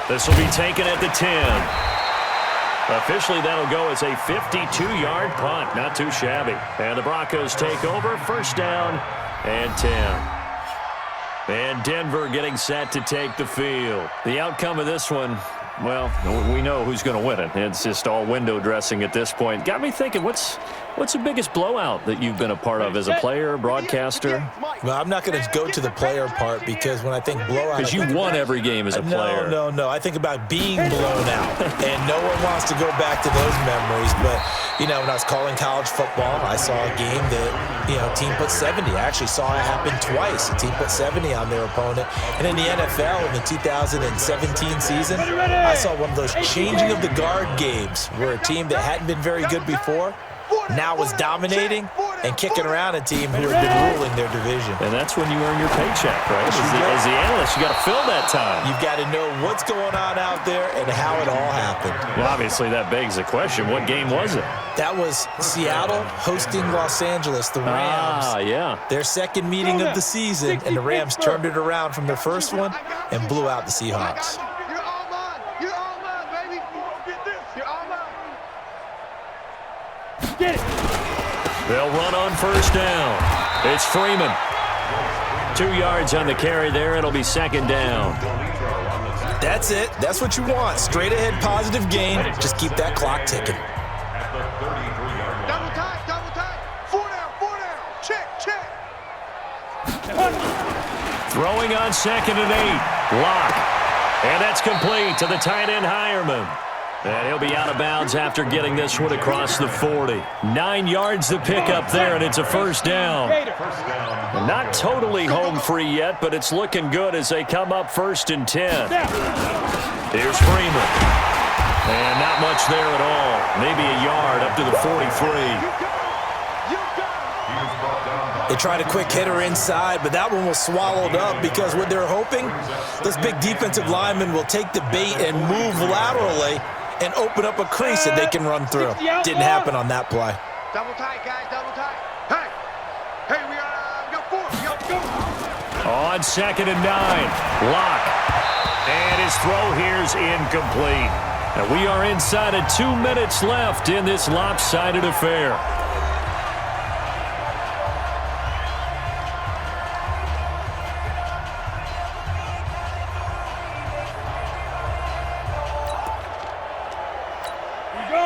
S2: This will be taken at the 10. Officially, that'll go as a 52-yard punt. Not too shabby. And the Broncos take over. 1st down and 10. And Denver getting set to take the field. The outcome of this one, well, we know who's going to win it. It's just all window dressing at this point. Got me thinking, what's the biggest blowout that you've been a part of as a player, broadcaster?
S3: Well, I'm not going to go to the player part because when I think blowout...
S2: Because you won every game as a player.
S3: No. I think about being blown out, and no one wants to go back to those memories. But, when I was calling college football, I saw a game that, team put 70. I actually saw it happen twice. A team put 70 on their opponent. And in the NFL, in the 2017 season, I saw one of those changing of the guard games where a team that hadn't been very good before now was dominating and kicking around a team who had been ruling their division.
S2: And that's when you earn your paycheck, right? As the analyst, you got to fill that time.
S3: You've got to know what's going on out there and how it all happened.
S2: Well, obviously, that begs the question, what game was it?
S3: That was Seattle hosting Los Angeles, the Rams.
S2: Yeah.
S3: Their second meeting of the season, and the Rams turned it around from their first one and blew out the Seahawks.
S4: You're all mine. You're all mine, baby. You won't get this. You're all mine.
S5: Get it.
S2: They'll run on 1st down. It's Freeman. 2 yards on the carry there. It'll be 2nd down.
S3: That's it. That's what you want. Straight ahead positive gain. Just keep that clock ticking.
S4: Double tight, double tight. 4 down. Check.
S2: Throwing on 2nd and 8. Lock. And that's complete to the tight end Hireman. And he'll be out of bounds after getting this one across the 40. 9 yards to pick up there, and it's a 1st down. Not totally home free yet, but it's looking good as they come up 1st and 10. Here's Freeman. And not much there at all. Maybe a yard up to the 43.
S3: They tried a quick hitter inside, but that one was swallowed up because what they're hoping, those big defensive linemen will take the bait and move laterally and open up a crease that they can run through. Didn't happen on that play.
S4: Double tight, guys, double tight. Hey, we got 4. We got 4.
S2: On 2nd and 9, Lock. And his throw here's incomplete. And we are inside of 2 minutes left in this lopsided affair.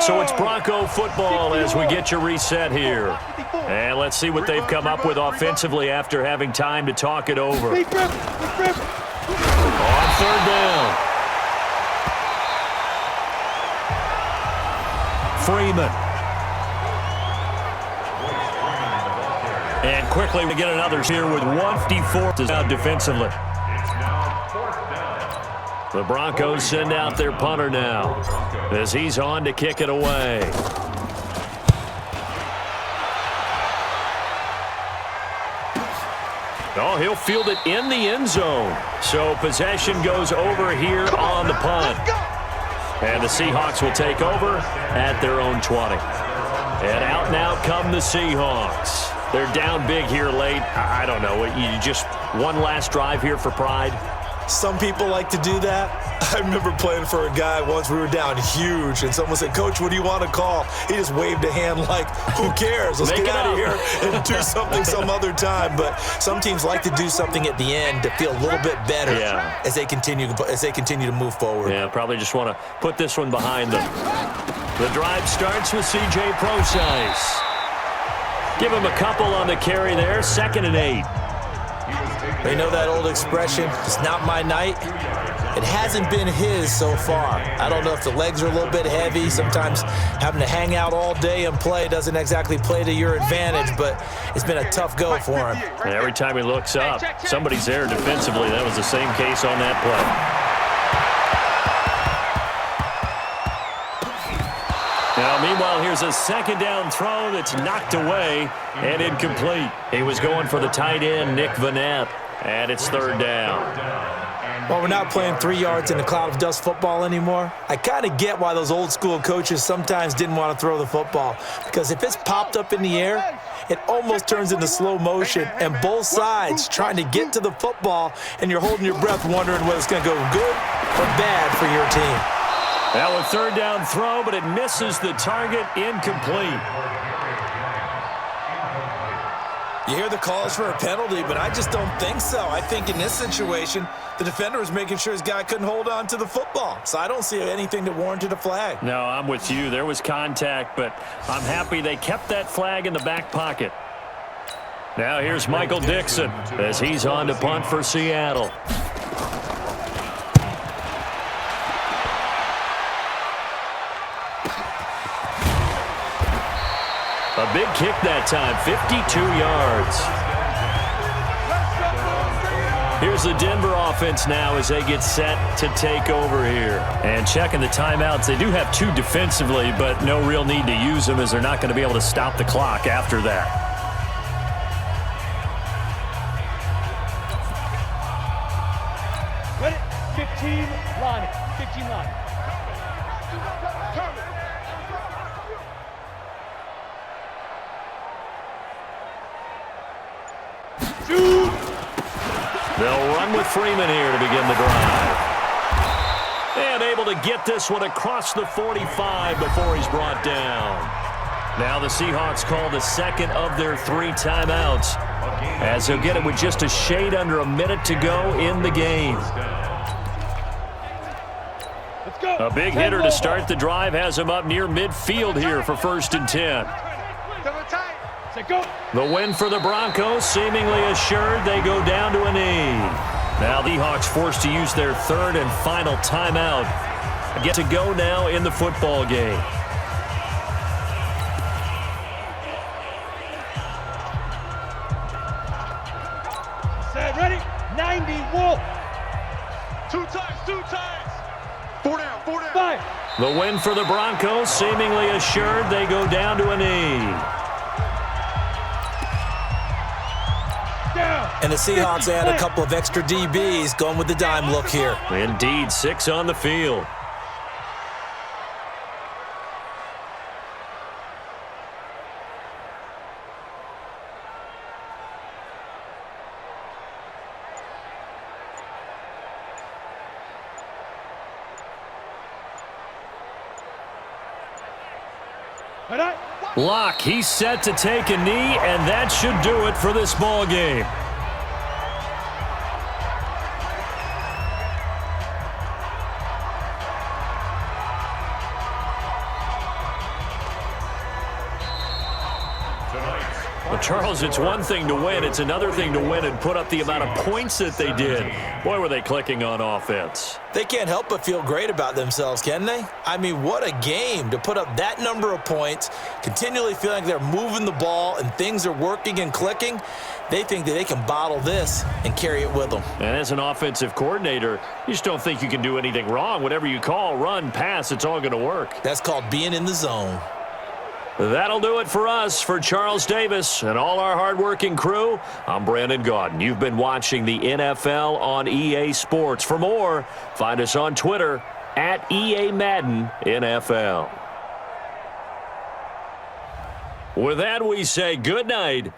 S2: So it's Bronco football as we get your reset here. And let's see what they've come up with offensively after having time to talk it over. On third down. Freeman. And quickly we get another here with 154 down defensively. The Broncos send out their punter now as he's on to kick it away. Oh, he'll field it in the end zone. So possession goes over here on the punt. And the Seahawks will take over at their own 20. And out come the Seahawks. They're down big here late. I don't know. You just one last drive here for pride.
S3: Some people like to do that. I remember playing for a guy once. We were down huge, and someone said, "Coach, what do you want to call?" He just waved a hand like, "Who cares? Let's get out of here and do something some other time." But some teams like to do something at the end to feel a little bit better as they continue to move forward.
S2: Yeah, probably just want to put this one behind them. The drive starts with C.J. Procise. Give him a couple on the carry there. 2nd and 8.
S3: They know that old expression, it's not my night. It hasn't been his so far. I don't know if the legs are a little bit heavy. Sometimes having to hang out all day and play doesn't exactly play to your advantage, but it's been a tough go for him.
S2: And every time he looks up, somebody's there defensively. That was the same case on that play. Now, meanwhile, here's a 2nd down throw that's knocked away and incomplete. He was going for the tight end, Nick Vanette, and it's 3rd down.
S3: Well, we're not playing 3 yards in a cloud of dust football anymore. I kind of get why those old school coaches sometimes didn't want to throw the football, because if it's popped up in the air, it almost turns into slow motion, and both sides trying to get to the football, and you're holding your breath wondering whether it's going to go good or bad for your team.
S2: Now a 3rd down throw, but it misses the target, incomplete.
S3: You hear the calls for a penalty, but I just don't think so. I think in this situation, the defender was making sure his guy couldn't hold on to the football. So I don't see anything that warranted a flag.
S2: No, I'm with you. There was contact, but I'm happy they kept that flag in the back pocket. Now here's Michael Dixon as he's on to punt for Seattle. A big kick that time, 52 yards. Here's the Denver offense now as they get set to take over here. And checking the timeouts, they do have 2 defensively, but no real need to use them as they're not going to be able to stop the clock after that.
S5: Ready? 15 line. 15 line.
S2: They'll run with Freeman here to begin the drive. And able to get this one across the 45 before he's brought down. Now the Seahawks call the 2nd of their 3 timeouts, as they'll get it with just a shade under a minute to go in the game. A big hitter to start the drive has him up near midfield here for 1st and 10. The win for the Broncos seemingly assured. They go down to a knee. Now the Seahawks forced to use their 3rd and final timeout. Get to go now in the football game.
S5: Set, ready? 90, Wolf.
S4: 2 times, 2 times. 4 down, 4 down.
S5: 5.
S2: The win for the Broncos seemingly assured. They go down to a knee.
S3: And the Seahawks add a couple of extra DBs going with the dime look here.
S2: Indeed, 6 on the field. Locke, he's set to take a knee, and that should do it for this ball game. Well, Charles, it's one thing to win. It's another thing to win and put up the amount of points that they did. Boy, were they clicking on offense.
S3: They can't help but feel great about themselves, can they? I mean, what a game to put up that number of points, continually feeling like they're moving the ball and things are working and clicking. They think that they can bottle this and carry it with them.
S2: And as an offensive coordinator, you just don't think you can do anything wrong. Whatever you call, run, pass, it's all going to work.
S3: That's called being in the zone.
S2: That'll do it for us. For Charles Davis and all our hardworking crew, I'm Brandon Gaudin. You've been watching the NFL on EA Sports. For more, find us on Twitter at EA Madden NFL. With that, we say good night